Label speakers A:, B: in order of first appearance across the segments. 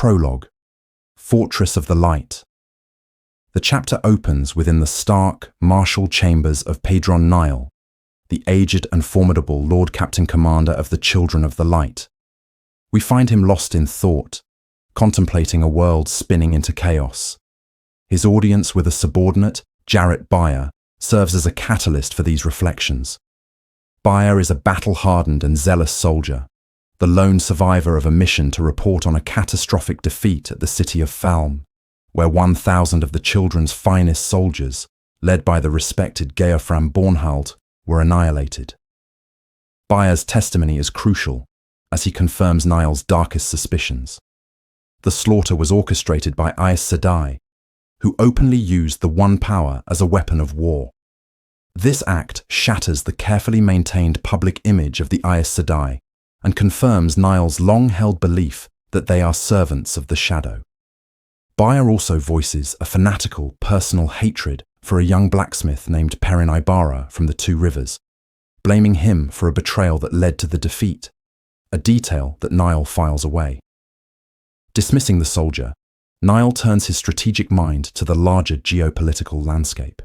A: Prologue, Fortress of the Light. The chapter opens within the stark, martial chambers of Padron Nile, the aged and formidable Lord Captain Commander of the Children of the Light. We find him lost in thought, contemplating a world spinning into chaos. His audience with a subordinate, Jarrett Bayer, serves as a catalyst for these reflections. Bayer is a battle-hardened and zealous soldier, the lone survivor of a mission to report on a catastrophic defeat at the city of Falm, where 1,000 of the children's finest soldiers, led by the respected Geofram Bornhald, were annihilated. Bayer's testimony is crucial, as he confirms Niall's darkest suspicions. The slaughter was orchestrated by Aes Sedai, who openly used the One Power as a weapon of war. This act shatters the carefully maintained public image of the Aes Sedai and confirms Niall's long-held belief that they are servants of the Shadow. Bayer also voices a fanatical, personal hatred for a young blacksmith named Perrin Ibarra from the Two Rivers, blaming him for a betrayal that led to the defeat, a detail that Niall files away. Dismissing the soldier, Niall turns his strategic mind to the larger geopolitical landscape.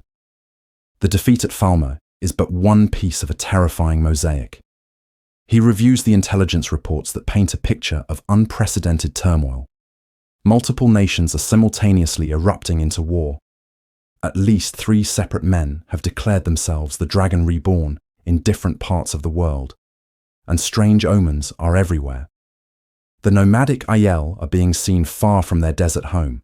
A: The defeat at Falmer is but one piece of a terrifying mosaic. He reviews the intelligence reports that paint a picture of unprecedented turmoil. Multiple nations are simultaneously erupting into war. At least 3 separate men have declared themselves the Dragon Reborn in different parts of the world, and strange omens are everywhere. The nomadic Aiel are being seen far from their desert home.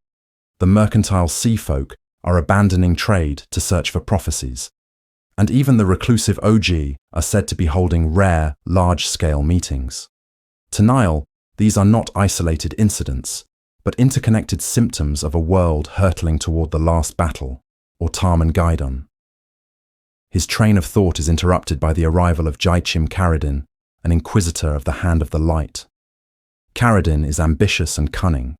A: The mercantile sea folk are abandoning trade to search for prophecies. And even the reclusive OG are said to be holding rare, large-scale meetings. To Niall, these are not isolated incidents, but interconnected symptoms of a world hurtling toward the last battle, or Tarman Gaidon. His train of thought is interrupted by the arrival of Jaichim Caradin, an inquisitor of the Hand of the Light. Caradin is ambitious and cunning,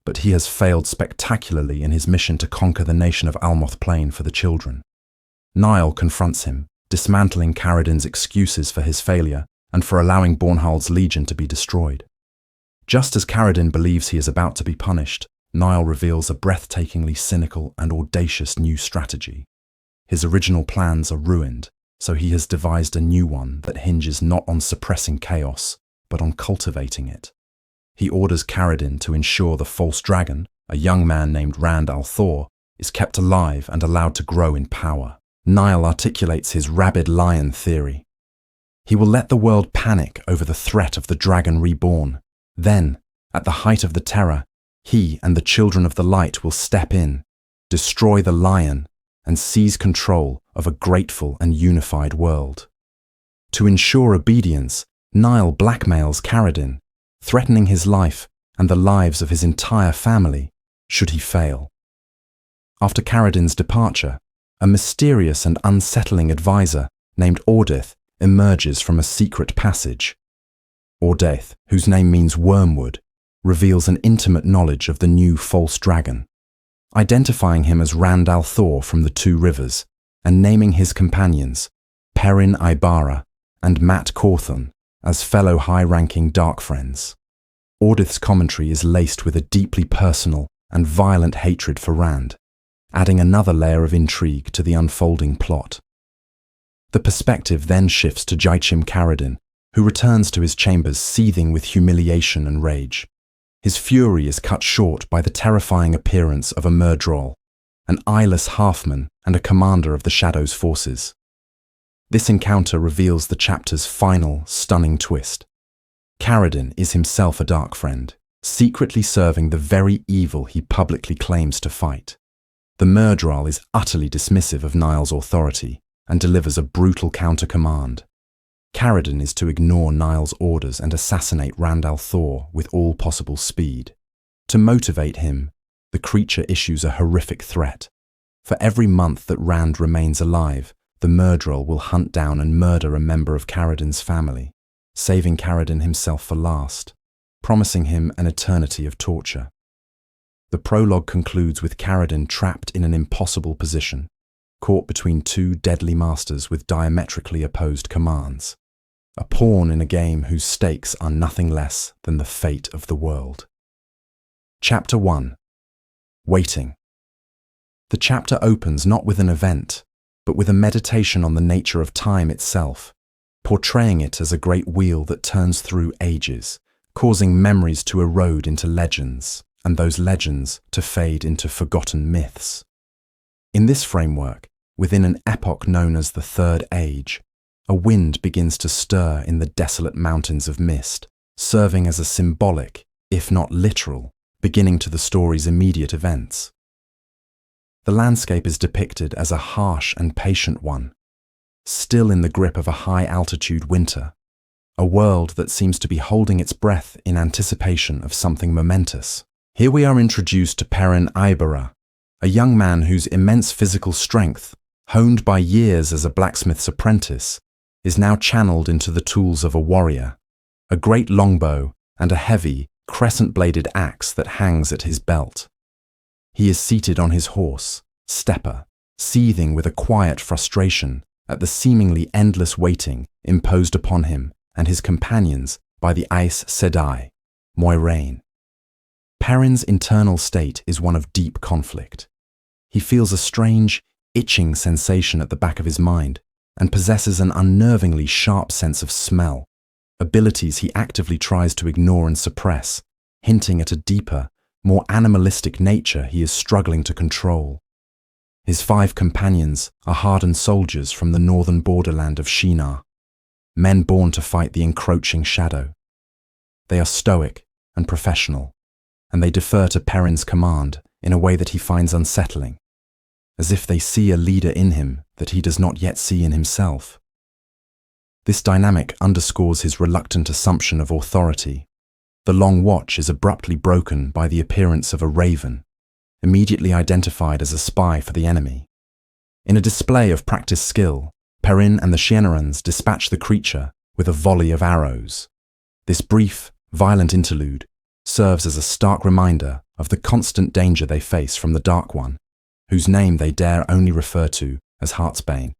A: but he has failed spectacularly in his mission to conquer the nation of Almoth Plain for the children. Niall confronts him, dismantling Caradin's excuses for his failure and for allowing Bornhald's legion to be destroyed. Just as Caradin believes he is about to be punished, Niall reveals a breathtakingly cynical and audacious new strategy. His original plans are ruined, so he has devised a new one that hinges not on suppressing chaos, but on cultivating it. He orders Caradin to ensure the false dragon, a young man named Rand al'Thor, is kept alive and allowed to grow in power. Niall articulates his rabid lion theory. He will let the world panic over the threat of the Dragon Reborn. Then, at the height of the terror, he and the Children of the Light will step in, destroy the lion, and seize control of a grateful and unified world. To ensure obedience, Niall blackmails Caradin, threatening his life and the lives of his entire family, should he fail. After Caradin's departure, a mysterious and unsettling advisor named Ordith emerges from a secret passage. Ordith, whose name means wormwood, reveals an intimate knowledge of the new false dragon, identifying him as Rand al'Thor from the Two Rivers and naming his companions, Perrin Ibarra and Mat Cawthon, as fellow high-ranking dark friends. Ordith's commentary is laced with a deeply personal and violent hatred for Rand, adding another layer of intrigue to the unfolding plot. The perspective then shifts to Jaichim Caradin, who returns to his chambers seething with humiliation and rage. His fury is cut short by the terrifying appearance of a Myrddraal, an eyeless halfman and a commander of the Shadow's forces. This encounter reveals the chapter's final, stunning twist. Caradin is himself a dark friend, secretly serving the very evil he publicly claims to fight. The Myrddraal is utterly dismissive of Niall's authority and delivers a brutal counter-command. Caradin is to ignore Niall's orders and assassinate Rand al'Thor with all possible speed. To motivate him, the creature issues a horrific threat. For every month that Rand remains alive, the Myrddraal will hunt down and murder a member of Caradin's family, saving Caradin himself for last, promising him an eternity of torture. The prologue concludes with Caradin trapped in an impossible position, caught between 2 deadly masters with diametrically opposed commands, a pawn in a game whose stakes are nothing less than the fate of the world. Chapter 1. Waiting. The chapter opens not with an event, but with a meditation on the nature of time itself, portraying it as a great wheel that turns through ages, causing memories to erode into legends, and those legends to fade into forgotten myths. In this framework, within an epoch known as the Third Age, a wind begins to stir in the desolate mountains of mist, serving as a symbolic, if not literal, beginning to the story's immediate events. The landscape is depicted as a harsh and patient one, still in the grip of a high-altitude winter, a world that seems to be holding its breath in anticipation of something momentous. Here we are introduced to Perrin Ibarra, a young man whose immense physical strength, honed by years as a blacksmith's apprentice, is now channeled into the tools of a warrior, a great longbow and a heavy, crescent-bladed axe that hangs at his belt. He is seated on his horse, Stepper, seething with a quiet frustration at the seemingly endless waiting imposed upon him and his companions by the Aes Sedai, Moiraine. Perrin's internal state is one of deep conflict. He feels a strange, itching sensation at the back of his mind and possesses an unnervingly sharp sense of smell, abilities he actively tries to ignore and suppress, hinting at a deeper, more animalistic nature he is struggling to control. His 5 companions are hardened soldiers from the northern borderland of Shinar, men born to fight the encroaching shadow. They are stoic and professional, and they defer to Perrin's command in a way that he finds unsettling, as if they see a leader in him that he does not yet see in himself. This dynamic underscores his reluctant assumption of authority. The long watch is abruptly broken by the appearance of a raven, immediately identified as a spy for the enemy. In a display of practiced skill, Perrin and the Shienarans dispatch the creature with a volley of arrows. This brief, violent interlude serves as a stark reminder of the constant danger they face from the Dark One, whose name they dare only refer to as Heartsbane.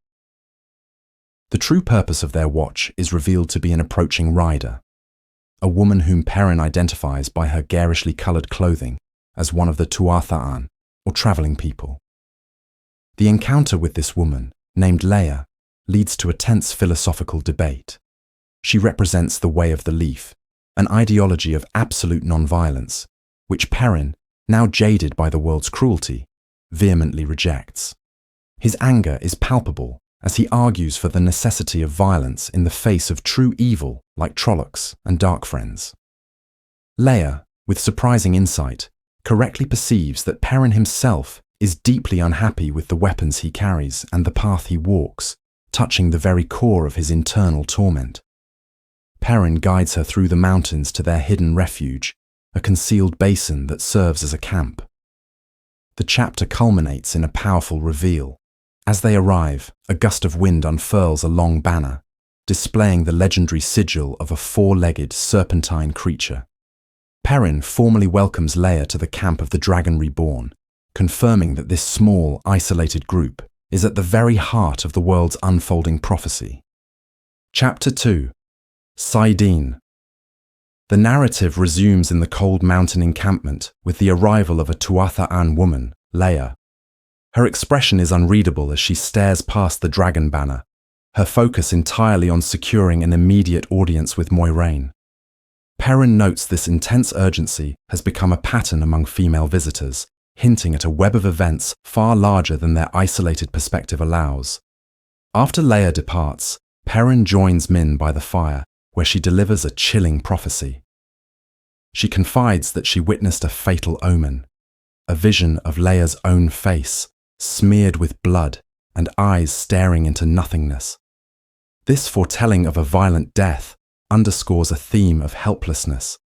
A: The true purpose of their watch is revealed to be an approaching rider, a woman whom Perrin identifies by her garishly coloured clothing as one of the Tuatha'an, or travelling people. The encounter with this woman, named Leia, leads to a tense philosophical debate. She represents the way of the leaf, an ideology of absolute non-violence, which Perrin, now jaded by the world's cruelty, vehemently rejects. His anger is palpable as he argues for the necessity of violence in the face of true evil like Trollocs and Dark Friends. Leia, with surprising insight, correctly perceives that Perrin himself is deeply unhappy with the weapons he carries and the path he walks, touching the very core of his internal torment. Perrin guides her through the mountains to their hidden refuge, a concealed basin that serves as a camp. The chapter culminates in a powerful reveal. As they arrive, a gust of wind unfurls a long banner, displaying the legendary sigil of a 4-legged serpentine creature. Perrin formally welcomes Leia to the camp of the Dragon Reborn, confirming that this small, isolated group is at the very heart of the world's unfolding prophecy. Chapter 2. Saidin. The narrative resumes in the cold mountain encampment with the arrival of a Tuatha'an woman, Leia. Her expression is unreadable as she stares past the dragon banner, her focus entirely on securing an immediate audience with Moiraine. Perrin notes this intense urgency has become a pattern among female visitors, hinting at a web of events far larger than their isolated perspective allows. After Leia departs, Perrin joins Min by the fire, where she delivers a chilling prophecy. She confides that she witnessed a fatal omen, a vision of Leia's own face, smeared with blood and eyes staring into nothingness. This foretelling of a violent death underscores a theme of helplessness.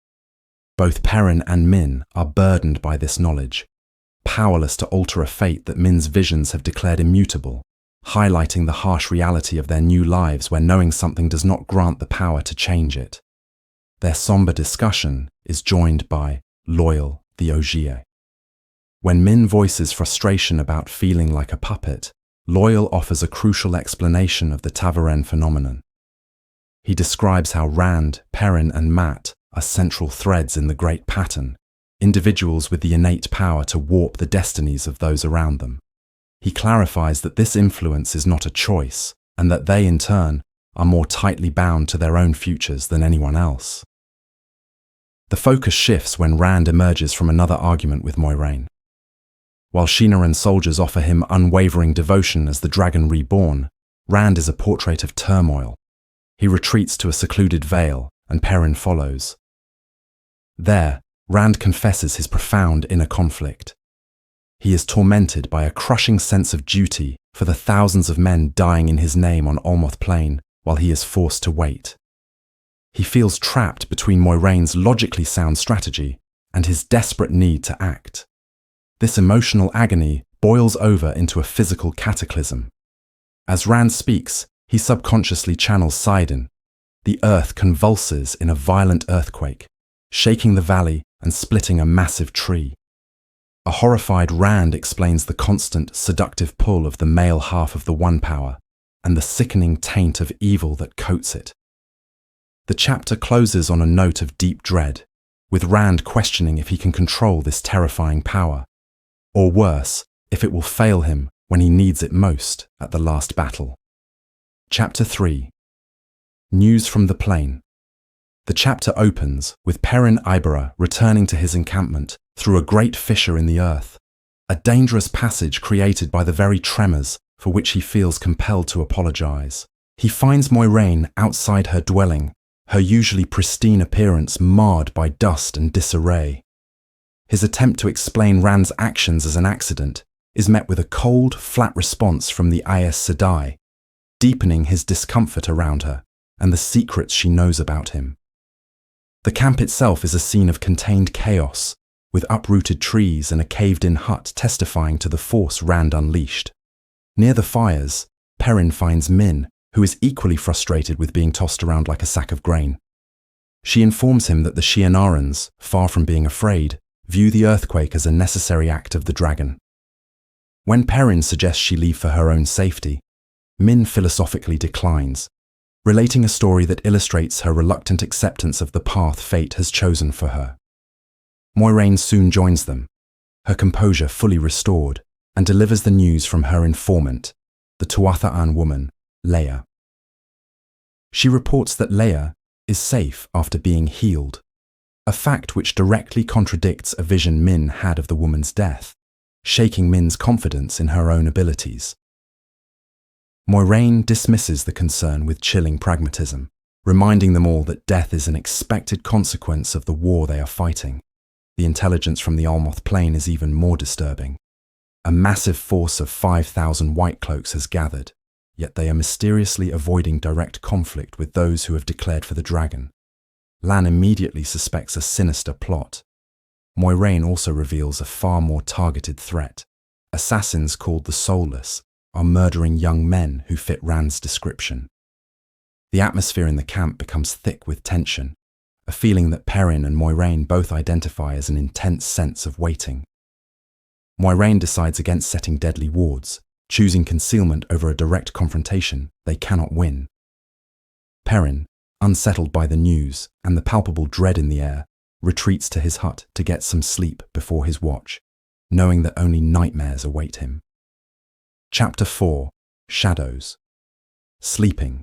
A: Both Perrin and Min are burdened by this knowledge, powerless to alter a fate that Min's visions have declared immutable, highlighting the harsh reality of their new lives where knowing something does not grant the power to change it. Their somber discussion is joined by Loyal the Ogier. When Min voices frustration about feeling like a puppet, Loyal offers a crucial explanation of the Tavaren phenomenon. He describes how Rand, Perrin and Mat are central threads in the great pattern, individuals with the innate power to warp the destinies of those around them. He clarifies that this influence is not a choice, and that they, in turn, are more tightly bound to their own futures than anyone else. The focus shifts when Rand emerges from another argument with Moiraine. While Shienaran's soldiers offer him unwavering devotion as the dragon reborn, Rand is a portrait of turmoil. He retreats to a secluded vale, and Perrin follows. There, Rand confesses his profound inner conflict. He is tormented by a crushing sense of duty for the thousands of men dying in his name on Olmoth Plain while he is forced to wait. He feels trapped between Moiraine's logically sound strategy and his desperate need to act. This emotional agony boils over into a physical cataclysm. As Rand speaks, he subconsciously channels Sidon. The earth convulses in a violent earthquake, shaking the valley and splitting a massive tree. A horrified Rand explains the constant, seductive pull of the male half of the One Power and the sickening taint of evil that coats it. The chapter closes on a note of deep dread, with Rand questioning if he can control this terrifying power, or worse, if it will fail him when he needs it most at the last battle. Chapter 3. News from the Plain. The chapter opens with Perrin Ibera returning to his encampment through a great fissure in the earth, a dangerous passage created by the very tremors for which he feels compelled to apologize. He finds Moiraine outside her dwelling, her usually pristine appearance marred by dust and disarray. His attempt to explain Rand's actions as an accident is met with a cold, flat response from the Aes Sedai, deepening his discomfort around her and the secrets she knows about him. The camp itself is a scene of contained chaos, with uprooted trees and a caved-in hut testifying to the force Rand unleashed. Near the fires, Perrin finds Min, who is equally frustrated with being tossed around like a sack of grain. She informs him that the Shienarans, far from being afraid, view the earthquake as a necessary act of the dragon. When Perrin suggests she leave for her own safety, Min philosophically declines, relating a story that illustrates her reluctant acceptance of the path fate has chosen for her. Moiraine soon joins them, her composure fully restored, and delivers the news from her informant, the Tuatha'an woman, Leia. She reports that Leia is safe after being healed, a fact which directly contradicts a vision Min had of the woman's death, shaking Min's confidence in her own abilities. Moiraine dismisses the concern with chilling pragmatism, reminding them all that death is an expected consequence of the war they are fighting. The intelligence from the Olmoth Plain is even more disturbing. A massive force of 5,000 White Cloaks has gathered, yet they are mysteriously avoiding direct conflict with those who have declared for the dragon. Lan immediately suspects a sinister plot. Moiraine also reveals a far more targeted threat. Assassins called the Soulless are murdering young men who fit Rand's description. The atmosphere in the camp becomes thick with tension, a feeling that Perrin and Moiraine both identify as an intense sense of waiting. Moiraine decides against setting deadly wards, choosing concealment over a direct confrontation they cannot win. Perrin, unsettled by the news and the palpable dread in the air, retreats to his hut to get some sleep before his watch, knowing that only nightmares await him. Chapter 4. Shadows. Sleeping.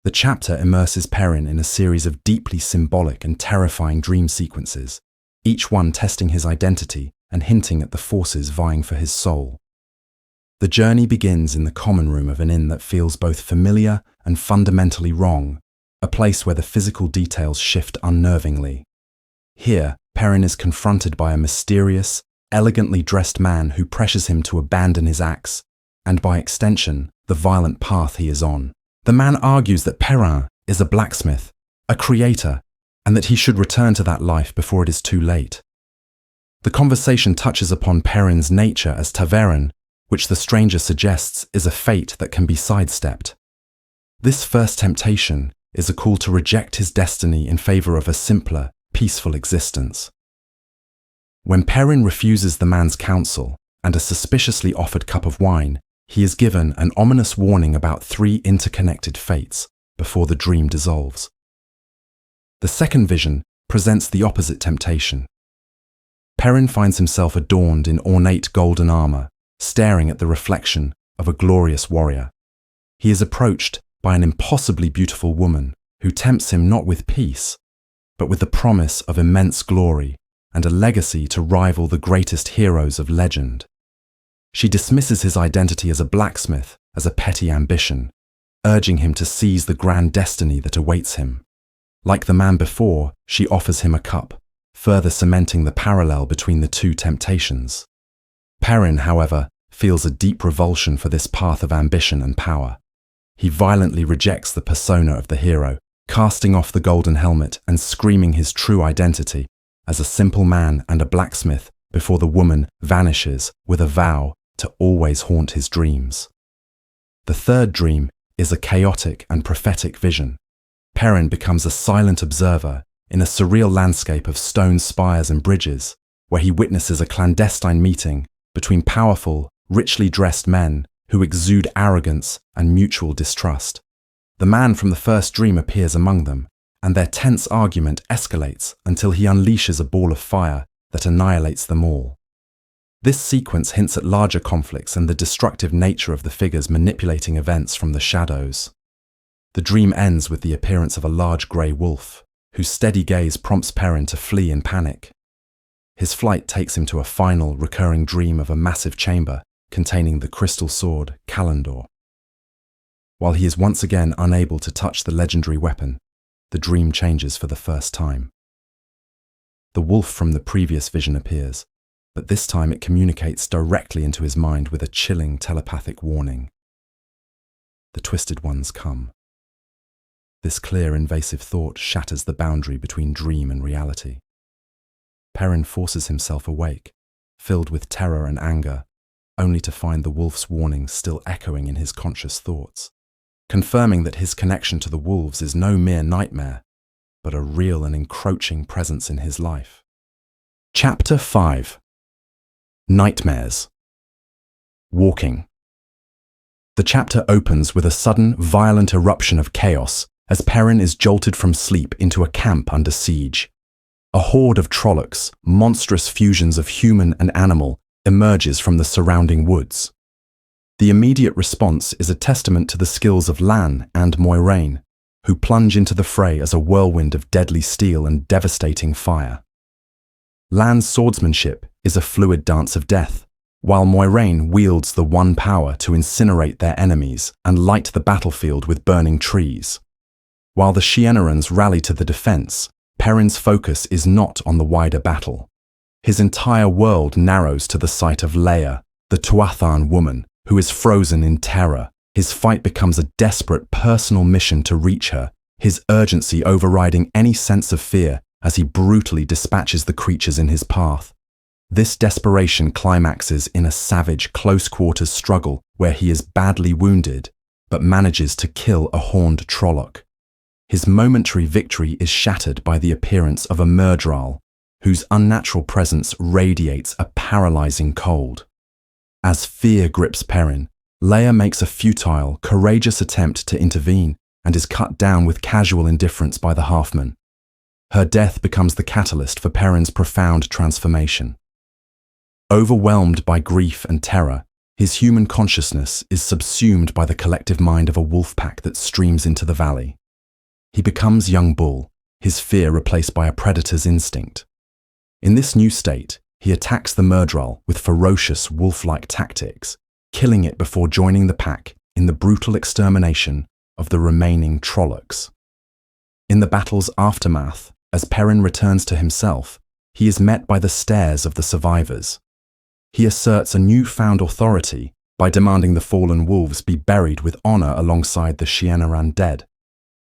A: The chapter immerses Perrin in a series of deeply symbolic and terrifying dream sequences, each one testing his identity and hinting at the forces vying for his soul. The journey begins in the common room of an inn that feels both familiar and fundamentally wrong, a place where the physical details shift unnervingly. Here, Perrin is confronted by a mysterious, elegantly dressed man who pressures him to abandon his axe, and by extension, the violent path he is on. The man argues that Perrin is a blacksmith, a creator, and that he should return to that life before it is too late. The conversation touches upon Perrin's nature as Taveran, which the stranger suggests is a fate that can be sidestepped. This first temptation is a call to reject his destiny in favor of a simpler, peaceful existence. When Perrin refuses the man's counsel and a suspiciously offered cup of wine, he is given an ominous warning about 3 interconnected fates before the dream dissolves. The second vision presents the opposite temptation. Perrin finds himself adorned in ornate golden armor, staring at the reflection of a glorious warrior. He is approached by an impossibly beautiful woman who tempts him not with peace, but with the promise of immense glory and a legacy to rival the greatest heroes of legend. She dismisses his identity as a blacksmith as a petty ambition, urging him to seize the grand destiny that awaits him. Like the man before, she offers him a cup, further cementing the parallel between the two temptations. Perrin, however, feels a deep revulsion for this path of ambition and power. He violently rejects the persona of the hero, casting off the golden helmet and screaming his true identity as a simple man and a blacksmith before the woman vanishes with a vow to always haunt his dreams. The third dream is a chaotic and prophetic vision. Perrin becomes a silent observer in a surreal landscape of stone spires and bridges, where he witnesses a clandestine meeting between powerful, richly dressed men who exude arrogance and mutual distrust. The man from the first dream appears among them, and their tense argument escalates until he unleashes a ball of fire that annihilates them all. This sequence hints at larger conflicts and the destructive nature of the figures manipulating events from the shadows. The dream ends with the appearance of a large grey wolf, whose steady gaze prompts Perrin to flee in panic. His flight takes him to a final, recurring dream of a massive chamber containing the crystal sword Kalandor. While he is once again unable to touch the legendary weapon, the dream changes for the first time. The wolf from the previous vision appears, but this time it communicates directly into his mind with a chilling telepathic warning. The Twisted Ones come. This clear, invasive thought shatters the boundary between dream and reality. Perrin forces himself awake, filled with terror and anger, only to find the wolf's warning still echoing in his conscious thoughts, confirming that his connection to the wolves is no mere nightmare, but a real and encroaching presence in his life. Chapter 5. Nightmares. Walking. The chapter opens with a sudden, violent eruption of chaos as Perrin is jolted from sleep into a camp under siege. A horde of Trollocs, monstrous fusions of human and animal, emerges from the surrounding woods. The immediate response is a testament to the skills of Lan and Moiraine, who plunge into the fray as a whirlwind of deadly steel and devastating fire. Lan's swordsmanship is a fluid dance of death, while Moiraine wields the one power to incinerate their enemies and light the battlefield with burning trees. While the Shienerans rally to the defense, Perrin's focus is not on the wider battle. His entire world narrows to the sight of Leia, the Tuathan woman, who is frozen in terror. His fight becomes a desperate personal mission to reach her, his urgency overriding any sense of fear as he brutally dispatches the creatures in his path. This desperation climaxes in a savage, close-quarters struggle where he is badly wounded, but manages to kill a horned Trolloc. His momentary victory is shattered by the appearance of a Myrddraal, whose unnatural presence radiates a paralyzing cold. As fear grips Perrin, Leia makes a futile, courageous attempt to intervene and is cut down with casual indifference by the Halfman. Her death becomes the catalyst for Perrin's profound transformation. Overwhelmed by grief and terror, his human consciousness is subsumed by the collective mind of a wolf pack that streams into the valley. He becomes young bull, his fear replaced by a predator's instinct. In this new state, he attacks the Myrddraal with ferocious wolf-like tactics, killing it before joining the pack in the brutal extermination of the remaining Trollocs. In the battle's aftermath, as Perrin returns to himself, he is met by the stares of the survivors. He asserts a newfound authority by demanding the fallen wolves be buried with honor alongside the Shienaran dead,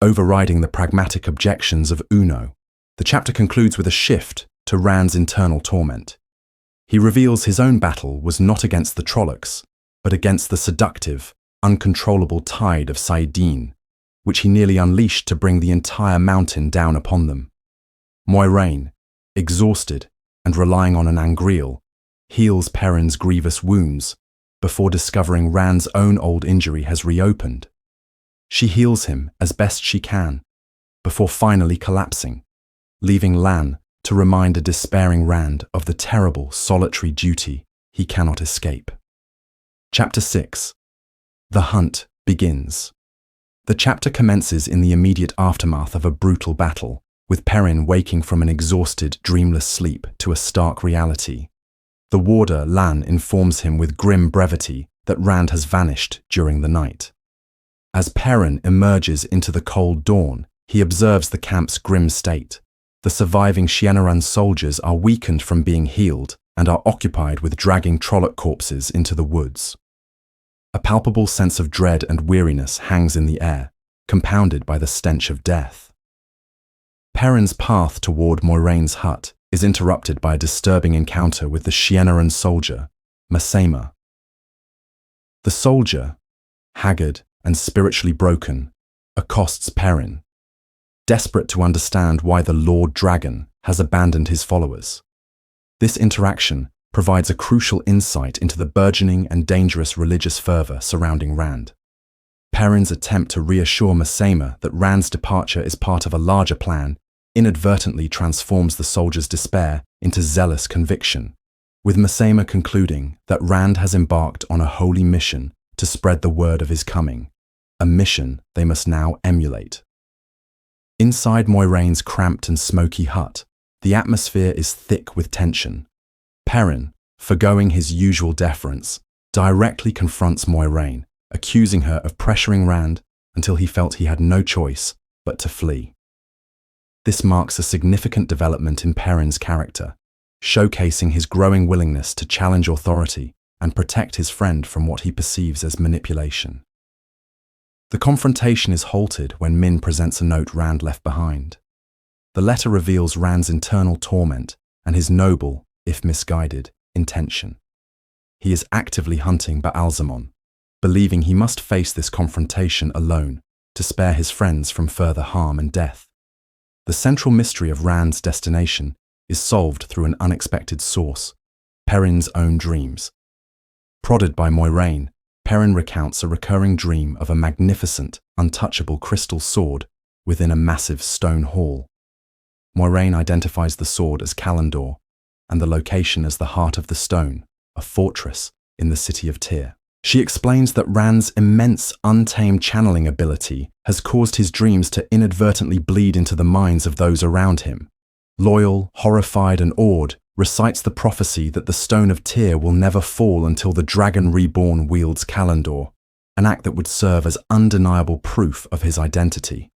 A: overriding the pragmatic objections of Uno. The chapter concludes with a shift to Rand's internal torment. He reveals his own battle was not against the Trollocs, but against the seductive, uncontrollable tide of Saidin, which he nearly unleashed to bring the entire mountain down upon them. Moiraine, exhausted and relying on an Angreal, heals Perrin's grievous wounds before discovering Rand's own old injury has reopened. She heals him as best she can, before finally collapsing, leaving Lan to remind a despairing Rand of the terrible, solitary duty he cannot escape. Chapter 6. The Hunt begins. The chapter commences in the immediate aftermath of a brutal battle, with Perrin waking from an exhausted, dreamless sleep to a stark reality. The warder, Lan, informs him with grim brevity that Rand has vanished during the night. As Perrin emerges into the cold dawn, he observes the camp's grim state. The surviving Shienaran soldiers are weakened from being healed and are occupied with dragging Trolloc corpses into the woods. A palpable sense of dread and weariness hangs in the air, compounded by the stench of death. Perrin's path toward Moiraine's hut is interrupted by a disturbing encounter with the Shienaran soldier, Masema. The soldier, haggard and spiritually broken, accosts Perrin, desperate to understand why the Lord Dragon has abandoned his followers. This interaction provides a crucial insight into the burgeoning and dangerous religious fervor surrounding Rand. Perrin's attempt to reassure Masema that Rand's departure is part of a larger plan inadvertently transforms the soldier's despair into zealous conviction, with Masema concluding that Rand has embarked on a holy mission to spread the word of his coming, a mission they must now emulate. Inside Moiraine's cramped and smoky hut, the atmosphere is thick with tension. Perrin, forgoing his usual deference, directly confronts Moiraine, accusing her of pressuring Rand until he felt he had no choice but to flee. This marks a significant development in Perrin's character, showcasing his growing willingness to challenge authority and protect his friend from what he perceives as manipulation. The confrontation is halted when Min presents a note Rand left behind. The letter reveals Rand's internal torment and his noble, if misguided, intention. He is actively hunting Ba'alzamon, believing he must face this confrontation alone to spare his friends from further harm and death. The central mystery of Rand's destination is solved through an unexpected source, Perrin's own dreams. Prodded by Moiraine, Perrin recounts a recurring dream of a magnificent, untouchable crystal sword within a massive stone hall. Moiraine identifies the sword as Callandor, and the location as the Heart of the Stone, a fortress in the city of Tyr. She explains that Rand's immense, untamed channeling ability has caused his dreams to inadvertently bleed into the minds of those around him. Loyal, horrified and awed, recites the prophecy that the Stone of Tyr will never fall until the Dragon Reborn wields Callandor, an act that would serve as undeniable proof of his identity.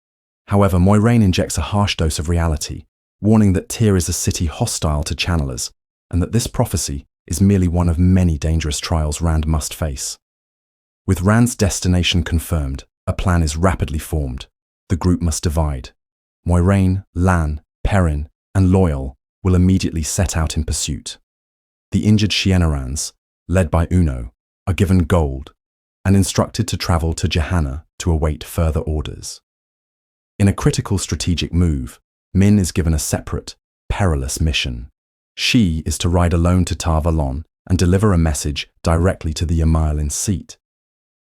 A: However, Moiraine injects a harsh dose of reality, warning that Tyr is a city hostile to channelers, and that this prophecy is merely one of many dangerous trials Rand must face. With Rand's destination confirmed, a plan is rapidly formed. The group must divide. Moiraine, Lan, Perrin, and Loial will immediately set out in pursuit. The injured Shienarans, led by Uno, are given gold and instructed to travel to Johanna to await further orders. In a critical strategic move, Min is given a separate, perilous mission. She is to ride alone to Tar Valon and deliver a message directly to the Yamailin seat.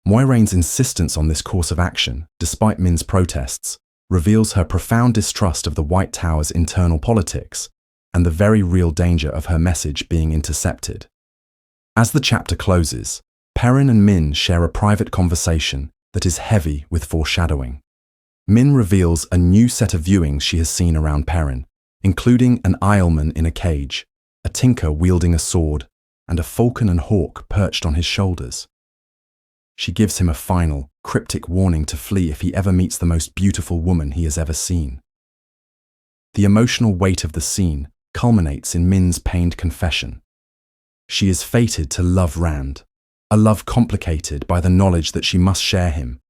A: Moiraine's insistence on this course of action, despite Min's protests, reveals her profound distrust of the White Tower's internal politics and the very real danger of her message being intercepted. As the chapter closes, Perrin and Min share a private conversation that is heavy with foreshadowing. Min reveals a new set of viewings she has seen around Perrin, including an Isleman in a cage, a tinker wielding a sword, and a falcon and hawk perched on his shoulders. She gives him a final, cryptic warning to flee if he ever meets the most beautiful woman he has ever seen. The emotional weight of the scene culminates in Min's pained confession. She is fated to love Rand, a love complicated by the knowledge that she must share him,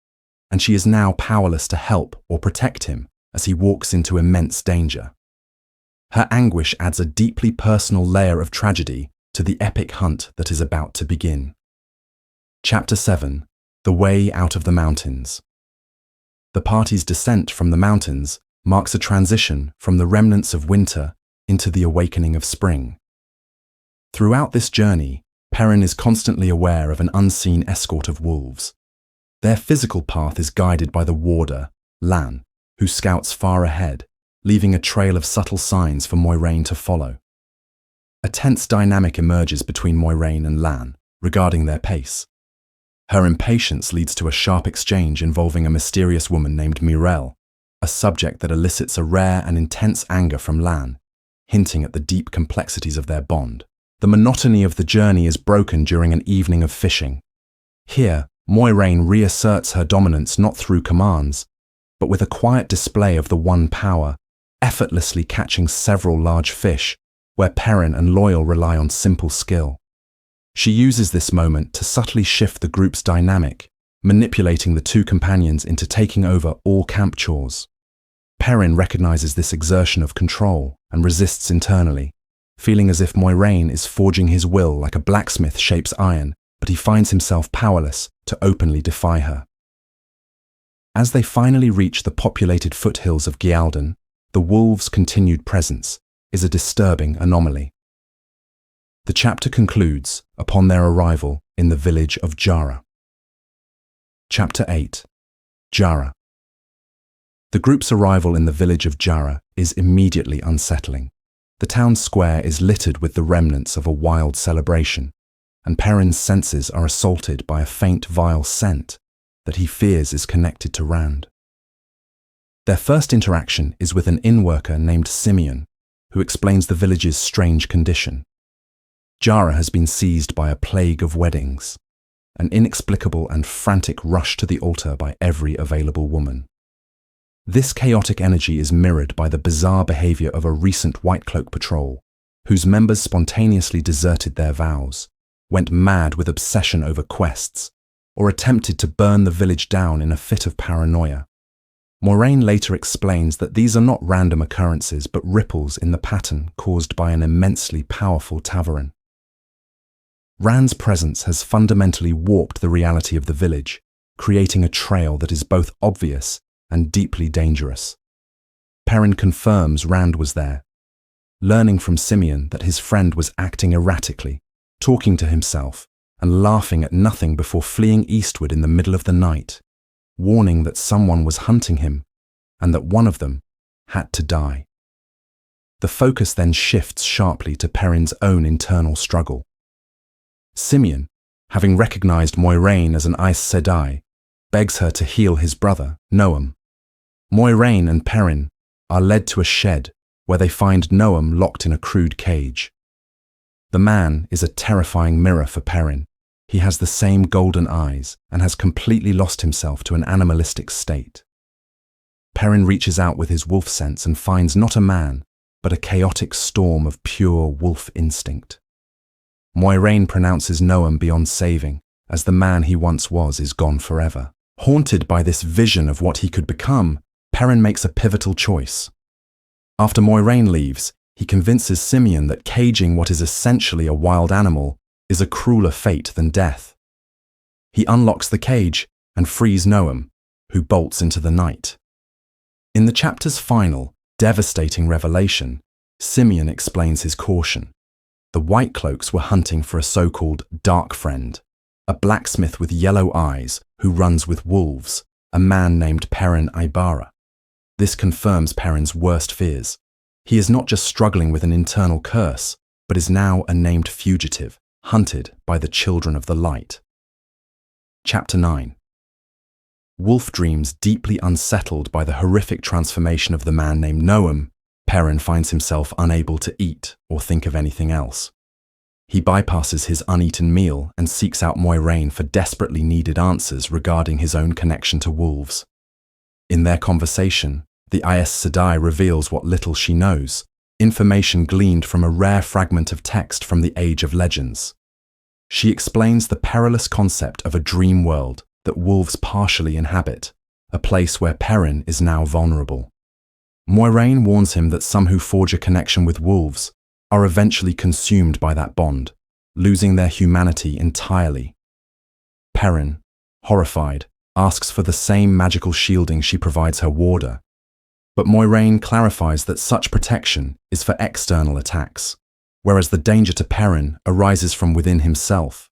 A: and she is now powerless to help or protect him as he walks into immense danger. Her anguish adds a deeply personal layer of tragedy to the epic hunt that is about to begin. Chapter 7. The Way Out of the Mountains. The party's descent from the mountains marks a transition from the remnants of winter into the awakening of spring. Throughout this journey, Perrin is constantly aware of an unseen escort of wolves. Their physical path is guided by the warder, Lan, who scouts far ahead, leaving a trail of subtle signs for Moiraine to follow. A tense dynamic emerges between Moiraine and Lan regarding their pace. Her impatience leads to a sharp exchange involving a mysterious woman named Mirelle, a subject that elicits a rare and intense anger from Lan, hinting at the deep complexities of their bond. The monotony of the journey is broken during an evening of fishing. Here, Moiraine reasserts her dominance not through commands, but with a quiet display of the one power, effortlessly catching several large fish, where Perrin and Loial rely on simple skill. She uses this moment to subtly shift the group's dynamic, manipulating the two companions into taking over all camp chores. Perrin recognizes this exertion of control and resists internally, feeling as if Moiraine is forging his will like a blacksmith shapes iron, but he finds himself powerless to openly defy her. As they finally reach the populated foothills of Gialdan, the wolves' continued presence is a disturbing anomaly. The chapter concludes upon their arrival in the village of Jara. Chapter 8. Jara. The group's arrival in the village of Jara is immediately unsettling. The town square is littered with the remnants of a wild celebration, and Perrin's senses are assaulted by a faint vile scent that he fears is connected to Rand. Their first interaction is with an inn-worker named Simeon, who explains the village's strange condition. Jara has been seized by a plague of weddings, an inexplicable and frantic rush to the altar by every available woman. This chaotic energy is mirrored by the bizarre behavior of a recent White Cloak patrol, whose members spontaneously deserted their vows, went mad with obsession over quests, or attempted to burn the village down in a fit of paranoia. Moiraine later explains that these are not random occurrences but ripples in the pattern caused by an immensely powerful Ta'veren. Rand's presence has fundamentally warped the reality of the village, creating a trail that is both obvious and deeply dangerous. Perrin confirms Rand was there, learning from Simeon that his friend was acting erratically, talking to himself and laughing at nothing before fleeing eastward in the middle of the night, warning that someone was hunting him and that one of them had to die. The focus then shifts sharply to Perrin's own internal struggle. Simeon, having recognized Moiraine as an Aes Sedai, begs her to heal his brother, Noam. Moiraine and Perrin are led to a shed where they find Noam locked in a crude cage. The man is a terrifying mirror for Perrin. He has the same golden eyes and has completely lost himself to an animalistic state. Perrin reaches out with his wolf sense and finds not a man, but a chaotic storm of pure wolf instinct. Moiraine pronounces Noam beyond saving, as the man he once was is gone forever. Haunted by this vision of what he could become, Perrin makes a pivotal choice. After Moiraine leaves, he convinces Simeon that caging what is essentially a wild animal is a crueler fate than death. He unlocks the cage and frees Noam, who bolts into the night. In the chapter's final, devastating revelation, Simeon explains his caution. The White Cloaks were hunting for a so-called dark friend, a blacksmith with yellow eyes who runs with wolves, a man named Perrin Aybara. This confirms Perrin's worst fears. He is not just struggling with an internal curse, but is now a named fugitive, hunted by the Children of the Light. Chapter 9. Wolf dreams deeply unsettled by the horrific transformation of the man named Noam, Perrin finds himself unable to eat or think of anything else. He bypasses his uneaten meal and seeks out Moiraine for desperately needed answers regarding his own connection to wolves. In their conversation, the Aes Sedai reveals what little she knows, information gleaned from a rare fragment of text from the Age of Legends. She explains the perilous concept of a dream world that wolves partially inhabit, a place where Perrin is now vulnerable. Moiraine warns him that some who forge a connection with wolves are eventually consumed by that bond, losing their humanity entirely. Perrin, horrified, asks for the same magical shielding she provides her warder, but Moiraine clarifies that such protection is for external attacks, whereas the danger to Perrin arises from within himself.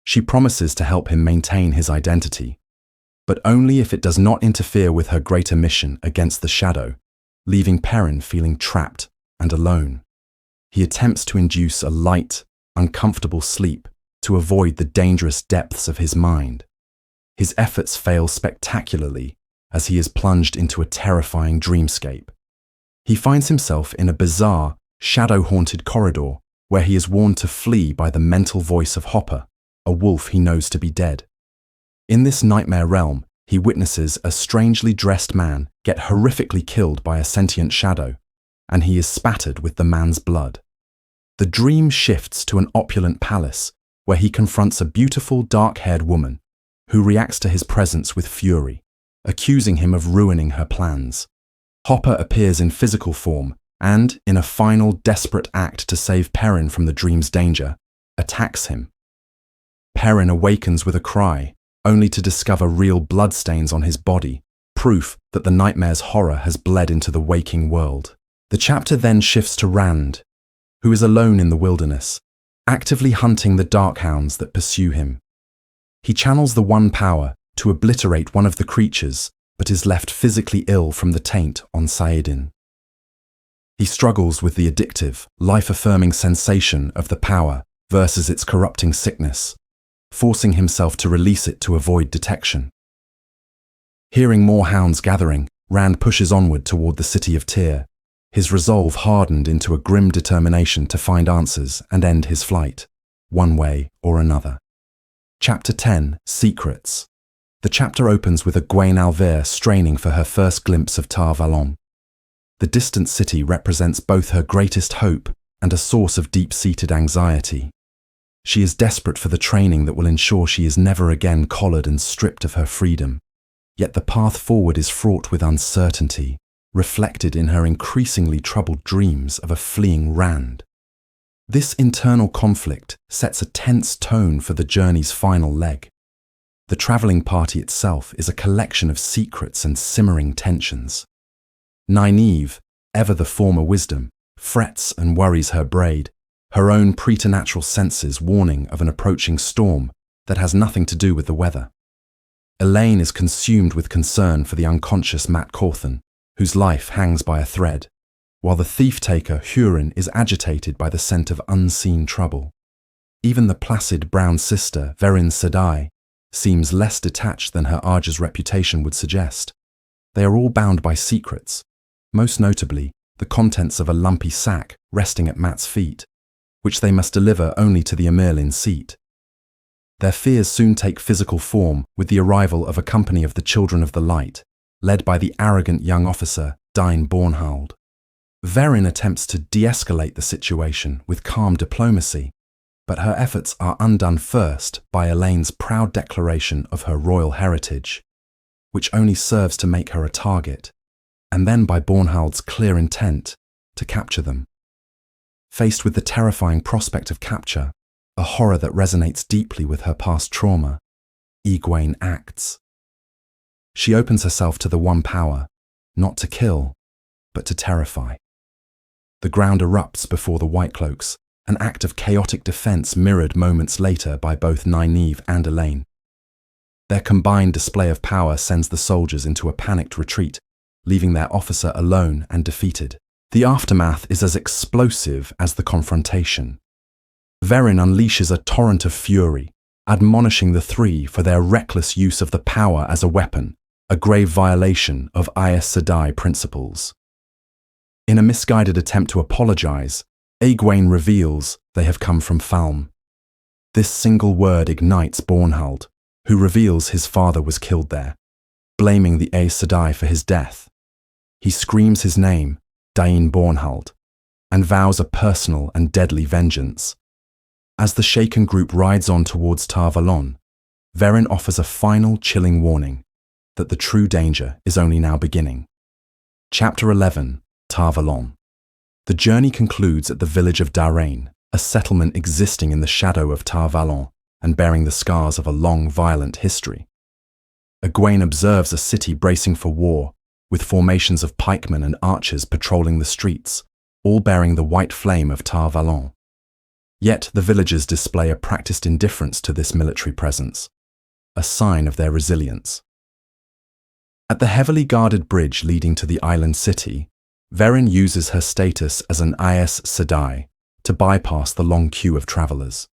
A: She promises to help him maintain his identity, but only if it does not interfere with her greater mission against the shadow, leaving Perrin feeling trapped and alone. He attempts to induce a light, uncomfortable sleep to avoid the dangerous depths of his mind. His efforts fail spectacularly as he is plunged into a terrifying dreamscape. He finds himself in a bizarre, shadow-haunted corridor where he is warned to flee by the mental voice of Hopper, a wolf he knows to be dead. In this nightmare realm, he witnesses a strangely dressed man get horrifically killed by a sentient shadow, and he is spattered with the man's blood. The dream shifts to an opulent palace where he confronts a beautiful, dark-haired woman who reacts to his presence with fury, accusing him of ruining her plans. Hopper appears in physical form and, in a final desperate act to save Perrin from the dream's danger, attacks him. Perrin awakens with a cry, only to discover real bloodstains on his body, proof that the nightmare's horror has bled into the waking world. The chapter then shifts to Rand, who is alone in the wilderness, actively hunting the darkhounds that pursue him. He channels the One Power to obliterate one of the creatures, but is left physically ill from the taint on Saidin. He struggles with the addictive, life-affirming sensation of the power versus its corrupting sickness, forcing himself to release it to avoid detection. Hearing more hounds gathering, Rand pushes onward toward the city of Tyr, his resolve hardened into a grim determination to find answers and end his flight, one way or another. Chapter 10, Secrets. The chapter opens with Egwene Alver straining for her first glimpse of Tar Valon. The distant city represents both her greatest hope and a source of deep-seated anxiety. She is desperate for the training that will ensure she is never again collared and stripped of her freedom. Yet the path forward is fraught with uncertainty, reflected in her increasingly troubled dreams of a fleeing Rand. This internal conflict sets a tense tone for the journey's final leg. The travelling party itself is a collection of secrets and simmering tensions. Nynaeve, ever the former wisdom, frets and worries her braid, her own preternatural senses warning of an approaching storm that has nothing to do with the weather. Elaine is consumed with concern for the unconscious Matt Cawthon, whose life hangs by a thread, while the thief-taker Hurin is agitated by the scent of unseen trouble. Even the placid brown sister, Verin Sedai, seems less detached than her Arger's reputation would suggest. They are all bound by secrets, most notably the contents of a lumpy sack resting at Matt's feet, which they must deliver only to the Amerlin seat. Their fears soon take physical form with the arrival of a company of the Children of the Light, led by the arrogant young officer, Dain Bornhald. Verin attempts to de-escalate the situation with calm diplomacy, but her efforts are undone first by Elaine's proud declaration of her royal heritage, which only serves to make her a target, and then by Bornhald's clear intent to capture them. Faced with the terrifying prospect of capture, a horror that resonates deeply with her past trauma, Egwene acts. She opens herself to the One Power, not to kill, but to terrify. The ground erupts before the White Cloaks, an act of chaotic defense mirrored moments later by both Nynaeve and Elaine. Their combined display of power sends the soldiers into a panicked retreat, leaving their officer alone and defeated. The aftermath is as explosive as the confrontation. Verin unleashes a torrent of fury, admonishing the three for their reckless use of the power as a weapon, a grave violation of Aes Sedai principles. In a misguided attempt to apologize, Egwene reveals they have come from Falme. This single word ignites Bornhald, who reveals his father was killed there, blaming the Aes Sedai for his death. He screams his name, Dain Bornhald, and vows a personal and deadly vengeance. As the shaken group rides on towards Tar Valon, Verin offers a final chilling warning that the true danger is only now beginning. Chapter 11, Tar Valon. The journey concludes at the village of Darain, a settlement existing in the shadow of Tar Valon and bearing the scars of a long, violent history. Egwene observes a city bracing for war, with formations of pikemen and archers patrolling the streets, all bearing the white flame of Tar Valon. Yet the villagers display a practiced indifference to this military presence, a sign of their resilience. At the heavily guarded bridge leading to the island city, Verin uses her status as an Aes Sedai to bypass the long queue of travelers.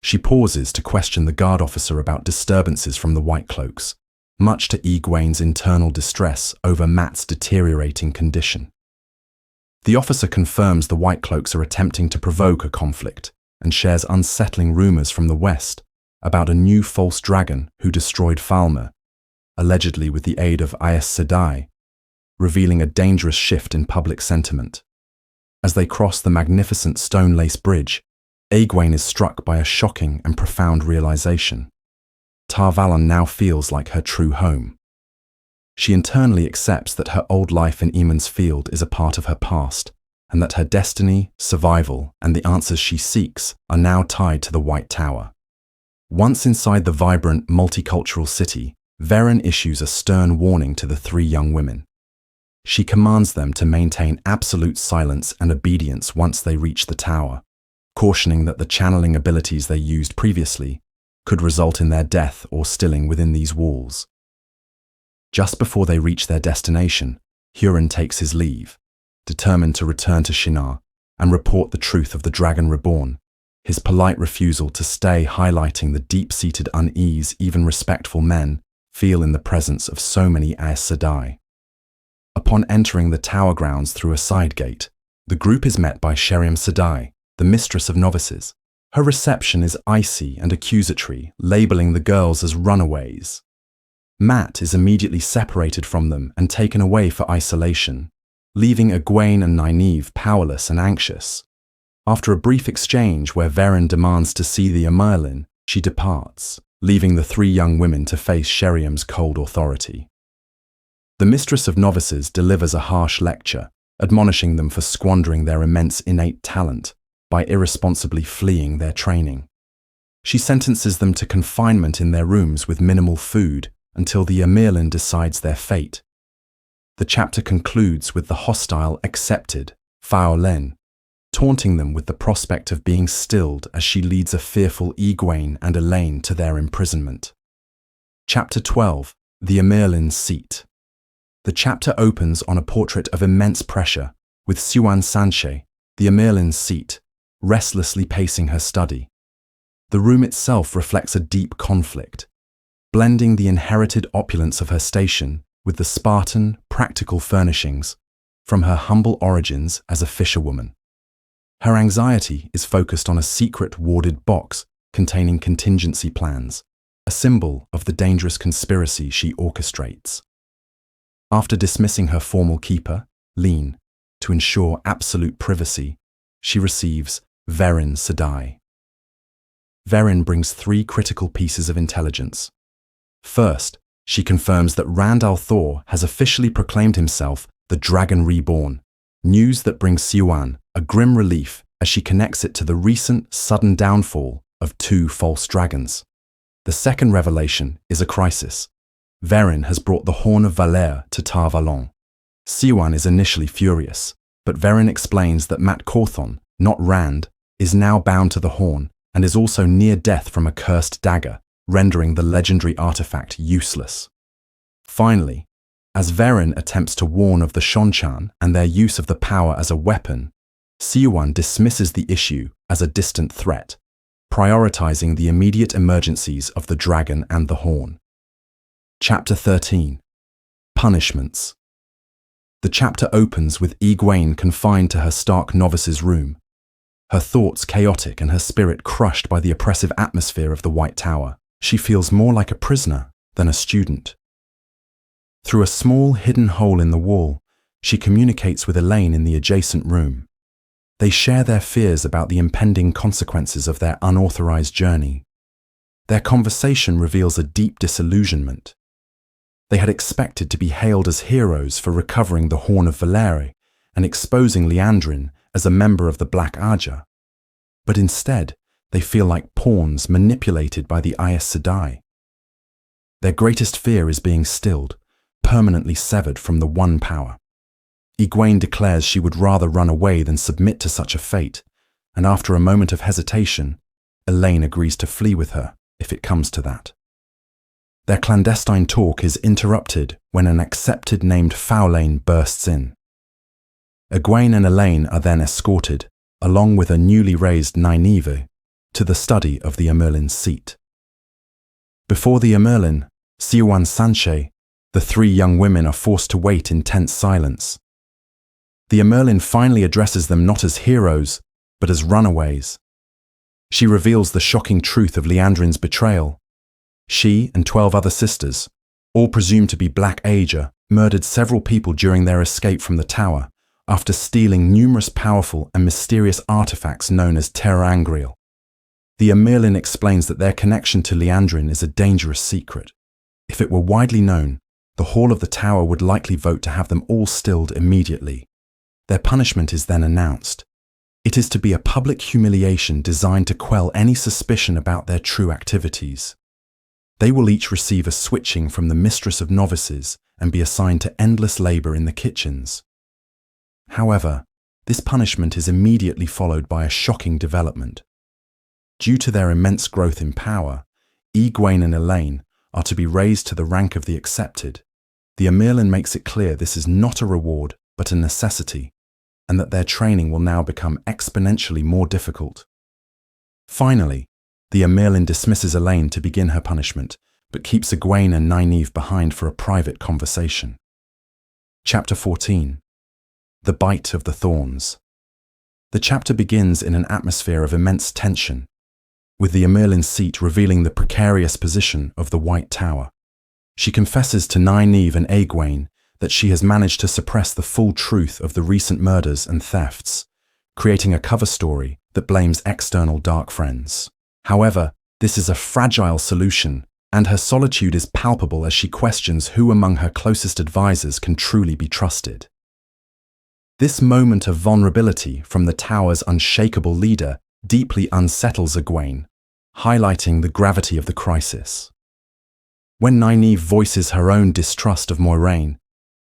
A: She pauses to question the guard officer about disturbances from the White Cloaks, much to Egwene's internal distress over Mat's deteriorating condition. The officer confirms the White Cloaks are attempting to provoke a conflict and shares unsettling rumors from the west about a new false dragon who destroyed Falmer, allegedly with the aid of Aes Sedai, revealing a dangerous shift in public sentiment. As they cross the magnificent stone-lace bridge, Egwene is struck by a shocking and profound realization. Tar Valon now feels like her true home. She internally accepts that her old life in Eamon's Field is a part of her past, and that her destiny, survival, and the answers she seeks are now tied to the White Tower. Once inside the vibrant, multicultural city, Verin issues a stern warning to the three young women. She commands them to maintain absolute silence and obedience once they reach the tower, cautioning that the channeling abilities they used previously could result in their death or stilling within these walls. Just before they reach their destination, Huron takes his leave, determined to return to Shinar and report the truth of the Dragon Reborn, his polite refusal to stay highlighting the deep-seated unease even respectful men feel in the presence of so many Aes Sedai. Upon entering the tower grounds through a side gate, the group is met by Sheriam Sedai, the mistress of novices. Her reception is icy and accusatory, labeling the girls as runaways. Mat is immediately separated from them and taken away for isolation, leaving Egwene and Nynaeve powerless and anxious. After a brief exchange where Verin demands to see the Amerlin, she departs, leaving the three young women to face Sheriam's cold authority. The mistress of novices delivers a harsh lecture, admonishing them for squandering their immense innate talent by irresponsibly fleeing their training. She sentences them to confinement in their rooms with minimal food until the Amerlin decides their fate. The chapter concludes with the hostile accepted, Faolen, taunting them with the prospect of being stilled as she leads a fearful Egwene and Elaine to their imprisonment. Chapter 12, The Amerlin's Seat. The chapter opens on a portrait of immense pressure, with Siuan Sanche, the Amerlin's seat, restlessly pacing her study. The room itself reflects a deep conflict, blending the inherited opulence of her station with the Spartan, practical furnishings from her humble origins as a fisherwoman. Her anxiety is focused on a secret warded box containing contingency plans, a symbol of the dangerous conspiracy she orchestrates. After dismissing her formal keeper, Lean, to ensure absolute privacy, she receives Verin Sedai. Verin brings three critical pieces of intelligence. First, she confirms that Rand al'Thor has officially proclaimed himself the Dragon Reborn, news that brings Siuan a grim relief as she connects it to the recent sudden downfall of two false dragons. The second revelation is a crisis. Verin has brought the Horn of Valere to Tar Valon. Siuan is initially furious, but Verin explains that Mat Cawthon, not Rand, is now bound to the horn and is also near death from a cursed dagger, rendering the legendary artifact useless. Finally, as Verin attempts to warn of the Shonchan and their use of the power as a weapon, Siuan dismisses the issue as a distant threat, prioritizing the immediate emergencies of the dragon and the horn. Chapter 13. Punishments. The chapter opens with Egwene confined to her stark novice's room, her thoughts chaotic and her spirit crushed by the oppressive atmosphere of the White Tower. She feels more like a prisoner than a student. Through a small hidden hole in the wall, she communicates with Elaine in the adjacent room. They share their fears about the impending consequences of their unauthorized journey. Their conversation reveals a deep disillusionment. They had expected to be hailed as heroes for recovering the Horn of Valere and exposing Liandrin as a member of the Black Aja. But instead, they feel like pawns manipulated by the Aes Sedai. Their greatest fear is being stilled, permanently severed from the one power. Egwene declares she would rather run away than submit to such a fate, and after a moment of hesitation, Elaine agrees to flee with her, if it comes to that. Their clandestine talk is interrupted when an accepted named Faolain bursts in. Egwene and Elaine are then escorted, along with a newly raised Nynaeve, to the study of the Amyrlin's seat. Before the Amyrlin, Siouan Sanche, the three young women are forced to wait in tense silence. The Amyrlin finally addresses them not as heroes, but as runaways. She reveals the shocking truth of Liandrin's betrayal. She and 12 other sisters, all presumed to be Black Aja, murdered several people during their escape from the tower, after stealing numerous powerful and mysterious artifacts known as Terra Angreal. The Amyrlin explains that their connection to Liandrin is a dangerous secret. If it were widely known, the Hall of the Tower would likely vote to have them all stilled immediately. Their punishment is then announced. It is to be a public humiliation designed to quell any suspicion about their true activities. They will each receive a switching from the Mistress of Novices and be assigned to endless labor in the kitchens. However, this punishment is immediately followed by a shocking development. Due to their immense growth in power, Egwene and Elaine are to be raised to the rank of the Accepted. The Amyrlin makes it clear this is not a reward, but a necessity, and that their training will now become exponentially more difficult. Finally, the Amyrlin dismisses Elaine to begin her punishment, but keeps Egwene and Nynaeve behind for a private conversation. Chapter 14. The Bite of the Thorns. The chapter begins in an atmosphere of immense tension, with the Amyrlin's seat revealing the precarious position of the White Tower. She confesses to Nynaeve and Egwene that she has managed to suppress the full truth of the recent murders and thefts, creating a cover story that blames external dark friends. However, this is a fragile solution, and her solitude is palpable as she questions who among her closest advisors can truly be trusted. This moment of vulnerability from the Tower's unshakable leader deeply unsettles Egwene, highlighting the gravity of the crisis. When Nynaeve voices her own distrust of Moiraine,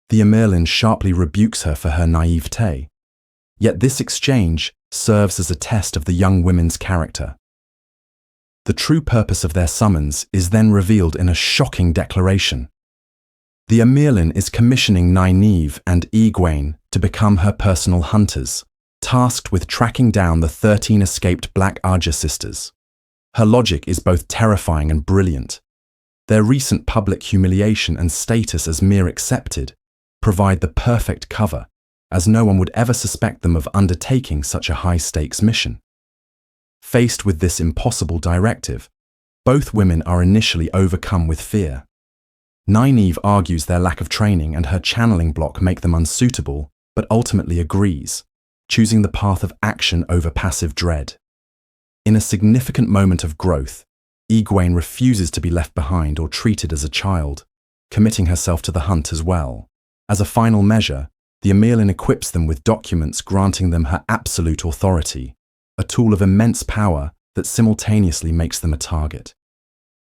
A: the Amyrlin sharply rebukes her for her naivete. Yet this exchange serves as a test of the young women's character. The true purpose of their summons is then revealed in a shocking declaration. The Amyrlin is commissioning Nynaeve and Egwene to become her personal hunters, tasked with tracking down the 13 escaped Black Aja sisters. Her logic is both terrifying and brilliant. Their recent public humiliation and status as mere Accepted provide the perfect cover, as no one would ever suspect them of undertaking such a high-stakes mission. Faced with this impossible directive, both women are initially overcome with fear. Nynaeve argues their lack of training and her channeling block make them unsuitable, but ultimately agrees, choosing the path of action over passive dread. In a significant moment of growth, Egwene refuses to be left behind or treated as a child, committing herself to the hunt as well. As a final measure, the Amyrlin equips them with documents granting them her absolute authority, a tool of immense power that simultaneously makes them a target.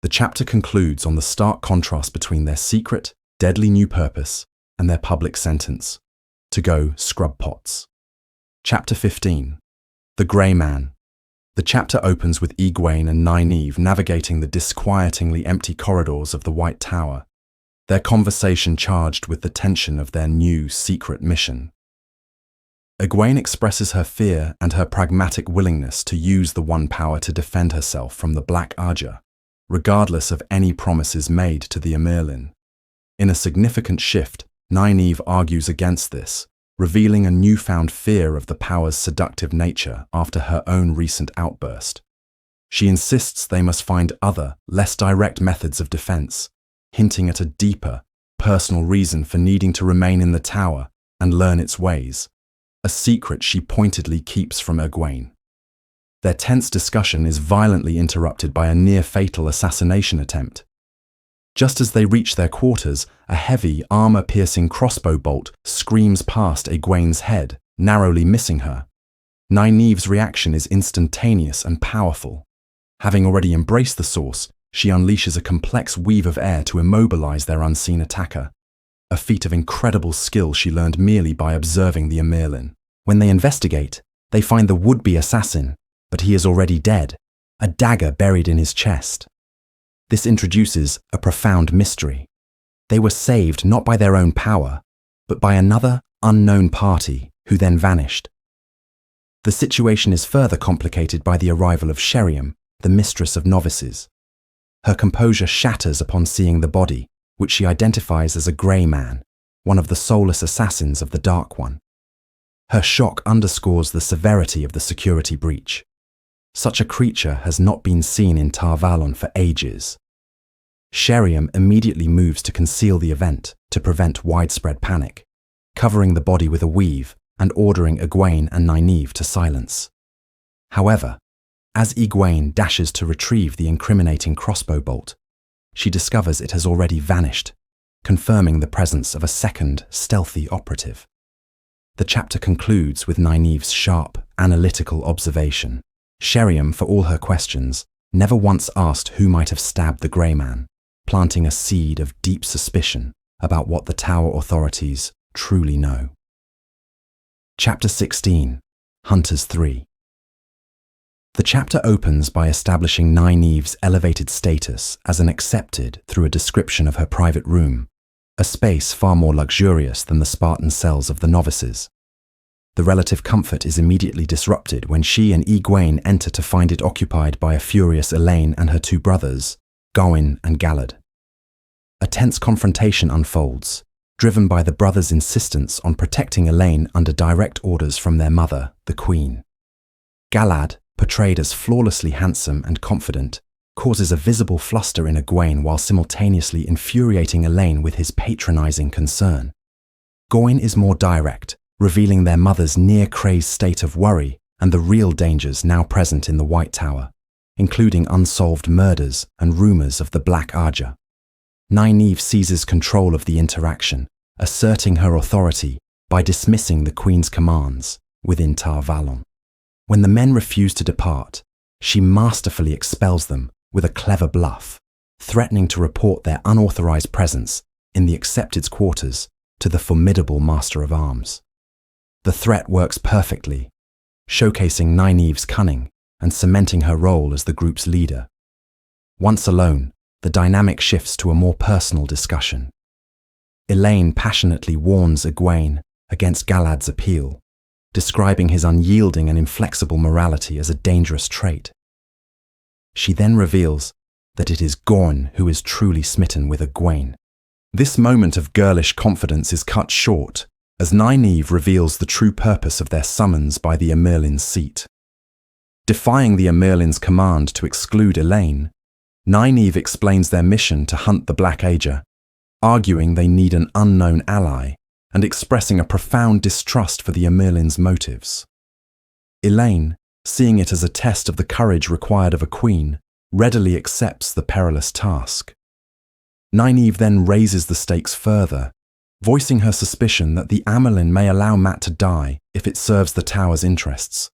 A: The chapter concludes on the stark contrast between their secret, deadly new purpose and their public sentence: to go scrub pots. Chapter 15. The Grey Man. The chapter opens with Egwene and Nynaeve navigating the disquietingly empty corridors of the White Tower, their conversation charged with the tension of their new secret mission. Egwene expresses her fear and her pragmatic willingness to use the One Power to defend herself from the Black Aja, regardless of any promises made to the Amyrlin. In a significant shift, Nynaeve argues against this, revealing a newfound fear of the power's seductive nature after her own recent outburst. She insists they must find other, less direct methods of defense, hinting at a deeper, personal reason for needing to remain in the tower and learn its ways, a secret she pointedly keeps from Egwene. Their tense discussion is violently interrupted by a near-fatal assassination attempt. Just as they reach their quarters, a heavy, armor-piercing crossbow bolt screams past Egwene's head, narrowly missing her. Nynaeve's reaction is instantaneous and powerful. Having already embraced the source, she unleashes a complex weave of air to immobilize their unseen attacker, a feat of incredible skill she learned merely by observing the Amyrlin. When they investigate, they find the would-be assassin, but he is already dead, a dagger buried in his chest. This introduces a profound mystery. They were saved not by their own power, but by another unknown party, who then vanished. The situation is further complicated by the arrival of Sheriam, the mistress of novices. Her composure shatters upon seeing the body, which she identifies as a grey man, one of the soulless assassins of the Dark One. Her shock underscores the severity of the security breach. Such a creature has not been seen in Tar Valon for ages. Sheriam immediately moves to conceal the event to prevent widespread panic, covering the body with a weave and ordering Egwene and Nynaeve to silence. However, as Egwene dashes to retrieve the incriminating crossbow bolt, she discovers it has already vanished, confirming the presence of a second, stealthy operative. The chapter concludes with Nynaeve's sharp, analytical observation. Sheriam, for all her questions, never once asked who might have stabbed the Grey Man, planting a seed of deep suspicion about what the Tower authorities truly know. Chapter 16, Hunters 3. The chapter opens by establishing Nynaeve's elevated status as an accepted through a description of her private room, a space far more luxurious than the Spartan cells of the novices. The relative comfort is immediately disrupted when she and Egwene enter to find it occupied by a furious Elaine and her two brothers, Gawain and Galad. A tense confrontation unfolds, driven by the brothers' insistence on protecting Elaine under direct orders from their mother, the Queen. Galad, portrayed as flawlessly handsome and confident, causes a visible fluster in Egwene while simultaneously infuriating Elaine with his patronizing concern. Gawain is more direct, revealing their mother's near-crazed state of worry and the real dangers now present in the White Tower, including unsolved murders and rumors of the Black Archer. Nynaeve seizes control of the interaction, asserting her authority by dismissing the Queen's commands within Tar Valon. When the men refuse to depart, she masterfully expels them with a clever bluff, threatening to report their unauthorized presence in the Accepted's quarters to the formidable Master of Arms. The threat works perfectly, showcasing Nynaeve's cunning and cementing her role as the group's leader. Once alone, the dynamic shifts to a more personal discussion. Elaine passionately warns Egwene against Galad's appeal, describing his unyielding and inflexible morality as a dangerous trait. She then reveals that it is Gorn who is truly smitten with Egwene. This moment of girlish confidence is cut short as Nynaeve reveals the true purpose of their summons by the Amerlin's seat. Defying the Amerlin's command to exclude Elaine, Nynaeve explains their mission to hunt the Black Ager, arguing they need an unknown ally and expressing a profound distrust for the Amerlin's motives. Elaine, seeing it as a test of the courage required of a queen, readily accepts the perilous task. Nynaeve then raises the stakes further, voicing her suspicion that the Amerlin may allow Mat to die if it serves the Tower's interests.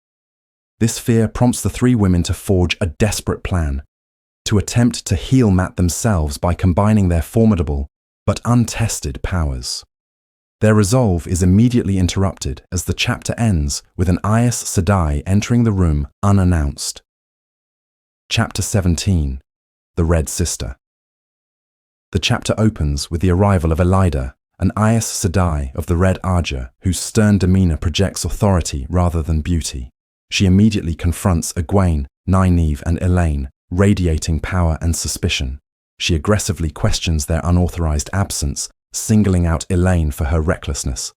A: This fear prompts the three women to forge a desperate plan, to attempt to heal Mat themselves by combining their formidable but untested powers. Their resolve is immediately interrupted as the chapter ends with an Aes Sedai entering the room unannounced. Chapter 17, The Red Sister. The chapter opens with the arrival of Elaida, an Aes Sedai of the Red Archer whose stern demeanor projects authority rather than beauty. She immediately confronts Egwene, Nynaeve and Elaine, radiating power and suspicion. She aggressively questions their unauthorized absence, singling out Elaine for her recklessness.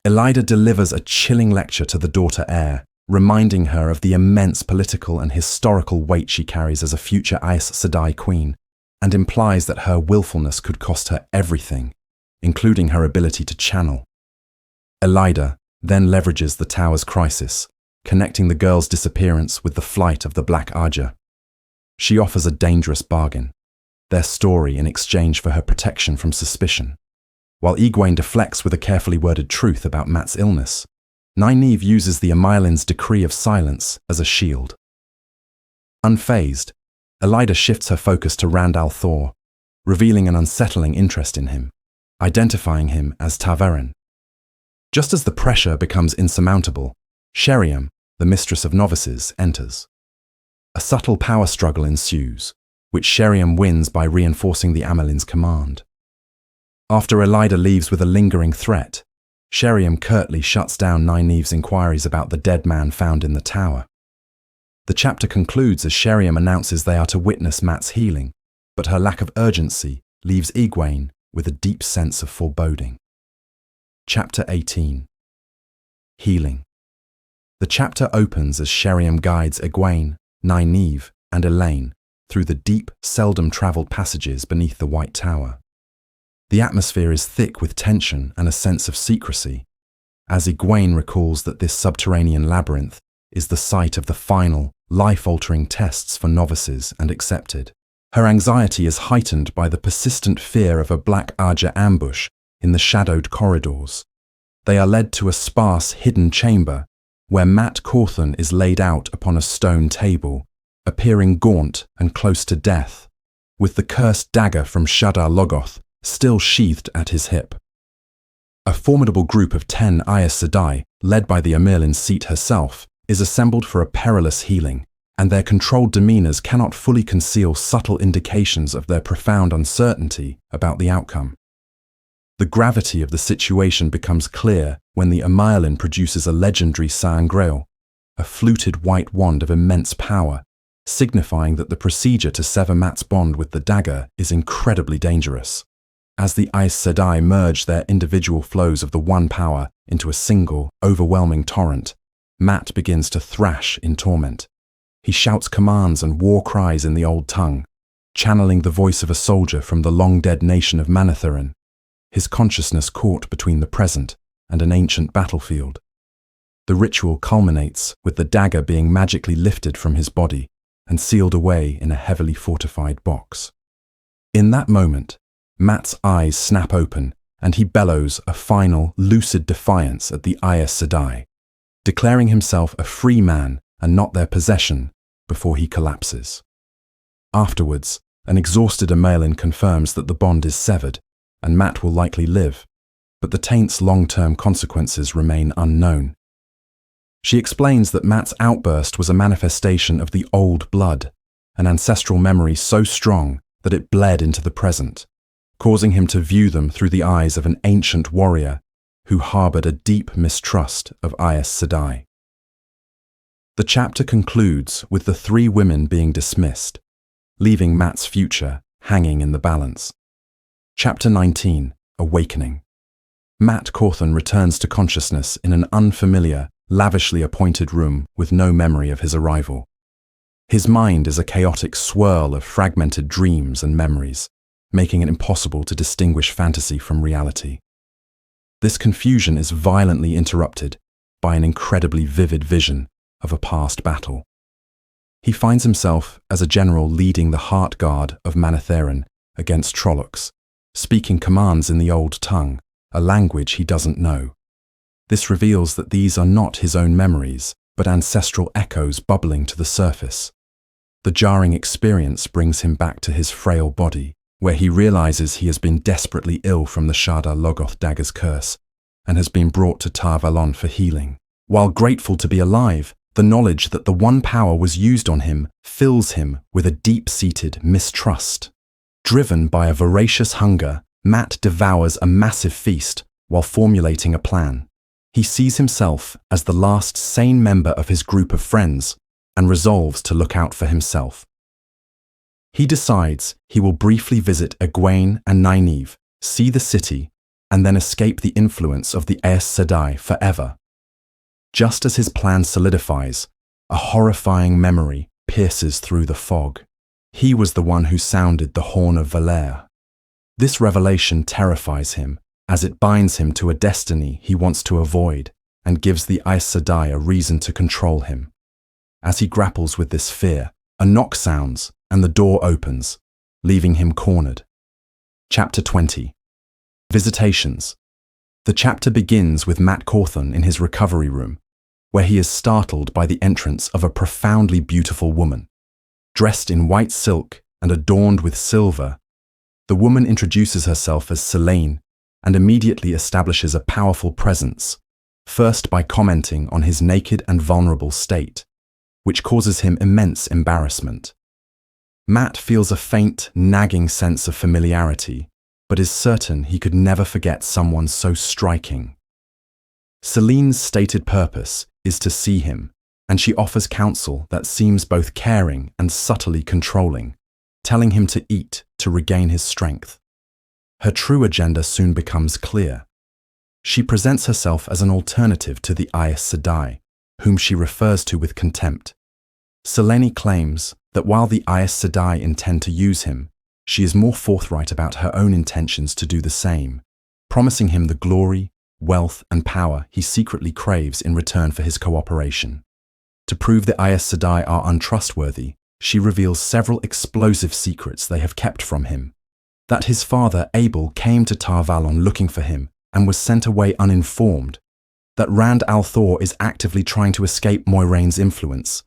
A: Elaida delivers a chilling lecture to the daughter heir, reminding her of the immense political and historical weight she carries as a future Aes Sedai queen, and implies that her willfulness could cost her everything, including her ability to channel. Elaida then leverages the Tower's crisis, connecting the girl's disappearance with the flight of the Black Archer. She offers a dangerous bargain, their story in exchange for her protection from suspicion. While Egwene deflects with a carefully worded truth about Mat's illness, Nynaeve uses the Amerlin's decree of silence as a shield. Unfazed, Elaida shifts her focus to Rand al'Thor, revealing an unsettling interest in him, identifying him as Ta'veren. Just as the pressure becomes insurmountable, Sheriam, the mistress of novices, enters. A subtle power struggle ensues, which Sheriam wins by reinforcing the Amerlin's command. After Elaida leaves with a lingering threat, Sheriam curtly shuts down Nynaeve's inquiries about the dead man found in the tower. The chapter concludes as Sheriam announces they are to witness Mat's healing, but her lack of urgency leaves Egwene with a deep sense of foreboding. Chapter 18. Healing. The chapter opens as Sheriam guides Egwene, Nynaeve, and Elaine through the deep, seldom-travelled passages beneath the White Tower. The atmosphere is thick with tension and a sense of secrecy, as Egwene recalls that this subterranean labyrinth is the site of the final, life-altering tests for novices and accepted. Her anxiety is heightened by the persistent fear of a Black Aja ambush in the shadowed corridors. They are led to a sparse, hidden chamber where Mat Cawthon is laid out upon a stone table, appearing gaunt and close to death, with the cursed dagger from Shadar Logoth still sheathed at his hip. A formidable group of 10 Aes Sedai, led by the Amirlin Seat herself, is assembled for a perilous healing, and their controlled demeanors cannot fully conceal subtle indications of their profound uncertainty about the outcome. The gravity of the situation becomes clear when the Amirlin produces a legendary Sangreal, a fluted white wand of immense power, signifying that the procedure to sever Mat's bond with the dagger is incredibly dangerous. As the Aes Sedai merge their individual flows of the one power into a single, overwhelming torrent, Mat begins to thrash in torment. He shouts commands and war cries in the old tongue, channeling the voice of a soldier from the long-dead nation of Manetheren, his consciousness caught between the present and an ancient battlefield. The ritual culminates with the dagger being magically lifted from his body and sealed away in a heavily fortified box. In that moment, Mat's eyes snap open and he bellows a final, lucid defiance at the Aes Sedai, declaring himself a free man and not their possession before he collapses. Afterwards, an exhausted Amirlin confirms that the bond is severed and Mat will likely live, but the taint's long-term consequences remain unknown. She explains that Mat's outburst was a manifestation of the old blood, an ancestral memory so strong that it bled into the present, causing him to view them through the eyes of an ancient warrior who harbored a deep mistrust of Aes Sedai. The chapter concludes with the 3 women being dismissed, leaving Mat's future hanging in the balance. Chapter 19. Awakening. Mat Cawthon returns to consciousness in an unfamiliar, lavishly appointed room with no memory of his arrival. His mind is a chaotic swirl of fragmented dreams and memories, making it impossible to distinguish fantasy from reality. This confusion is violently interrupted by an incredibly vivid vision of a past battle. He finds himself as a general leading the Heart Guard of Manetheren against Trollocs, speaking commands in the old tongue, a language he doesn't know. This reveals that these are not his own memories, but ancestral echoes bubbling to the surface. The jarring experience brings him back to his frail body, where he realizes he has been desperately ill from the Shadar Logoth dagger's curse, and has been brought to Tar Valon for healing. While grateful to be alive, the knowledge that the one power was used on him fills him with a deep-seated mistrust. Driven by a voracious hunger, Mat devours a massive feast while formulating a plan. He sees himself as the last sane member of his group of friends and resolves to look out for himself. He decides he will briefly visit Egwene and Nynaeve, see the city, and then escape the influence of the Aes Sedai forever. Just as his plan solidifies, a horrifying memory pierces through the fog. He was the one who sounded the Horn of Valere. This revelation terrifies him, as it binds him to a destiny he wants to avoid and gives the Aes Sedai a reason to control him. As he grapples with this fear, a knock sounds and the door opens, leaving him cornered. Chapter 20. Visitations. The chapter begins with Mat Cawthon in his recovery room, where he is startled by the entrance of a profoundly beautiful woman. Dressed in white silk and adorned with silver, the woman introduces herself as Selene and immediately establishes a powerful presence, first by commenting on his naked and vulnerable state, which causes him immense embarrassment. Mat feels a faint, nagging sense of familiarity, but is certain he could never forget someone so striking. Celine's stated purpose is to see him, and she offers counsel that seems both caring and subtly controlling, telling him to eat to regain his strength. Her true agenda soon becomes clear. She presents herself as an alternative to the Aes Sedai, whom she refers to with contempt. Selene claims that while the Aes Sedai intend to use him, she is more forthright about her own intentions to do the same, promising him the glory, wealth, and power he secretly craves in return for his cooperation. To prove the Aes Sedai are untrustworthy, she reveals several explosive secrets they have kept from him. That his father, Abel, came to Tar Valon looking for him and was sent away uninformed. That Rand al'Thor is actively trying to escape Moiraine's influence,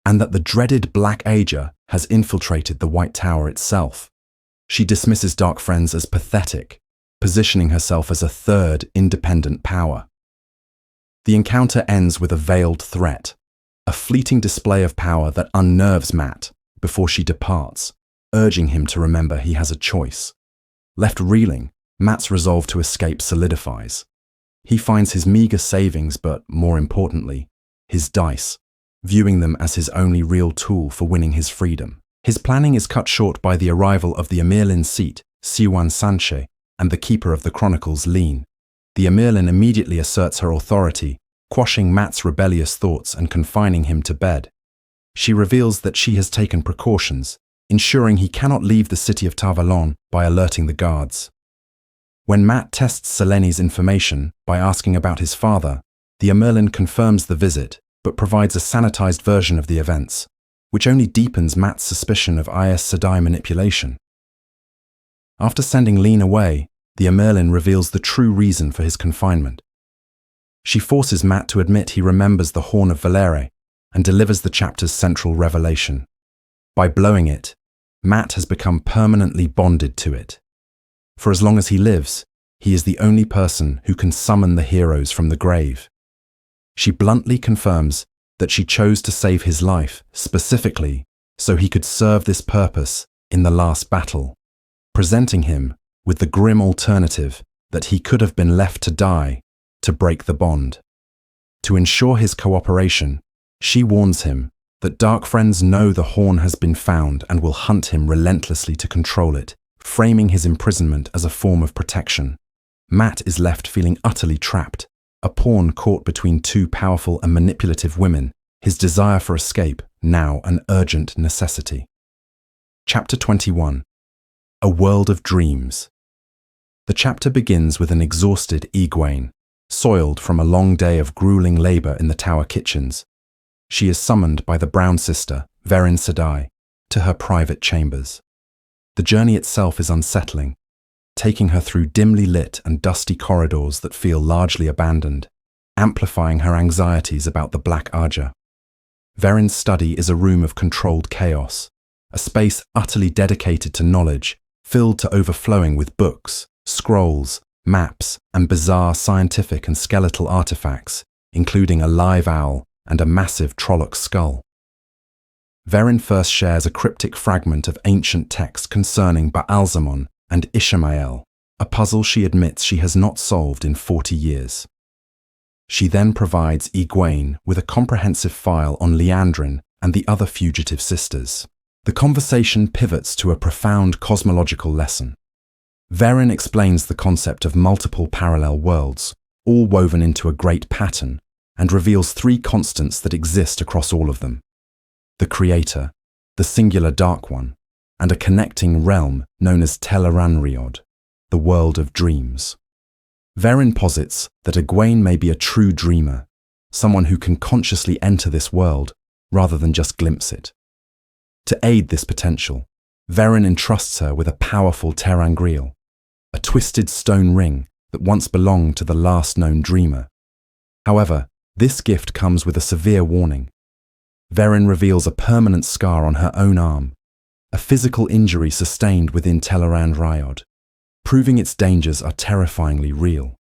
A: and that the dreaded Black Ager has infiltrated the White Tower itself. She dismisses Dark Friends as pathetic, positioning herself as a third independent power. The encounter ends with a veiled threat, a fleeting display of power that unnerves Mat before she departs, urging him to remember he has a choice. Left reeling, Mat's resolve to escape solidifies. He finds his meager savings, but more importantly, his dice, viewing them as his only real tool for winning his freedom. His planning is cut short by the arrival of the Amirlin seat, Siwan Sanche, and the Keeper of the Chronicles, Lean. The Amirlin immediately asserts her authority, quashing Mat's rebellious thoughts and confining him to bed. She reveals that she has taken precautions, ensuring he cannot leave the city of Tar Valon by alerting the guards. When Mat tests Selene's information by asking about his father, the Amirlin confirms the visit, but provides a sanitized version of the events, which only deepens Mat's suspicion of Aes Sedai manipulation. After sending Lean away, the Amirlin reveals the true reason for his confinement. She forces Mat to admit he remembers the Horn of Valere and delivers the chapter's central revelation. By blowing it, Mat has become permanently bonded to it. For as long as he lives, he is the only person who can summon the heroes from the grave. She bluntly confirms that she chose to save his life specifically so he could serve this purpose in the last battle, presenting him with the grim alternative that he could have been left to die to break the bond. To ensure his cooperation, she warns him that Dark Friends know the horn has been found and will hunt him relentlessly to control it, framing his imprisonment as a form of protection. Mat is left feeling utterly trapped, a pawn caught between two powerful and manipulative women, his desire for escape now an urgent necessity. Chapter 21. A World of Dreams. The chapter begins with an exhausted Egwene, soiled from a long day of grueling labor in the tower kitchens. She is summoned by the Brown Sister, Verin Sedai, to her private chambers. The journey itself is unsettling, taking her through dimly lit and dusty corridors that feel largely abandoned, amplifying her anxieties about the Black Ager. Verin's study is a room of controlled chaos, a space utterly dedicated to knowledge, filled to overflowing with books, scrolls, maps, and bizarre scientific and skeletal artifacts, including a live owl and a massive Trolloc skull. Verin first shares a cryptic fragment of ancient text concerning Baalzamon and Ishamael, a puzzle she admits she has not solved in 40 years. She then provides Egwene with a comprehensive file on Liandrin and the other fugitive sisters. The conversation pivots to a profound cosmological lesson. Verin explains the concept of multiple parallel worlds, all woven into a great pattern, and reveals three constants that exist across all of them: the Creator, the singular Dark One, and a connecting realm known as Tel'aran'rhiod, the world of dreams. Verin posits that Egwene may be a true dreamer, someone who can consciously enter this world rather than just glimpse it. To aid this potential, Verin entrusts her with a powerful ter'angreal, a twisted stone ring that once belonged to the last known dreamer. However, this gift comes with a severe warning. Verin reveals a permanent scar on her own arm, a physical injury sustained within Tel'aran'rhiod, proving its dangers are terrifyingly real.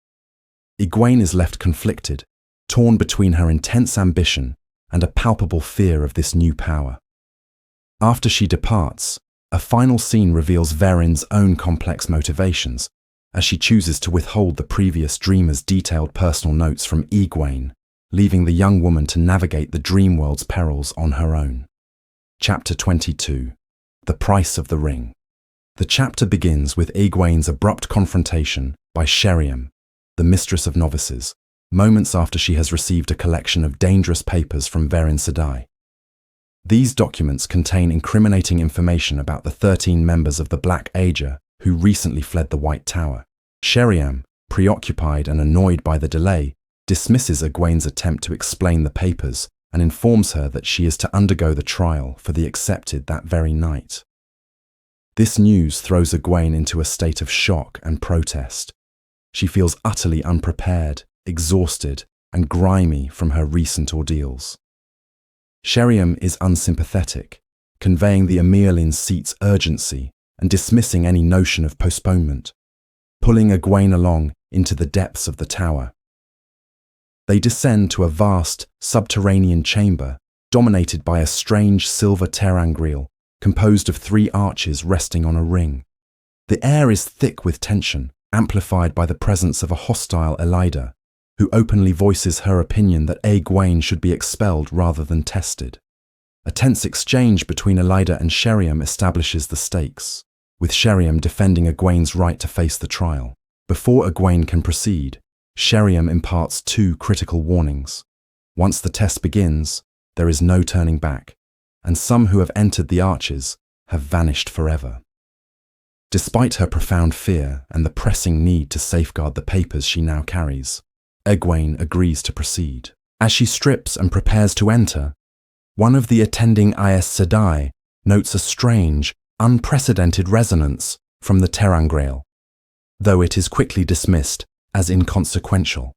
A: Egwene is left conflicted, torn between her intense ambition and a palpable fear of this new power. After she departs, a final scene reveals Verin's own complex motivations, as she chooses to withhold the previous dreamer's detailed personal notes from Egwene, leaving the young woman to navigate the dream world's perils on her own. Chapter 22. The Price of the Ring. The chapter begins with Egwene's abrupt confrontation by Sheriam, the mistress of novices, moments after she has received a collection of dangerous papers from Verin Sedai. These documents contain incriminating information about the 13 members of the Black Ager who recently fled the White Tower. Sheriam, preoccupied and annoyed by the delay, dismisses Egwene's attempt to explain the papers and informs her that she is to undergo the trial for the accepted that very night. This news throws Egwene into a state of shock and protest. She feels utterly unprepared, exhausted, and grimy from her recent ordeals. Sheriam is unsympathetic, conveying the Amirlin seat's urgency and dismissing any notion of postponement, pulling Egwene along into the depths of the tower. They descend to a vast, subterranean chamber dominated by a strange silver terangriel composed of 3 arches resting on a ring. The air is thick with tension, amplified by the presence of a hostile Elida, who openly voices her opinion that Egwene should be expelled rather than tested. A tense exchange between Elida and Sheriam establishes the stakes, with Sheriam defending Egwene's right to face the trial. Before Egwene can proceed, Sheriam imparts 2 critical warnings. Once the test begins, there is no turning back, and some who have entered the arches have vanished forever. Despite her profound fear and the pressing need to safeguard the papers she now carries, Egwene agrees to proceed. As she strips and prepares to enter, one of the attending Aes Sedai notes a strange, unprecedented resonance from the terangriel, though it is quickly dismissed as inconsequential.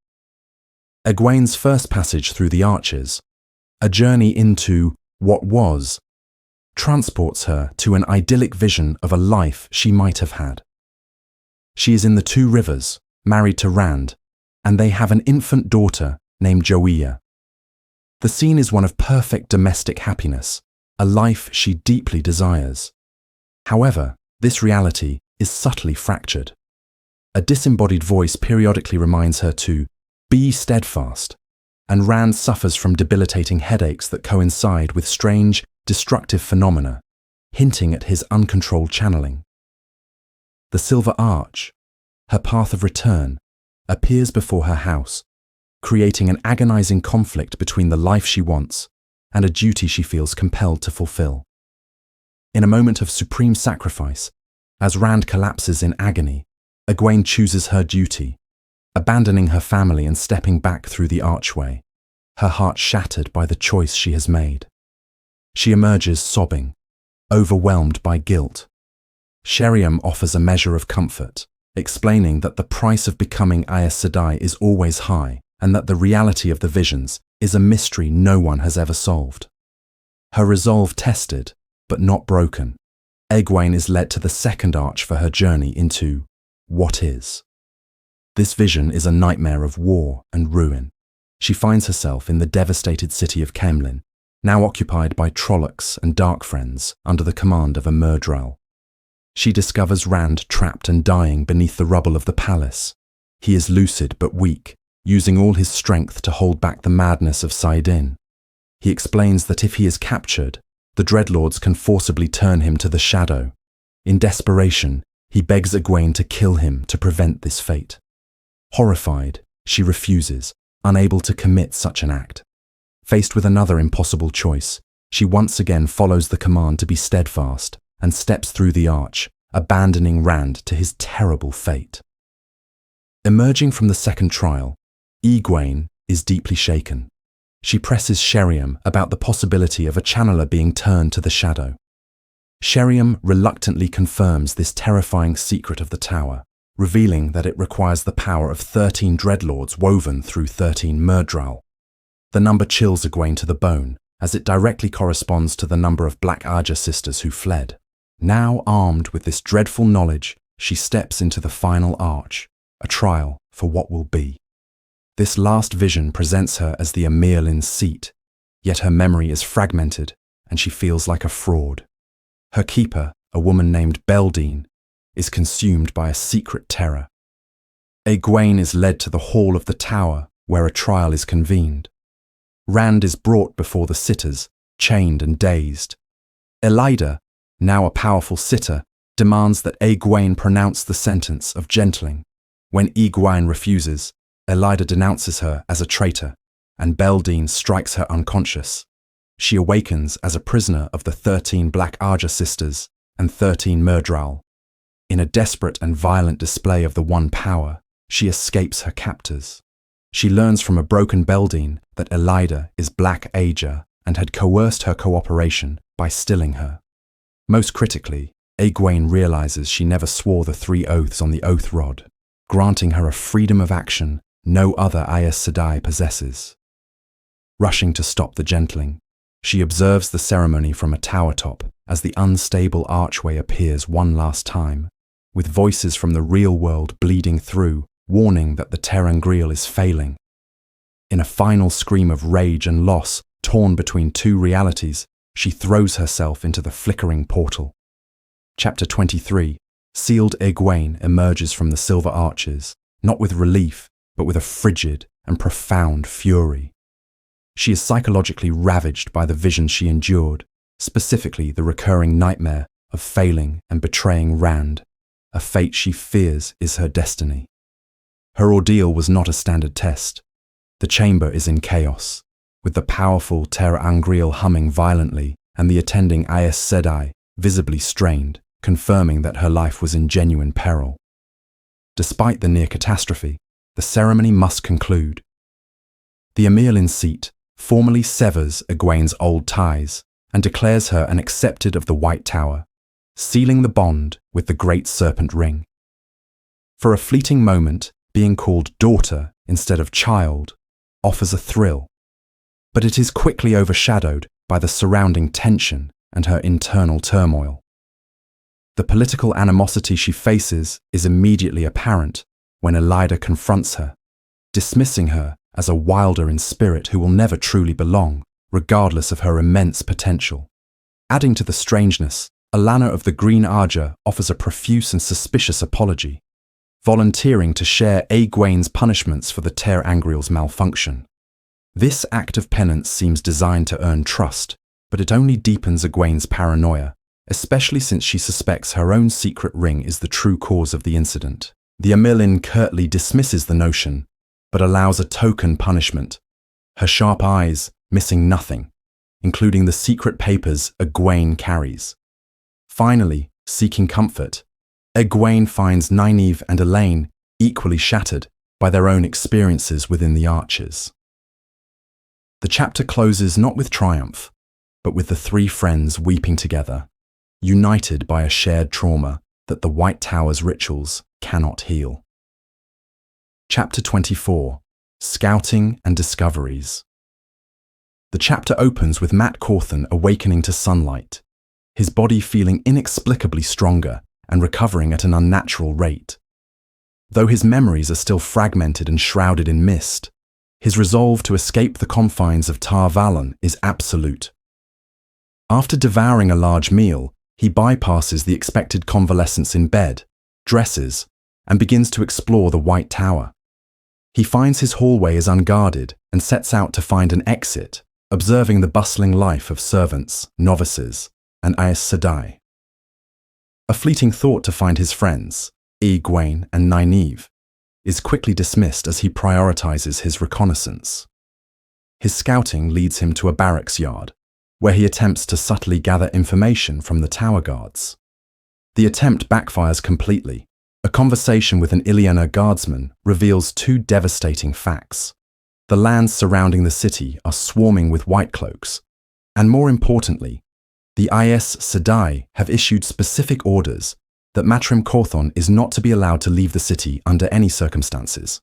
A: Egwene's first passage through the arches, a journey into what was, transports her to an idyllic vision of a life she might have had. She is in the 2 rivers, married to Rand, and they have an infant daughter named Joia. The scene is one of perfect domestic happiness, a life she deeply desires. However, this reality is subtly fractured. A disembodied voice periodically reminds her to be steadfast, and Rand suffers from debilitating headaches that coincide with strange, destructive phenomena, hinting at his uncontrolled channeling. The Silver Arch, her path of return, appears before her house, creating an agonizing conflict between the life she wants and a duty she feels compelled to fulfill. In a moment of supreme sacrifice, as Rand collapses in agony, Egwene chooses her duty, abandoning her family and stepping back through the archway, her heart shattered by the choice she has made. She emerges sobbing, overwhelmed by guilt. Sheriam offers a measure of comfort, explaining that the price of becoming Aes Sedai is always high and that the reality of the visions is a mystery no one has ever solved. Her resolve tested, but not broken, Egwene is led to the second arch for her journey into what is. This vision is a nightmare of war and ruin. She finds herself in the devastated city of Kemlin, now occupied by Trollocs and Dark Friends under the command of a Myrddraal. She discovers Rand trapped and dying beneath the rubble of the palace. He is lucid but weak, using all his strength to hold back the madness of Saidin. He explains that if he is captured, the Dreadlords can forcibly turn him to the Shadow. In desperation, he begs Egwene to kill him to prevent this fate. Horrified, she refuses, unable to commit such an act. Faced with another impossible choice, she once again follows the command to be steadfast and steps through the arch, abandoning Rand to his terrible fate. Emerging from the second trial, Egwene is deeply shaken. She presses Sheriam about the possibility of a channeler being turned to the Shadow. Sheriam reluctantly confirms this terrifying secret of the tower, revealing that it requires the power of 13 Dreadlords woven through 13 Myrddraal. The number chills Egwene to the bone, as it directly corresponds to the number of Black Ager sisters who fled. Now armed with this dreadful knowledge, she steps into the final arch, a trial for what will be. This last vision presents her as the Amirlin's seat, yet her memory is fragmented and she feels like a fraud. Her keeper, a woman named Beldine, is consumed by a secret terror, Egwene is led to the hall of the tower, where a trial is convened. Rand is brought before the sitters, chained and dazed. Elida, now a powerful sitter, demands that Egwene pronounce the sentence of gentling. When Egwene refuses, Elida denounces her as a traitor, and Beldine strikes her unconscious. She awakens as a prisoner of the 13 Black Arja sisters and 13 Myrddraal. In a desperate and violent display of the One Power, she escapes her captors. She learns from a broken Beldine that Elida is Black Aja and had coerced her cooperation by stilling her. Most critically, Egwene realizes she never swore the 3 oaths on the oath rod, granting her a freedom of action no other Aes Sedai possesses. Rushing to stop the gentling, she observes the ceremony from a tower top as the unstable archway appears one last time, with voices from the real world bleeding through, warning that the ter'angreal is failing. In a final scream of rage and loss, torn between 2 realities, she throws herself into the flickering portal. Chapter 23. Sealed Egwene emerges from the Silver Arches, not with relief, but with a frigid and profound fury. She is psychologically ravaged by the vision she endured, specifically the recurring nightmare of failing and betraying Rand, a fate she fears is her destiny. Her ordeal was not a standard test. The chamber is in chaos, with the powerful ter'angreal humming violently and the attending Aes Sedai visibly strained, confirming that her life was in genuine peril. Despite the near catastrophe, the ceremony must conclude. The Amyrlin seat formally severs Egwene's old ties and declares her an accepted of the White Tower, sealing the bond with the Great Serpent Ring. For a fleeting moment, being called daughter instead of child offers a thrill, but it is quickly overshadowed by the surrounding tension and her internal turmoil. The political animosity she faces is immediately apparent when Elida confronts her, dismissing her as a wilder in spirit who will never truly belong, regardless of her immense potential. Adding to the strangeness, Alanna of the Green Arja offers a profuse and suspicious apology, volunteering to share Egwene's punishments for the ter'angreal's malfunction. This act of penance seems designed to earn trust, but it only deepens Egwene's paranoia, especially since she suspects her own secret ring is the true cause of the incident. The Amyrlin curtly dismisses the notion, but allows a token punishment, her sharp eyes missing nothing, including the secret papers Egwene carries. Finally, seeking comfort, Egwene finds Nynaeve and Elaine equally shattered by their own experiences within the Arches. The chapter closes not with triumph, but with the 3 friends weeping together, united by a shared trauma that the White Tower's rituals cannot heal. Chapter 24. Scouting and Discoveries. The chapter opens with Matt Cawthon awakening to sunlight, his body feeling inexplicably stronger and recovering at an unnatural rate. Though his memories are still fragmented and shrouded in mist, his resolve to escape the confines of Tar Valon is absolute. After devouring a large meal, he bypasses the expected convalescence in bed, dresses, and begins to explore the White Tower. He finds his hallway is unguarded and sets out to find an exit, observing the bustling life of servants, novices, and Aes Sedai. A fleeting thought to find his friends, Egwene and Nynaeve, is quickly dismissed as he prioritizes his reconnaissance. His scouting leads him to a barracks yard, where he attempts to subtly gather information from the tower guards. The attempt backfires completely. A conversation with an Ilyana guardsman reveals 2 devastating facts. The lands surrounding the city are swarming with white cloaks, and more importantly, the Aes Sedai have issued specific orders that Matrim Cawthon is not to be allowed to leave the city under any circumstances.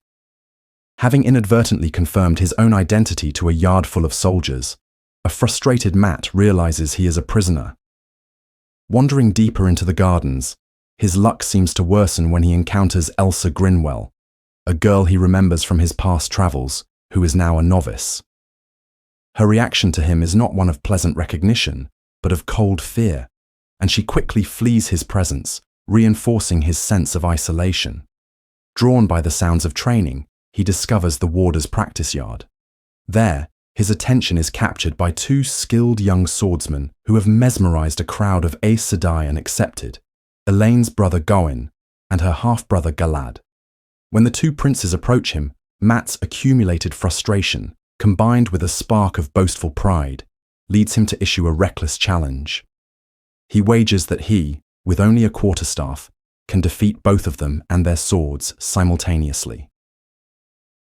A: Having inadvertently confirmed his own identity to a yard full of soldiers, a frustrated Matt realizes he is a prisoner. Wandering deeper into the gardens, his luck seems to worsen when he encounters Elsa Grinwell, a girl he remembers from his past travels, who is now a novice. Her reaction to him is not one of pleasant recognition, but of cold fear, and she quickly flees his presence, reinforcing his sense of isolation. Drawn by the sounds of training, he discovers the warder's practice yard. There, his attention is captured by two skilled young swordsmen who have mesmerized a crowd of Aes Sedai and accepted, Elaine's brother Gawain and her half-brother Galad. When the two princes approach him, Mat's accumulated frustration, combined with a spark of boastful pride, leads him to issue a reckless challenge. He wagers that he, with only a quarterstaff, can defeat both of them and their swords simultaneously.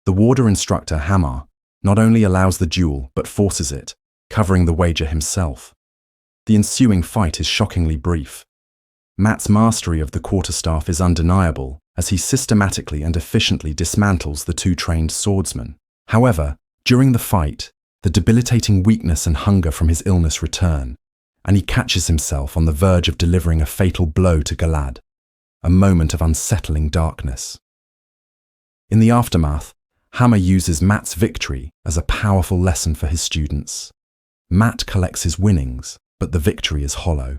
A: The warder instructor Hamar not only allows the duel but forces it, covering the wager himself. The ensuing fight is shockingly brief. Mat's mastery of the quarterstaff is undeniable as he systematically and efficiently dismantles the two trained swordsmen. However, during the fight, the debilitating weakness and hunger from his illness return, and he catches himself on the verge of delivering a fatal blow to Galad, a moment of unsettling darkness. In the aftermath, Hammer uses Mat's victory as a powerful lesson for his students. Mat collects his winnings, but the victory is hollow.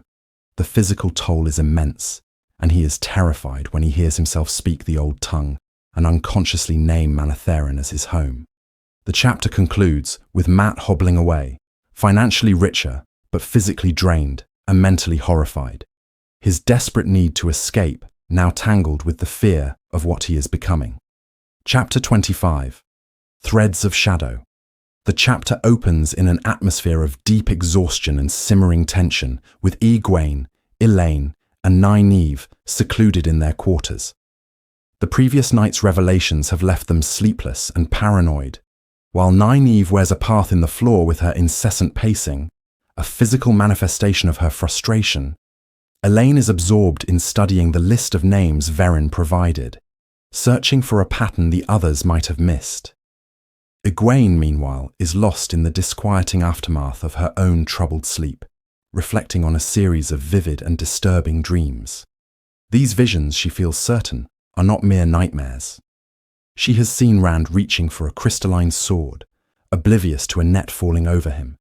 A: The physical toll is immense, and he is terrified when he hears himself speak the old tongue and unconsciously name Manetheren as his home. The chapter concludes with Mat hobbling away, financially richer, but physically drained and mentally horrified. His desperate need to escape now tangled with the fear of what he is becoming. Chapter 25. Threads of Shadow. The chapter opens in an atmosphere of deep exhaustion and simmering tension, with Egwene, Elaine, and Nynaeve secluded in their quarters. The previous night's revelations have left them sleepless and paranoid. While Nynaeve wears a path in the floor with her incessant pacing, a physical manifestation of her frustration, Elaine is absorbed in studying the list of names Verin provided, searching for a pattern the others might have missed. Egwene, meanwhile, is lost in the disquieting aftermath of her own troubled sleep, reflecting on a series of vivid and disturbing dreams. These visions, she feels certain, are not mere nightmares. She has seen Rand reaching for a crystalline sword, oblivious to a net falling over him.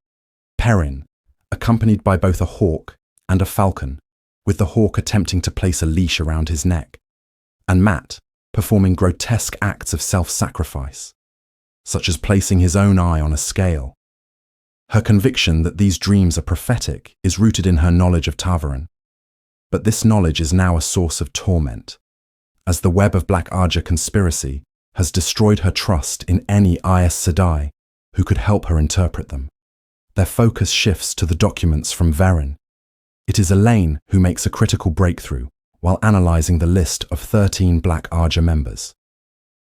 A: Perrin, accompanied by both a hawk and a falcon, with the hawk attempting to place a leash around his neck, and Mat performing grotesque acts of self-sacrifice, such as placing his own eye on a scale. Her conviction that these dreams are prophetic is rooted in her knowledge of Ta'veren, but this knowledge is now a source of torment, as the web of Black Arja conspiracy has destroyed her trust in any Aes Sedai who could help her interpret them. Their focus shifts to the documents from Verin. It is Elaine who makes a critical breakthrough while analysing the list of 13 Black Arja members.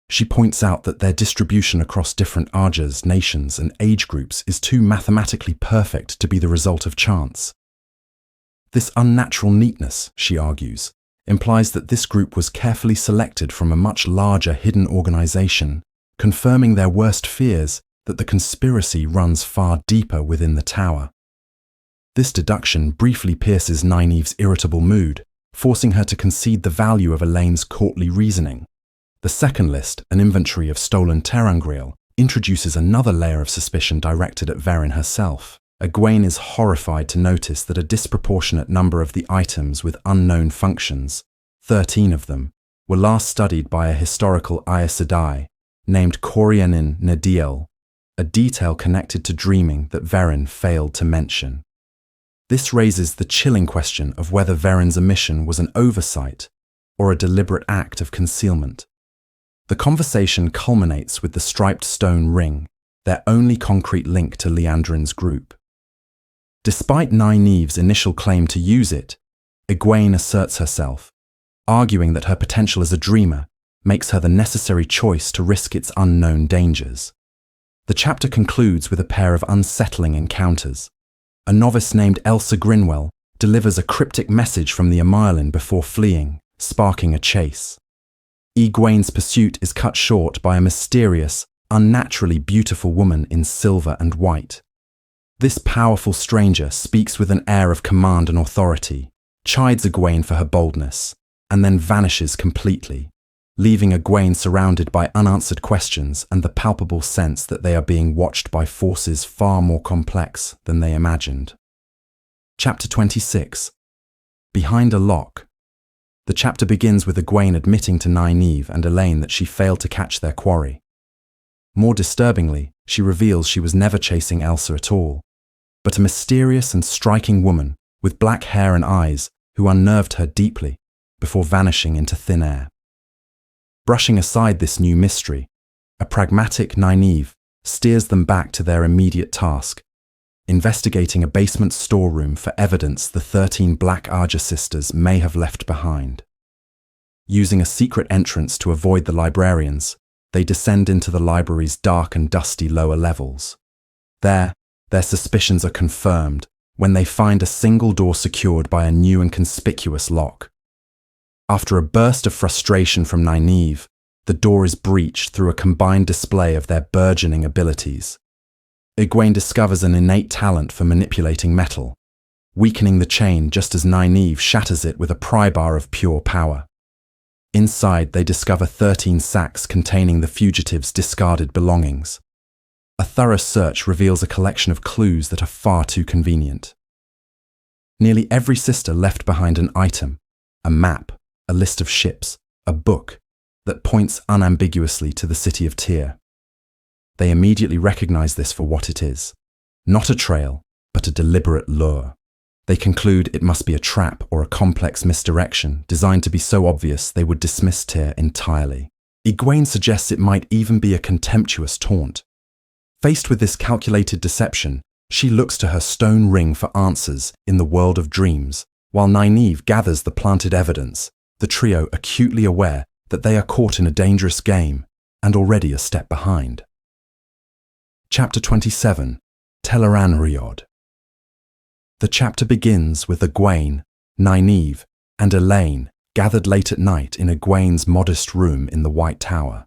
A: She points out that their distribution across different Arjas, nations, and age groups is too mathematically perfect to be the result of chance. This unnatural neatness, she argues, implies that this group was carefully selected from a much larger hidden organisation, confirming their worst fears that the conspiracy runs far deeper within the tower. This deduction briefly pierces Nynaeve's irritable mood, forcing her to concede the value of Elaine's courtly reasoning. The second list, an inventory of stolen terangriel, introduces another layer of suspicion directed at Verin herself. Egwene is horrified to notice that a disproportionate number of the items with unknown functions, 13 of them, were last studied by a historical Aes Sedai named Corianin Nediel, a detail connected to dreaming that Verin failed to mention. This raises the chilling question of whether Verin's omission was an oversight or a deliberate act of concealment. The conversation culminates with the striped stone ring, their only concrete link to Liandrin's group. Despite Nynaeve's initial claim to use it, Egwene asserts herself, arguing that her potential as a dreamer makes her the necessary choice to risk its unknown dangers. The chapter concludes with a pair of unsettling encounters. A novice named Elsa Grinwell delivers a cryptic message from the Amarylin before fleeing, sparking a chase. Egwene's pursuit is cut short by a mysterious, unnaturally beautiful woman in silver and white. This powerful stranger speaks with an air of command and authority, chides Egwene for her boldness, and then vanishes completely, leaving Egwene surrounded by unanswered questions and the palpable sense that they are being watched by forces far more complex than they imagined. Chapter 26. Behind a Lock. The chapter begins with Egwene admitting to Nynaeve and Elaine that she failed to catch their quarry. More disturbingly, she reveals she was never chasing Elsa at all, but a mysterious and striking woman with black hair and eyes who unnerved her deeply before vanishing into thin air. Brushing aside this new mystery, a pragmatic Nynaeve steers them back to their immediate task, investigating a basement storeroom for evidence the 13 Black Arja sisters may have left behind. Using a secret entrance to avoid the librarians, they descend into the library's dark and dusty lower levels. There, their suspicions are confirmed when they find a single door secured by a new and conspicuous lock. After a burst of frustration from Nynaeve, the door is breached through a combined display of their burgeoning abilities. Egwene discovers an innate talent for manipulating metal, weakening the chain just as Nynaeve shatters it with a pry bar of pure power. Inside, they discover 13 sacks containing the fugitives' discarded belongings. A thorough search reveals a collection of clues that are far too convenient. Nearly every sister left behind an item, a map, a list of ships, a book, that points unambiguously to the city of Tyr. They immediately recognize this for what it is, not a trail, but a deliberate lure. They conclude it must be a trap or a complex misdirection designed to be so obvious they would dismiss Tyr entirely. Egwene suggests it might even be a contemptuous taunt. Faced with this calculated deception, she looks to her stone ring for answers in the world of dreams, while Nynaeve gathers the planted evidence, the trio acutely aware that they are caught in a dangerous game and already a step behind. Chapter 27, Teleran Rhod. The chapter begins with Egwene, Nynaeve, and Elaine gathered late at night in Egwene's modest room in the White Tower.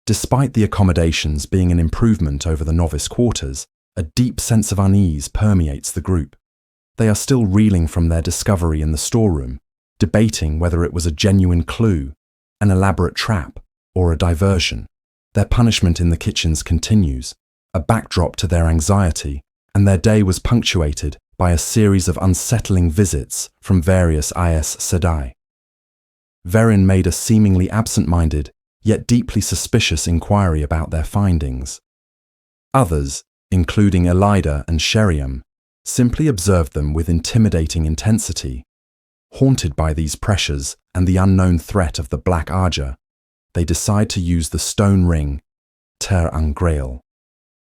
A: Despite the accommodations being an improvement over the novice quarters, a deep sense of unease permeates the group. They are still reeling from their discovery in the storeroom, debating whether it was a genuine clue, an elaborate trap, or a diversion. Their punishment in the kitchens continues, a backdrop to their anxiety, and their day was punctuated by a series of unsettling visits from various Aes Sedai. Verin made a seemingly absent-minded, yet deeply suspicious inquiry about their findings. Others, including Elida and Sheriam, simply observed them with intimidating intensity. Haunted by these pressures and the unknown threat of the Black Arja, they decide to use the stone ring, Ter Angrail.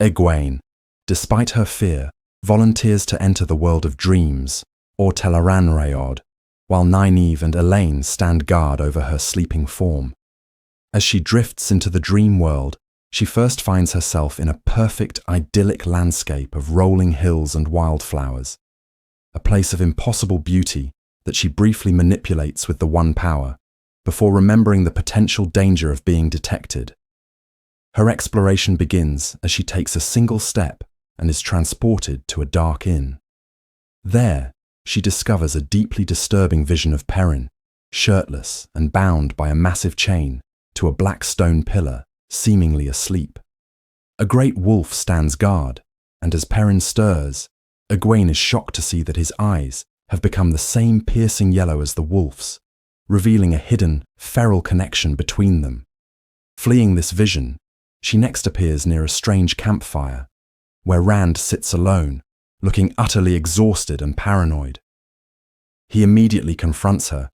A: Egwene, despite her fear, volunteers to enter the world of dreams, or Teleran Rhod, while Nynaeve and Elaine stand guard over her sleeping form. As she drifts into the dream world, she first finds herself in a perfect, idyllic landscape of rolling hills and wildflowers, a place of impossible beauty that she briefly manipulates with the One Power, before remembering the potential danger of being detected. Her exploration begins as she takes a single step and is transported to a dark inn. There, she discovers a deeply disturbing vision of Perrin, shirtless and bound by a massive chain to a black stone pillar, seemingly asleep. A great wolf stands guard, and as Perrin stirs, Egwene is shocked to see that his eyes have become the same piercing yellow as the wolf's, revealing a hidden, feral connection between them. Fleeing this vision, she next appears near a strange campfire, where Rand sits alone, looking utterly exhausted and paranoid. He immediately confronts her,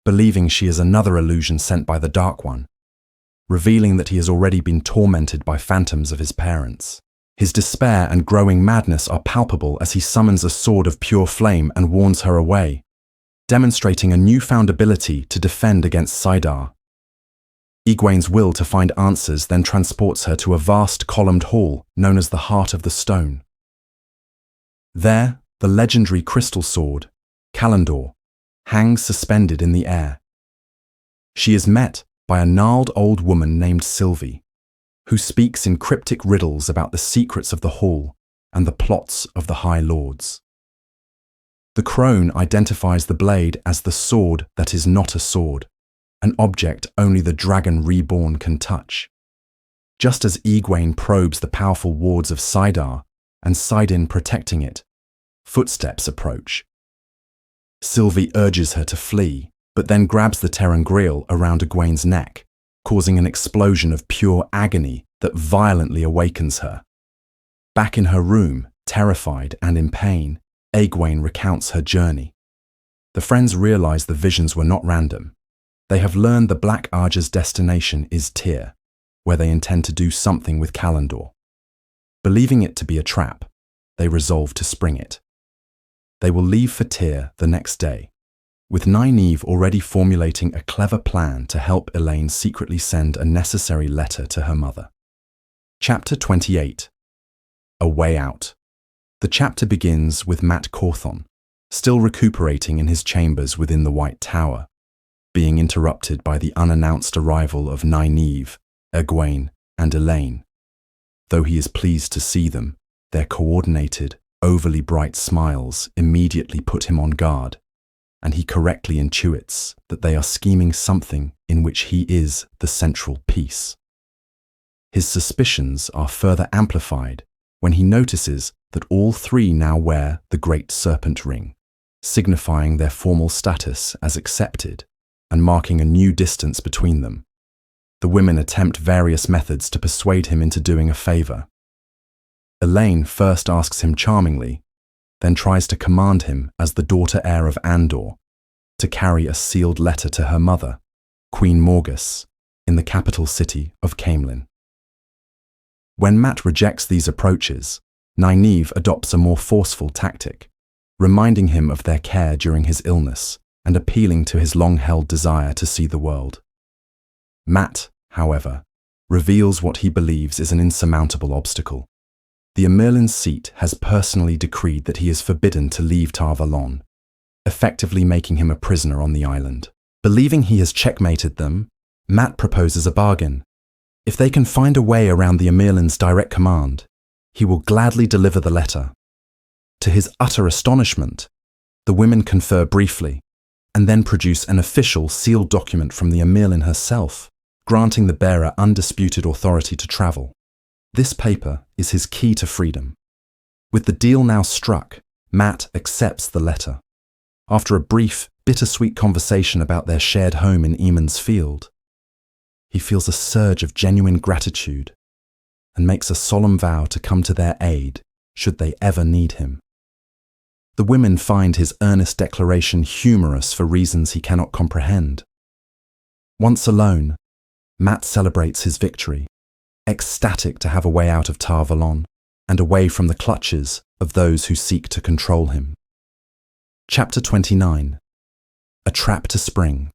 A: believing she is another illusion sent by the Dark One, revealing that he has already been tormented by phantoms of his parents. His despair and growing madness are palpable as he summons a sword of pure flame and warns her away, demonstrating a newfound ability to defend against Saidar. Egwene's will to find answers then transports her to a vast columned hall known as the Heart of the Stone. There, the legendary crystal sword, Kalandor, hangs suspended in the air. She is met by a gnarled old woman named Sylvie, who speaks in cryptic riddles about the secrets of the hall and the plots of the High Lords. The crone identifies the blade as the sword that is not a sword, an object only the dragon reborn can touch. Just as Egwene probes the powerful wards of Saidar and Saidin protecting it, footsteps approach. Sylvie urges her to flee, but then grabs the terengrial around Egwene's neck, causing an explosion of pure agony that violently awakens her. Back in her room, terrified and in pain, Egwene recounts her journey. The friends realize the visions were not random. They have learned the Black Arger's destination is Tyr, where they intend to do something with Callandor. Believing it to be a trap, they resolve to spring it. They will leave for Tyr the next day, with Nynaeve already formulating a clever plan to help Elaine secretly send a necessary letter to her mother. Chapter 28. A Way Out. The chapter begins with Mat Cawthon, still recuperating in his chambers within the White Tower, being interrupted by the unannounced arrival of Nynaeve, Egwene, and Elaine. Though he is pleased to see them, their coordinated, overly bright smiles immediately put him on guard, and he correctly intuits that they are scheming something in which he is the central piece. His suspicions are further amplified when he notices that all three now wear the Great Serpent Ring, signifying their formal status as accepted and marking a new distance between them. The women attempt various methods to persuade him into doing a favor. Elaine first asks him charmingly, then tries to command him as the daughter heir of Andor to carry a sealed letter to her mother, Queen Morgus, in the capital city of Caemlyn. When Mat rejects these approaches, Nynaeve adopts a more forceful tactic, reminding him of their care during his illness and appealing to his long-held desire to see the world. Mat, however, reveals what he believes is an insurmountable obstacle. The Amyrlin's seat has personally decreed that he is forbidden to leave Tar Valon, effectively making him a prisoner on the island. Believing he has checkmated them, Mat proposes a bargain. If they can find a way around the Amyrlin's direct command, he will gladly deliver the letter. To his utter astonishment, the women confer briefly, and then produce an official sealed document from the Amyrlin herself, granting the bearer undisputed authority to travel. This paper is his key to freedom. With the deal now struck, Mat accepts the letter. After a brief, bittersweet conversation about their shared home in Eamon's Field, he feels a surge of genuine gratitude and makes a solemn vow to come to their aid should they ever need him. The women find his earnest declaration humorous for reasons he cannot comprehend. Once alone, Mat celebrates his victory, ecstatic to have a way out of Tar Valon and away from the clutches of those who seek to control him. Chapter 29. A Trap to Spring.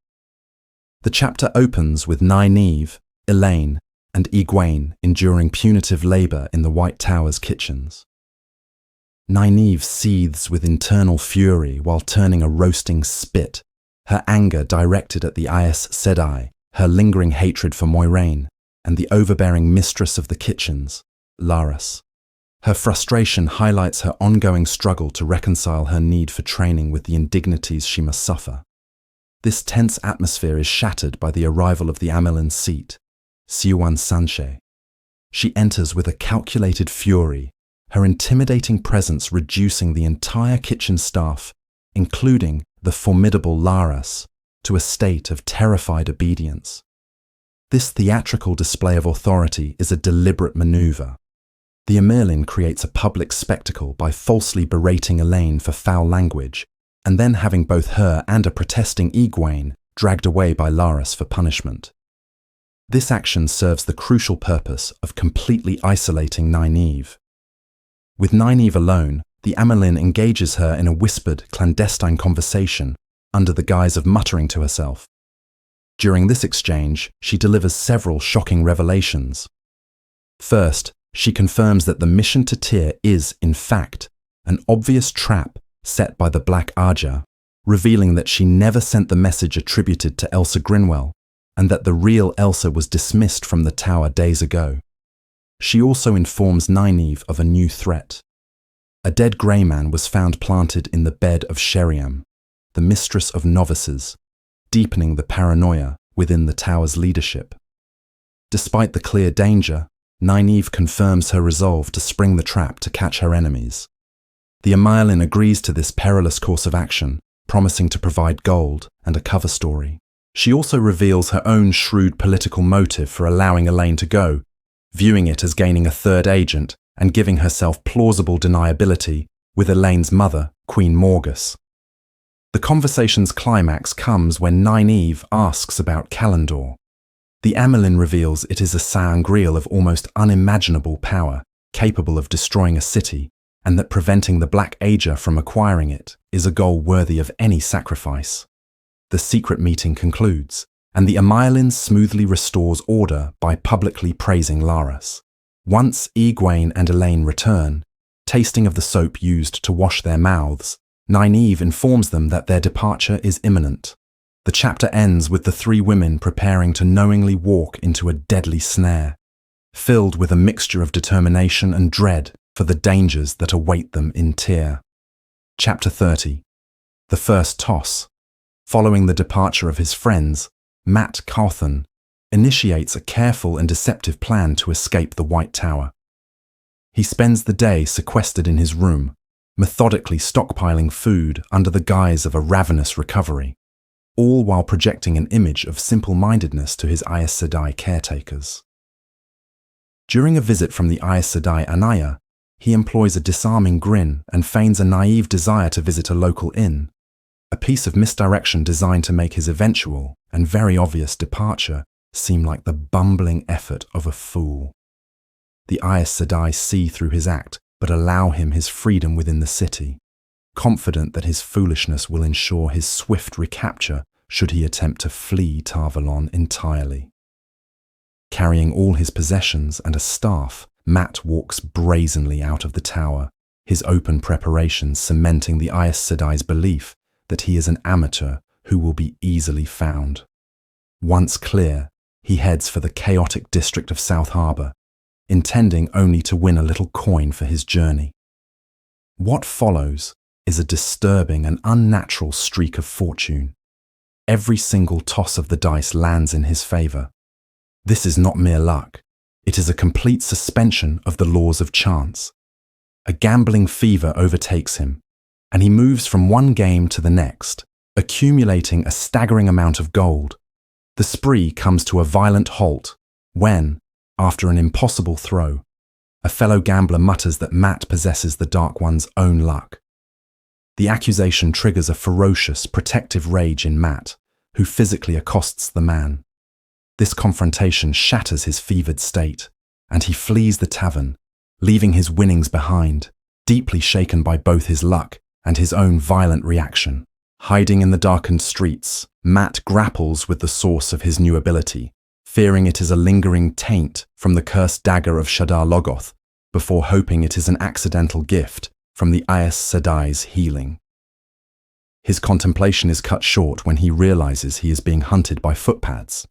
A: The chapter opens with Nynaeve, Elaine, and Egwene enduring punitive labour in the White Tower's kitchens. Nynaeve seethes with internal fury while turning a roasting spit, her anger directed at the Aes Sedai, her lingering hatred for Moiraine, and the overbearing mistress of the kitchens, Laras. Her frustration highlights her ongoing struggle to reconcile her need for training with the indignities she must suffer. This tense atmosphere is shattered by the arrival of the Amyrlin's seat, Siuan Sanche. She enters with a calculated fury, her intimidating presence reducing the entire kitchen staff, including the formidable Laras, to a state of terrified obedience. This theatrical display of authority is a deliberate maneuver. The Amyrlin creates a public spectacle by falsely berating Elaine for foul language, and then having both her and a protesting Egwene dragged away by Laras for punishment. This action serves the crucial purpose of completely isolating Nynaeve. With Nynaeve alone, the Amyrlin engages her in a whispered, clandestine conversation under the guise of muttering to herself. During this exchange, she delivers several shocking revelations. First, she confirms that the mission to Tyr is, in fact, an obvious trap set by the Black Arger, revealing that she never sent the message attributed to Elsa Grinwell, and that the real Elsa was dismissed from the tower days ago. She also informs Nynaeve of a new threat. A dead grey man was found planted in the bed of Sheriam, the mistress of novices, deepening the paranoia within the tower's leadership. Despite the clear danger, Nynaeve confirms her resolve to spring the trap to catch her enemies. The Amyrlin agrees to this perilous course of action, promising to provide gold and a cover story. She also reveals her own shrewd political motive for allowing Elaine to go, viewing it as gaining a third agent and giving herself plausible deniability with Elaine's mother, Queen Morgus. The conversation's climax comes when Nynaeve asks about Calendor. The Amelin reveals it is a sangreal of almost unimaginable power, capable of destroying a city, and that preventing the Black Ager from acquiring it is a goal worthy of any sacrifice. The secret meeting concludes, and the Amelin smoothly restores order by publicly praising Laras. Once Egwene and Elaine return, tasting of the soap used to wash their mouths, Nynaeve informs them that their departure is imminent. The chapter ends with the three women preparing to knowingly walk into a deadly snare, filled with a mixture of determination and dread for the dangers that await them in Tyr. Chapter 30. The First Toss. Following the departure of his friends, Mat Cauthon initiates a careful and deceptive plan to escape the White Tower. He spends the day sequestered in his room, methodically stockpiling food under the guise of a ravenous recovery, all while projecting an image of simple-mindedness to his Aes Sedai caretakers. During a visit from the Aes Sedai Anaya, he employs a disarming grin and feigns a naive desire to visit a local inn, a piece of misdirection designed to make his eventual and very obvious departure seem like the bumbling effort of a fool. The Aes Sedai see through his act, but allow him his freedom within the city, confident that his foolishness will ensure his swift recapture should he attempt to flee Tar Valon entirely. Carrying all his possessions and a staff, Mat walks brazenly out of the tower, his open preparations cementing the Aes Sedai's belief that he is an amateur who will be easily found. Once clear, he heads for the chaotic district of South Harbour, intending only to win a little coin for his journey. What follows is a disturbing and unnatural streak of fortune. Every single toss of the dice lands in his favour. This is not mere luck. It is a complete suspension of the laws of chance. A gambling fever overtakes him, and he moves from one game to the next, accumulating a staggering amount of gold. The spree comes to a violent halt when, after an impossible throw, a fellow gambler mutters that Mat possesses the Dark One's own luck. The accusation triggers a ferocious, protective rage in Mat, who physically accosts the man. This confrontation shatters his fevered state, and he flees the tavern, leaving his winnings behind, deeply shaken by both his luck and his own violent reaction. Hiding in the darkened streets, Mat grapples with the source of his new ability, fearing it is a lingering taint from the cursed dagger of Shadar Logoth, before hoping it is an accidental gift from the Aes Sedai's healing. His contemplation is cut short when he realizes he is being hunted by footpads.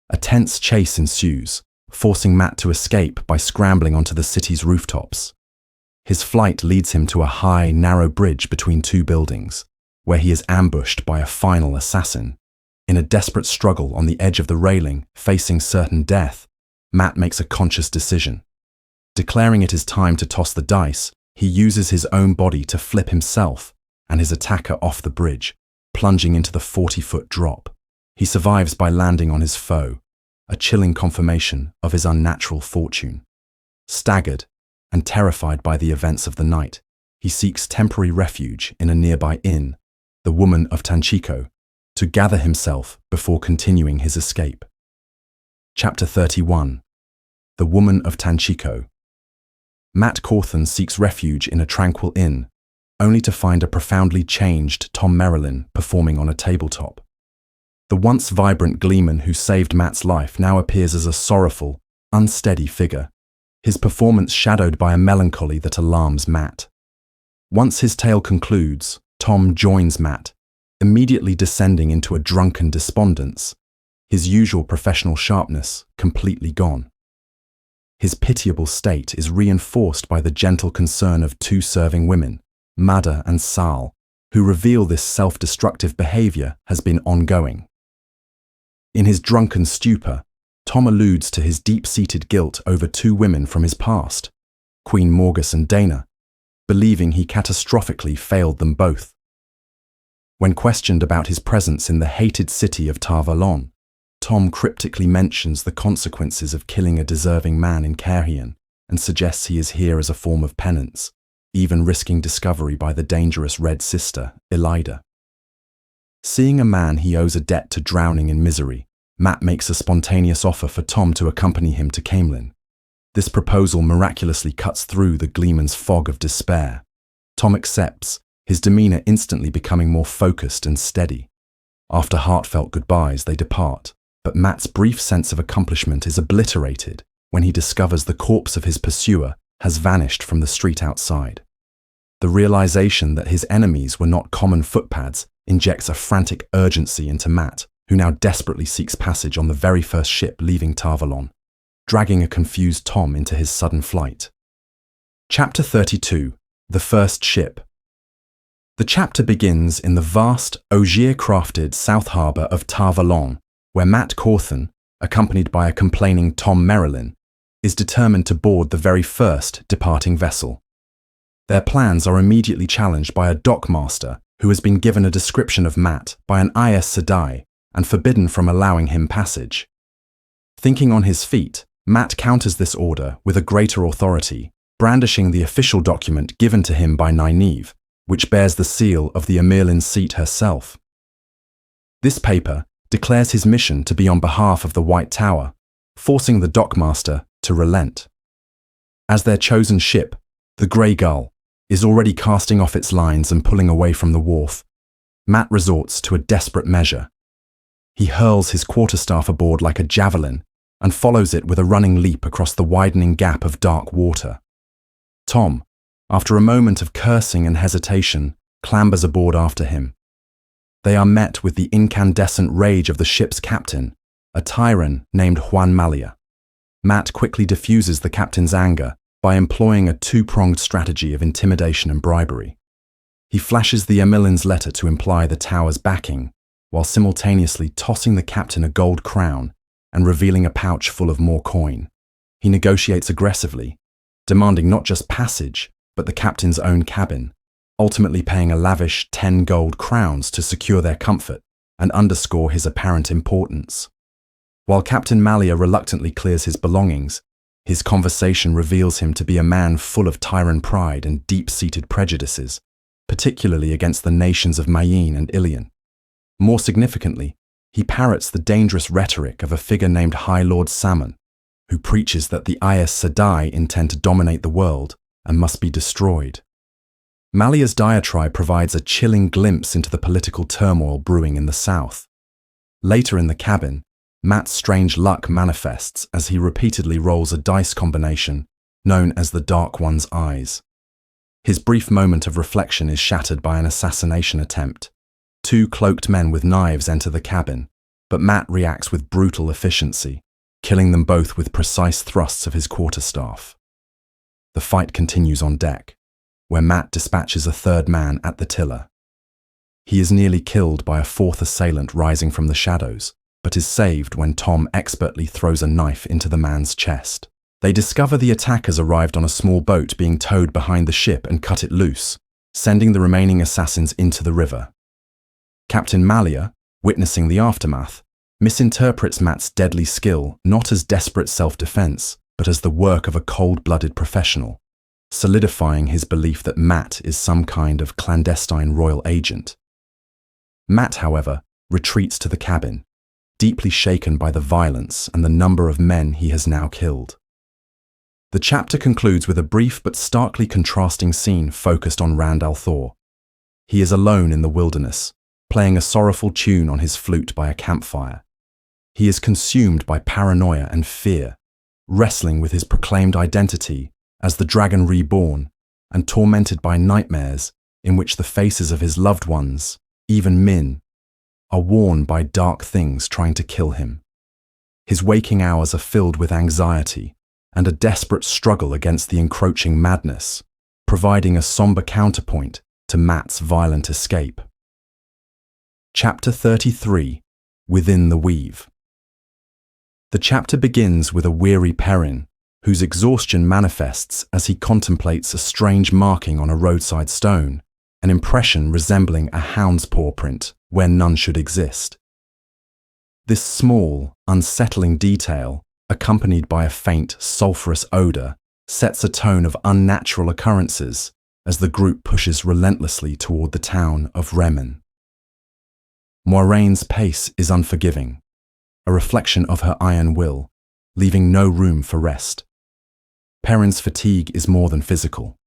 A: A tense chase ensues, forcing Mat to escape by scrambling onto the city's rooftops. His flight leads him to a high, narrow bridge between two buildings, where he is ambushed by a final assassin. In a desperate struggle on the edge of the railing, facing certain death, Mat makes a conscious decision. Declaring it is time to toss the dice, he uses his own body to flip himself and his attacker off the bridge, plunging into the 40-foot drop. He survives by landing on his foe, a chilling confirmation of his unnatural fortune. Staggered and terrified by the events of the night, he seeks temporary refuge in a nearby inn, the Woman of Tanchico, to gather himself before continuing his escape. Chapter 31. The Woman of Tanchico. Mat Cauthon seeks refuge in a tranquil inn, only to find a profoundly changed Tom Merrilin performing on a tabletop. The once vibrant gleeman who saved Mat's life now appears as a sorrowful, unsteady figure, his performance shadowed by a melancholy that alarms Mat. Once his tale concludes, Tom joins Mat, immediately descending into a drunken despondence, his usual professional sharpness completely gone. His pitiable state is reinforced by the gentle concern of two serving women, Mada and Sal, who reveal this self-destructive behavior has been ongoing. In his drunken stupor, Tom alludes to his deep-seated guilt over two women from his past, Queen Morgus and Dana, believing he catastrophically failed them both. When questioned about his presence in the hated city of Tar-Valon, Tom cryptically mentions the consequences of killing a deserving man in Caerhien and suggests he is here as a form of penance, even risking discovery by the dangerous Red Sister, Elida. Seeing a man he owes a debt to drowning in misery, Matt makes a spontaneous offer for Tom to accompany him to Caemlyn. This proposal miraculously cuts through the Gleeman's fog of despair. Tom accepts, his demeanor instantly becoming more focused and steady. After heartfelt goodbyes, they depart, but Matt's brief sense of accomplishment is obliterated when he discovers the corpse of his pursuer has vanished from the street outside. The realization that his enemies were not common footpads injects a frantic urgency into Matt, who now desperately seeks passage on the very first ship leaving Tar-Valon, dragging a confused Tom into his sudden flight. Chapter 32. The First Ship. The chapter begins in the vast, ogier-crafted south harbour of Tar-Valon, where Matt Cawthon, accompanied by a complaining Tom Merrilin, is determined to board the very first departing vessel. Their plans are immediately challenged by a dockmaster who has been given a description of Matt by an Aes Sedai and forbidden from allowing him passage. Thinking on his feet, Matt counters this order with a greater authority, brandishing the official document given to him by Nynaeve, which bears the seal of the Amirlin seat herself. This paper declares his mission to be on behalf of the White Tower, forcing the dockmaster to relent. As their chosen ship, the Grey Gull, is already casting off its lines and pulling away from the wharf, Matt resorts to a desperate measure. He hurls his quarterstaff aboard like a javelin and follows it with a running leap across the widening gap of dark water. Tom, after a moment of cursing and hesitation, clambers aboard after him. They are met with the incandescent rage of the ship's captain, a Tyran named Juan Malia. Matt quickly diffuses the captain's anger by employing a two-pronged strategy of intimidation and bribery. He flashes the Amirlin's letter to imply the tower's backing, while simultaneously tossing the captain a gold crown and revealing a pouch full of more coin. He negotiates aggressively, demanding not just passage, but the captain's own cabin, ultimately paying a lavish 10 gold crowns to secure their comfort and underscore his apparent importance. While Captain Malia reluctantly clears his belongings, his conversation reveals him to be a man full of Tyran pride and deep-seated prejudices, particularly against the nations of Mayene and Ilion. More significantly, he parrots the dangerous rhetoric of a figure named High Lord Salmon, who preaches that the Aes Sedai intend to dominate the world and must be destroyed. Malia's diatribe provides a chilling glimpse into the political turmoil brewing in the south. Later in the cabin, Matt's strange luck manifests as he repeatedly rolls a dice combination known as the Dark One's Eyes. His brief moment of reflection is shattered by an assassination attempt. Two cloaked men with knives enter the cabin, but Matt reacts with brutal efficiency, killing them both with precise thrusts of his quarterstaff. The fight continues on deck, where Matt dispatches a third man at the tiller. He is nearly killed by a fourth assailant rising from the shadows, but is saved when Tom expertly throws a knife into the man's chest. They discover the attackers arrived on a small boat being towed behind the ship and cut it loose, sending the remaining assassins into the river. Captain Malia, witnessing the aftermath, misinterprets Matt's deadly skill not as desperate self-defense, but as the work of a cold-blooded professional, solidifying his belief that Matt is some kind of clandestine royal agent. Matt, however, retreats to the cabin, deeply shaken by the violence and the number of men he has now killed. The chapter concludes with a brief but starkly contrasting scene focused on Rand al'Thor. He is alone in the wilderness, playing a sorrowful tune on his flute by a campfire. He is consumed by paranoia and fear, wrestling with his proclaimed identity as the Dragon Reborn, and tormented by nightmares in which the faces of his loved ones, even Min, are worn by dark things trying to kill him. His waking hours are filled with anxiety and a desperate struggle against the encroaching madness, providing a somber counterpoint to Matt's violent escape. Chapter 33. Within the Weave. The chapter begins with a weary Perrin, whose exhaustion manifests as he contemplates a strange marking on a roadside stone, an impression resembling a hound's paw print where none should exist. This small, unsettling detail, accompanied by a faint, sulphurous odor, sets a tone of unnatural occurrences as the group pushes relentlessly toward the town of Remen. Moiraine's pace is unforgiving, a reflection of her iron will, leaving no room for rest. Perrin's fatigue is more than physical.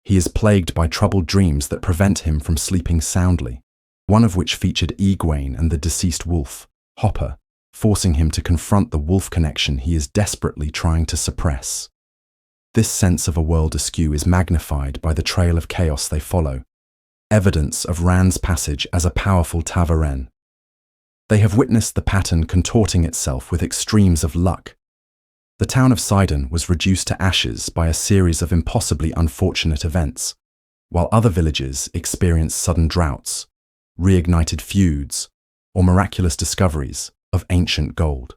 A: He is plagued by troubled dreams that prevent him from sleeping soundly, one of which featured Egwene and the deceased wolf, Hopper, forcing him to confront the wolf connection he is desperately trying to suppress. This sense of a world askew is magnified by the trail of chaos they follow, evidence of Rand's passage as a powerful Tavaren. They have witnessed the pattern contorting itself with extremes of luck. The town of Sidon was reduced to ashes by a series of impossibly unfortunate events, while other villages experienced sudden droughts, reignited feuds, or miraculous discoveries of ancient gold.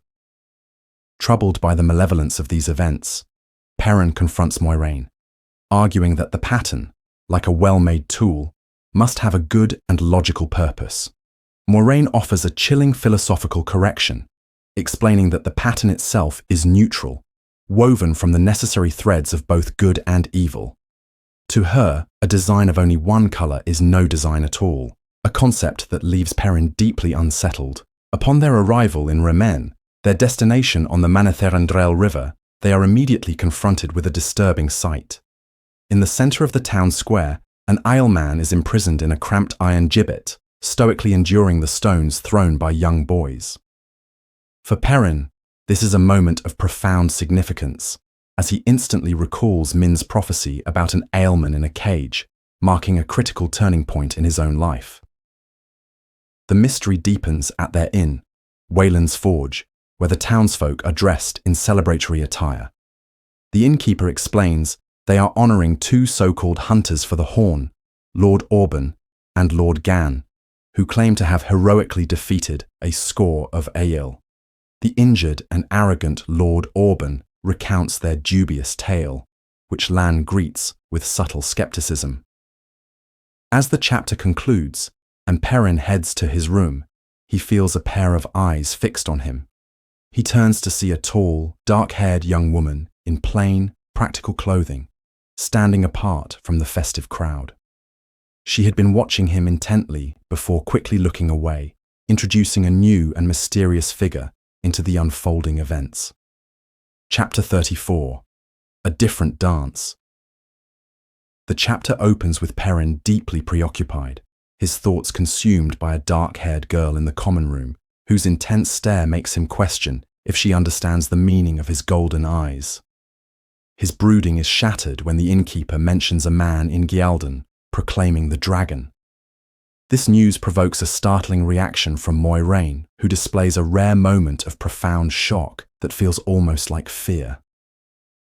A: Troubled by the malevolence of these events, Perrin confronts Moiraine, arguing that the pattern, like a well-made tool, must have a good and logical purpose. Moiraine offers a chilling philosophical correction, explaining that the pattern itself is neutral, woven from the necessary threads of both good and evil. To her, a design of only one color is no design at all, a concept that leaves Perrin deeply unsettled. Upon their arrival in Remen, their destination on the Manetherendrel River, they are immediately confronted with a disturbing sight. In the center of the town square, an Isleman is imprisoned in a cramped iron gibbet, stoically enduring the stones thrown by young boys. For Perrin, this is a moment of profound significance, as he instantly recalls Min's prophecy about an Ailman in a cage, marking a critical turning point in his own life. The mystery deepens at their inn, Wayland's Forge, where the townsfolk are dressed in celebratory attire. The innkeeper explains they are honoring two so-called hunters for the horn, Lord Auburn and Lord Gan, who claim to have heroically defeated a score of Aiel. The injured and arrogant Lord Auburn recounts their dubious tale, which Lan greets with subtle skepticism. As the chapter concludes, and Perrin heads to his room, he feels a pair of eyes fixed on him. He turns to see a tall, dark-haired young woman in plain, practical clothing, standing apart from the festive crowd. She had been watching him intently before quickly looking away, introducing a new and mysterious figure into the unfolding events. Chapter 34. A Different Dance. The chapter opens with Perrin deeply preoccupied, his thoughts consumed by a dark-haired girl in the common room, whose intense stare makes him question if she understands the meaning of his golden eyes. His brooding is shattered when the innkeeper mentions a man in Gialdan proclaiming the dragon. This news provokes a startling reaction from Moiraine, who displays a rare moment of profound shock that feels almost like fear.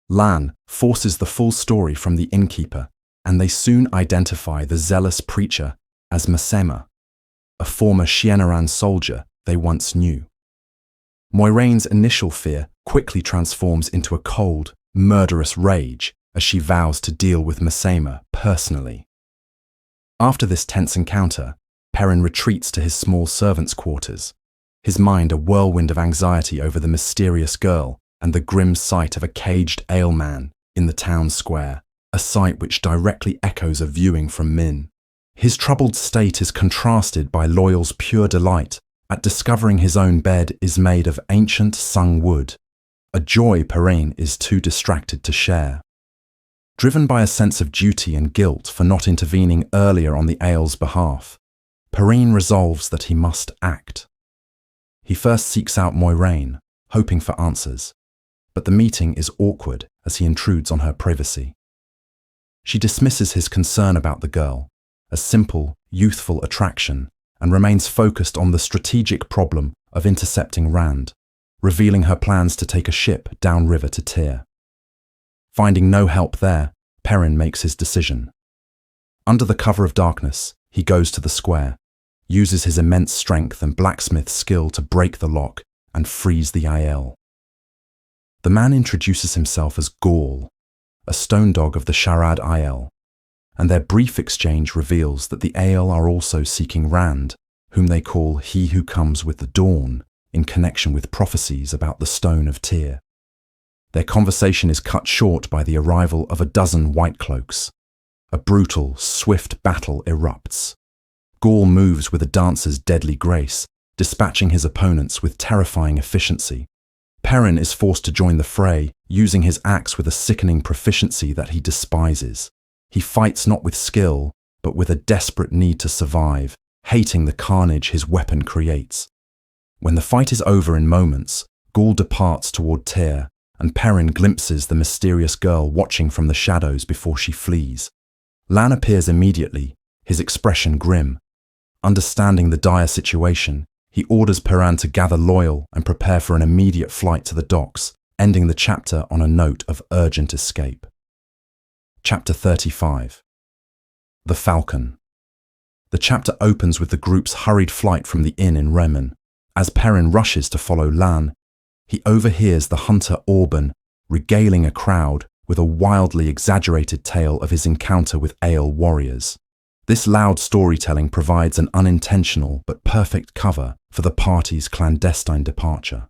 A: Lan forces the full story from the innkeeper, and they soon identify the zealous preacher as Masema, a former Shienaran soldier they once knew. Moiraine's initial fear quickly transforms into a cold, murderous rage as she vows to deal with Masema personally. After this tense encounter, Perrin retreats to his small servants' quarters, his mind a whirlwind of anxiety over the mysterious girl and the grim sight of a caged Ailman in the town square, a sight which directly echoes a viewing from Min. His troubled state is contrasted by Loyal's pure delight at discovering his own bed is made of ancient sung wood, a joy Perrin is too distracted to share. Driven by a sense of duty and guilt for not intervening earlier on the Aiel's behalf, Perrin resolves that he must act. He first seeks out Moiraine, hoping for answers, but the meeting is awkward as he intrudes on her privacy. She dismisses his concern about the girl, a simple, youthful attraction, and remains focused on the strategic problem of intercepting Rand, revealing her plans to take a ship downriver to Tyr. Finding no help there, Perrin makes his decision. Under the cover of darkness, he goes to the square, uses his immense strength and blacksmith's skill to break the lock and frees the Aiel. The man introduces himself as Gaul, a stone dog of the Sharad Aiel, and their brief exchange reveals that the Ael are also seeking Rand, whom they call He Who Comes with the Dawn, in connection with prophecies about the Stone of Tyr. Their conversation is cut short by the arrival of a dozen White Cloaks. A brutal, swift battle erupts. Gaul moves with a dancer's deadly grace, dispatching his opponents with terrifying efficiency. Perrin is forced to join the fray, using his axe with a sickening proficiency that he despises. He fights not with skill, but with a desperate need to survive, hating the carnage his weapon creates. When the fight is over in moments, Gaul departs toward Tyr, and Perrin glimpses the mysterious girl watching from the shadows before she flees. Lan appears immediately, his expression grim. Understanding the dire situation, he orders Perrin to gather Loyal and prepare for an immediate flight to the docks, ending the chapter on a note of urgent escape. Chapter 35. The Falcon. The chapter opens with the group's hurried flight from the inn in Remen. As Perrin rushes to follow Lan, he overhears the hunter Orban regaling a crowd with a wildly exaggerated tale of his encounter with Ael warriors. This loud storytelling provides an unintentional but perfect cover for the party's clandestine departure.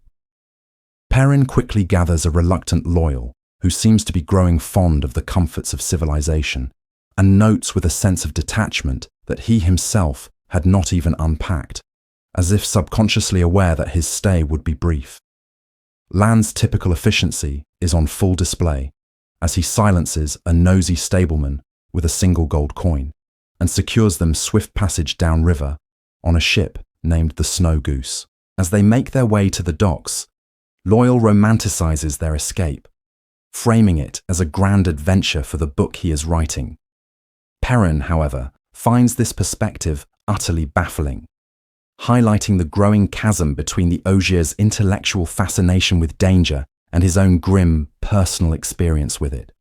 A: Perrin quickly gathers a reluctant Loyal, who seems to be growing fond of the comforts of civilization, and notes with a sense of detachment that he himself had not even unpacked, as if subconsciously aware that his stay would be brief. Lan's typical efficiency is on full display, as he silences a nosy stableman with a single gold coin, and secures them swift passage downriver on a ship named the Snow Goose. As they make their way to the docks, Loyal romanticizes their escape, framing it as a grand adventure for the book he is writing. Perrin, however, finds this perspective utterly baffling, highlighting the growing chasm between the Ogier's intellectual fascination with danger and his own grim, personal experience with it.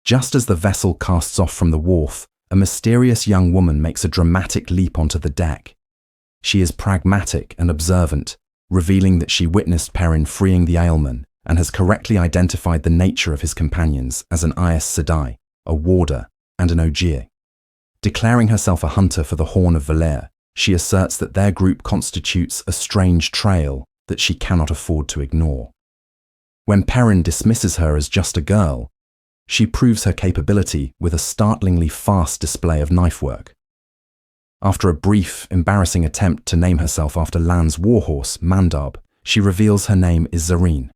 A: Just as the vessel casts off from the wharf, a mysterious young woman makes a dramatic leap onto the deck. She is pragmatic and observant, revealing that she witnessed Perrin freeing the Aelman and has correctly identified the nature of his companions as an Aes Sedai, a warder, and an Ogier. Declaring herself a hunter for the Horn of Valere, she asserts that their group constitutes a strange trail that she cannot afford to ignore. When Perrin dismisses her as just a girl, she proves her capability with a startlingly fast display of knife work. After a brief, embarrassing attempt to name herself after Lan's warhorse, Mandab, she reveals her name is Zareen.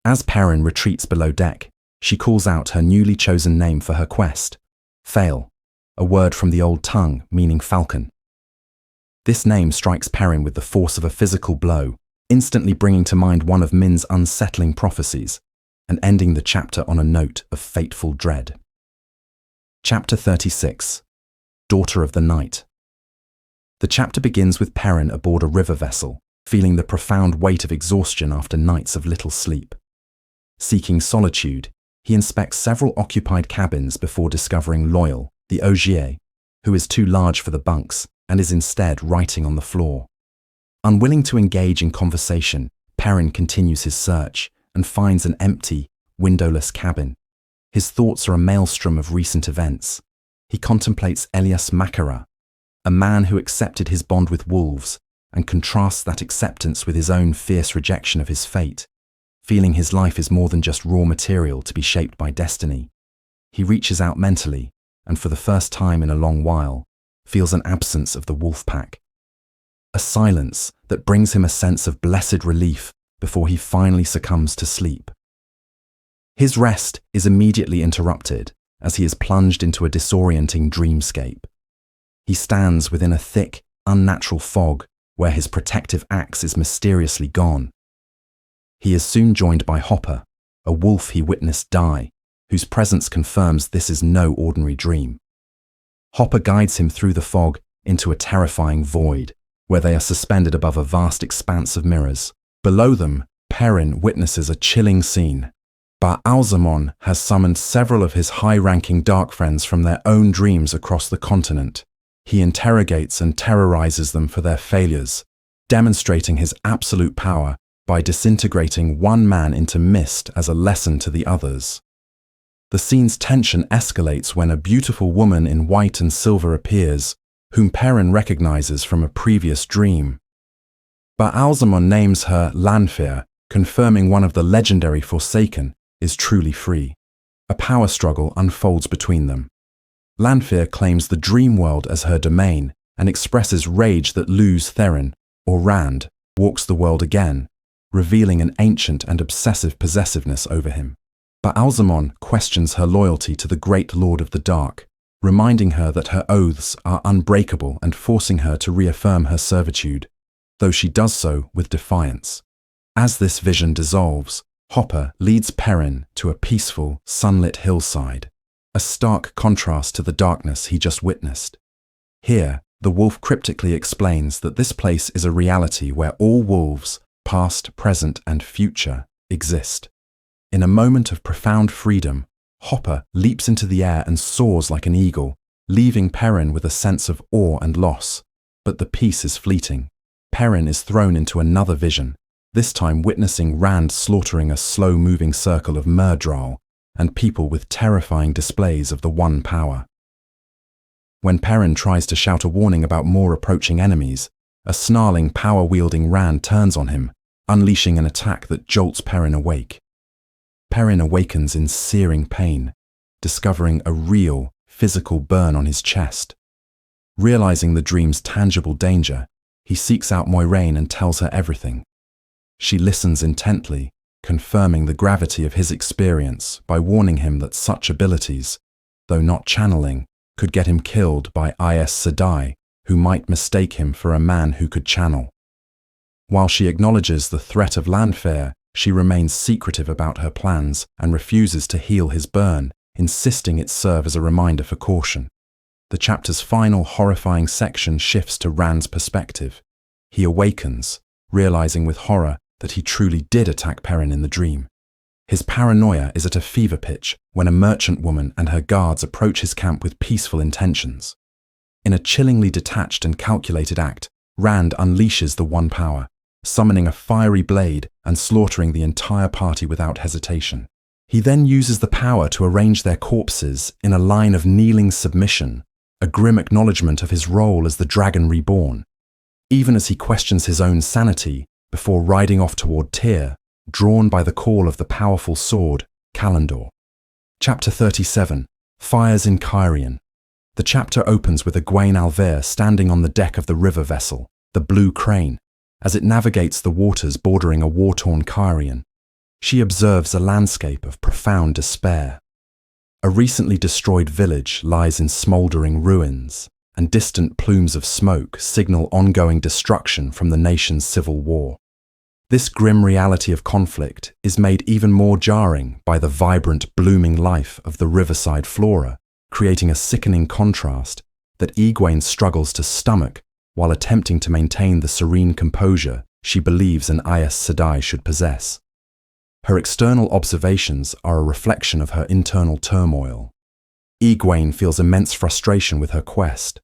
A: As Perrin retreats below deck, she calls out her newly chosen name for her quest, Fail, a word from the old tongue meaning falcon. This name strikes Perrin with the force of a physical blow, instantly bringing to mind one of Min's unsettling prophecies, and ending the chapter on a note of fateful dread. Chapter 36. Daughter of the Night. The chapter begins with Perrin aboard a river vessel, feeling the profound weight of exhaustion after nights of little sleep. Seeking solitude, he inspects several occupied cabins before discovering Loyal, the Ogier, who is too large for the bunks and is instead writing on the floor. Unwilling to engage in conversation, Perrin continues his search and finds an empty, windowless cabin. His thoughts are a maelstrom of recent events. He contemplates Elias Makara, a man who accepted his bond with wolves, and contrasts that acceptance with his own fierce rejection of his fate, feeling his life is more than just raw material to be shaped by destiny. He reaches out mentally, and for the first time in a long while, feels an absence of the wolf pack. A silence that brings him a sense of blessed relief before he finally succumbs to sleep. His rest is immediately interrupted as he is plunged into a disorienting dreamscape. He stands within a thick, unnatural fog where his protective axe is mysteriously gone. He is soon joined by Hopper, a wolf he witnessed die, whose presence confirms this is no ordinary dream. Hopper guides him through the fog into a terrifying void, where they are suspended above a vast expanse of mirrors. Below them, Perrin witnesses a chilling scene. Ba-Alzamon has summoned several of his high-ranking dark friends from their own dreams across the continent. He interrogates and terrorizes them for their failures, demonstrating his absolute power by disintegrating one man into mist as a lesson to the others. The scene's tension escalates when a beautiful woman in white and silver appears, whom Perrin recognizes from a previous dream. Baalzamon names her Lanfear, confirming one of the legendary Forsaken is truly free. A power struggle unfolds between them. Lanfear claims the dream world as her domain and expresses rage that Luz Therin, or Rand, walks the world again, revealing an ancient and obsessive possessiveness over him. Baalzamon questions her loyalty to the Great Lord of the Dark, reminding her that her oaths are unbreakable and forcing her to reaffirm her servitude, though she does so with defiance. As this vision dissolves, Hopper leads Perrin to a peaceful, sunlit hillside, a stark contrast to the darkness he just witnessed. Here, the wolf cryptically explains that this place is a reality where all wolves, past, present, and future, exist. In a moment of profound freedom, Hopper leaps into the air and soars like an eagle, leaving Perrin with a sense of awe and loss. But the peace is fleeting. Perrin is thrown into another vision, this time witnessing Rand slaughtering a slow-moving circle of Murdral and people with terrifying displays of the One Power. When Perrin tries to shout a warning about more approaching enemies, a snarling, power-wielding Rand turns on him, unleashing an attack that jolts Perrin awake. Perrin awakens in searing pain, discovering a real, physical burn on his chest. Realizing the dream's tangible danger, he seeks out Moiraine and tells her everything. She listens intently, confirming the gravity of his experience by warning him that such abilities, though not channeling, could get him killed by Aes Sedai, who might mistake him for a man who could channel. While she acknowledges the threat of Lanfear, she remains secretive about her plans and refuses to heal his burn, insisting it serve as a reminder for caution. The chapter's final horrifying section shifts to Rand's perspective. He awakens, realizing with horror that he truly did attack Perrin in the dream. His paranoia is at a fever pitch when a merchant woman and her guards approach his camp with peaceful intentions. In a chillingly detached and calculated act, Rand unleashes the One Power, summoning a fiery blade and slaughtering the entire party without hesitation. He then uses the power to arrange their corpses in a line of kneeling submission, a grim acknowledgement of his role as the Dragon Reborn, even as he questions his own sanity before riding off toward Tyr, drawn by the call of the powerful sword, Callandor. Chapter 37, Fires in Cairhien. The chapter opens with Egwene Alver standing on the deck of the river vessel, the Blue Crane, as it navigates the waters bordering a war-torn Cairhien. She observes a landscape of profound despair. A recently destroyed village lies in smouldering ruins, and distant plumes of smoke signal ongoing destruction from the nation's civil war. This grim reality of conflict is made even more jarring by the vibrant, blooming life of the riverside flora, creating a sickening contrast that Egwene struggles to stomach while attempting to maintain the serene composure she believes an Aes Sedai should possess. Her external observations are a reflection of her internal turmoil. Egwene feels immense frustration with her quest.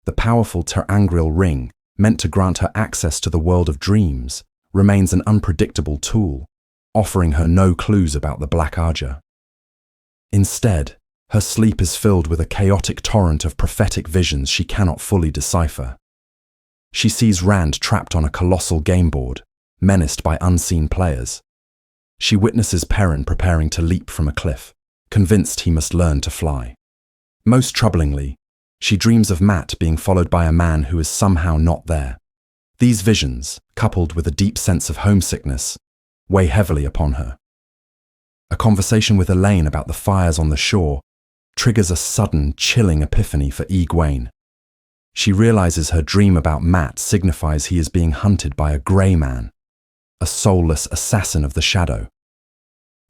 A: The powerful Ter'angreal ring, meant to grant her access to the world of dreams, remains an unpredictable tool, offering her no clues about the Black Arja. Instead, her sleep is filled with a chaotic torrent of prophetic visions she cannot fully decipher. She sees Rand trapped on a colossal game board, menaced by unseen players. She witnesses Perrin preparing to leap from a cliff, convinced he must learn to fly. Most troublingly, she dreams of Mat being followed by a man who is somehow not there. These visions, coupled with a deep sense of homesickness, weigh heavily upon her. A conversation with Elaine about the fires on the shore triggers a sudden, chilling epiphany for Egwene. She realizes her dream about Mat signifies he is being hunted by a grey man, a soulless assassin of the shadow.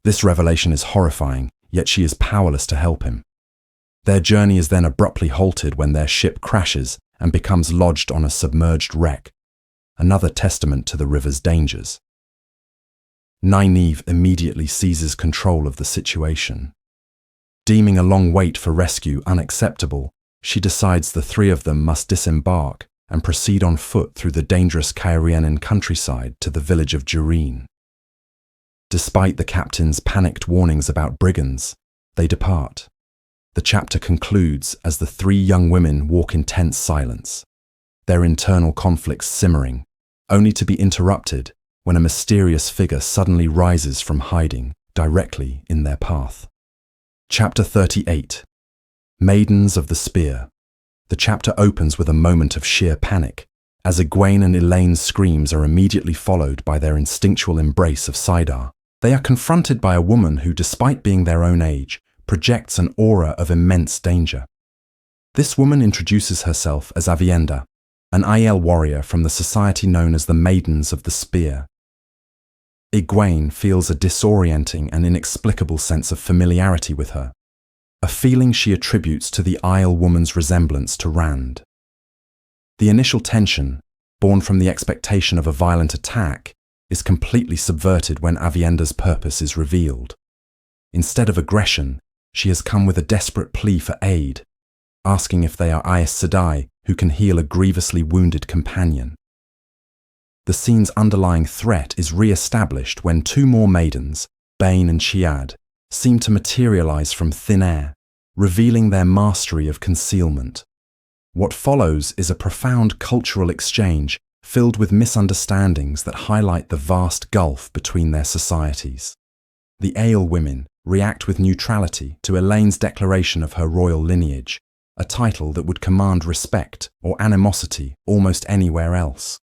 A: This revelation is horrifying, yet she is powerless to help him. Their journey is then abruptly halted when their ship crashes and becomes lodged on a submerged wreck, another testament to the river's dangers. Nynaeve immediately seizes control of the situation. Deeming a long wait for rescue unacceptable, she decides the three of them must disembark and proceed on foot through the dangerous Cairhienan countryside to the village of Jureen. Despite the captain's panicked warnings about brigands, They depart. The chapter concludes as the three young women walk in tense silence, their internal conflicts simmering, only to be interrupted when a mysterious figure suddenly rises from hiding directly in their path. Chapter 38. Maidens of the Spear. The chapter opens with a moment of sheer panic, as Egwene and Elaine's screams are immediately followed by their instinctual embrace of Saidar. They are confronted by a woman who, despite being their own age, projects an aura of immense danger. This woman introduces herself as Aviendha, an Aiel warrior from the society known as the Maidens of the Spear. Egwene feels a disorienting and inexplicable sense of familiarity with her, a feeling she attributes to the Aiel woman's resemblance to Rand. The initial tension, born from the expectation of a violent attack, is completely subverted when Aviendha's purpose is revealed. Instead of aggression, she has come with a desperate plea for aid, asking if they are Aes Sedai who can heal a grievously wounded companion. The scene's underlying threat is re-established when two more maidens, Bane and Chiad, seem to materialize from thin air, revealing their mastery of concealment. What follows is a profound cultural exchange filled with misunderstandings that highlight the vast gulf between their societies. The Aiel women react with neutrality to Elaine's declaration of her royal lineage, a title that would command respect or animosity almost anywhere else.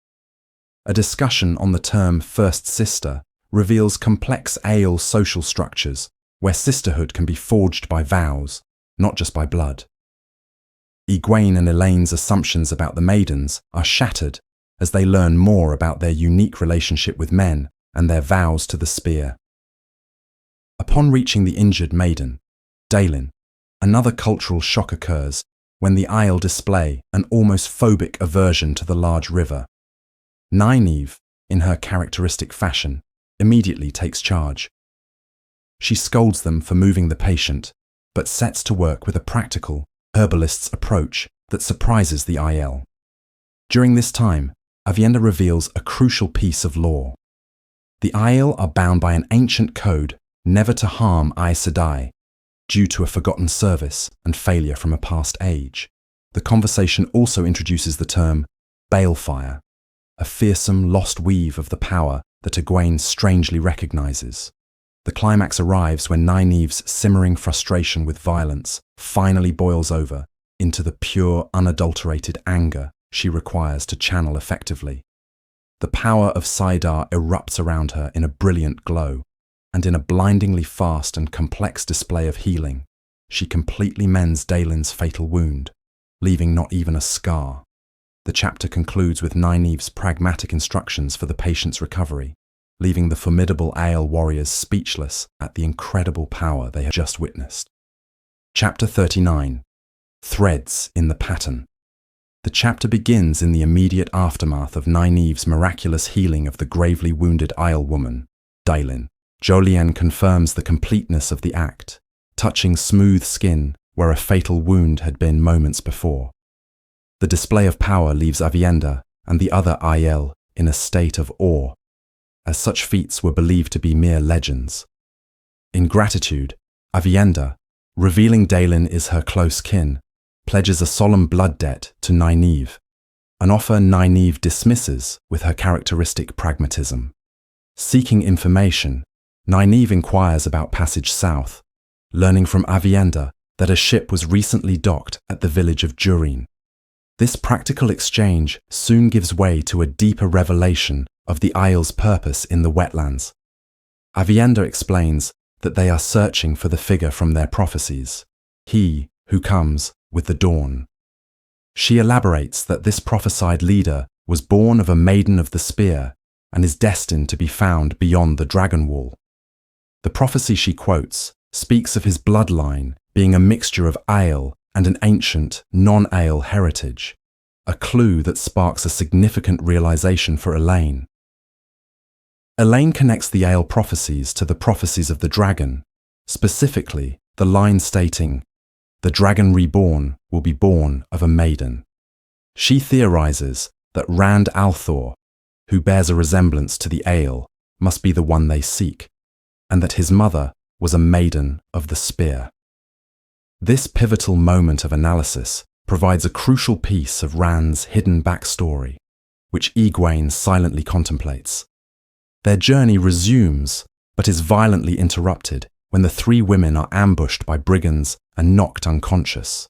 A: A discussion on the term First Sister reveals complex Aiel social structures where sisterhood can be forged by vows, not just by blood. Egwene and Elaine's assumptions about the maidens are shattered as they learn more about their unique relationship with men and their vows to the spear. Upon reaching the injured maiden, Daelin, another cultural shock occurs when the Aiel display an almost phobic aversion to the large river. Nynaeve, in her characteristic fashion, immediately takes charge. She scolds them for moving the patient, but sets to work with a practical, herbalist's approach that surprises the Aiel. During this time, Aviendha reveals a crucial piece of lore. The Aiel are bound by an ancient code never to harm Aes Sedai, due to a forgotten service and failure from a past age. The conversation also introduces the term balefire, a fearsome lost weave of the power that Egwene strangely recognizes. The climax arrives when Nynaeve's simmering frustration with violence finally boils over into the pure, unadulterated anger she requires to channel effectively. The power of Saidar erupts around her in a brilliant glow, and in a blindingly fast and complex display of healing, she completely mends Daelin's fatal wound, leaving not even a scar. The chapter concludes with Nynaeve's pragmatic instructions for the patient's recovery, leaving the formidable Aiel warriors speechless at the incredible power they have just witnessed. Chapter 39. Threads in the Pattern. The chapter begins in the immediate aftermath of Nynaeve's miraculous healing of the gravely wounded Aiel woman, Daelin. Jolien confirms the completeness of the act, touching smooth skin where a fatal wound had been moments before. The display of power leaves Aviendha and the other Aiel in a state of awe, as such feats were believed to be mere legends. In gratitude, Aviendha, revealing Daelin is her close kin, pledges a solemn blood debt to Nynaeve, an offer Nynaeve dismisses with her characteristic pragmatism. Seeking information, Nynaeve inquires about passage south, learning from Aviendha that a ship was recently docked at the village of Durin. This practical exchange soon gives way to a deeper revelation of the Aiel's purpose in the wetlands. Aviendha explains that they are searching for the figure from their prophecies, he who comes with the dawn. She elaborates that this prophesied leader was born of a maiden of the spear and is destined to be found beyond the dragon wall. The prophecy she quotes speaks of his bloodline being a mixture of Aiel and an ancient, non-Aiel heritage, a clue that sparks a significant realization for Elaine. Elaine connects the Aiel prophecies to the prophecies of the dragon, specifically the line stating, "The dragon reborn will be born of a maiden." She theorizes that Rand al'Thor, who bears a resemblance to the Aiel, must be the one they seek, and that his mother was a maiden of the spear. This pivotal moment of analysis provides a crucial piece of Rand's hidden backstory, which Egwene silently contemplates. Their journey resumes, but is violently interrupted when the three women are ambushed by brigands and knocked unconscious.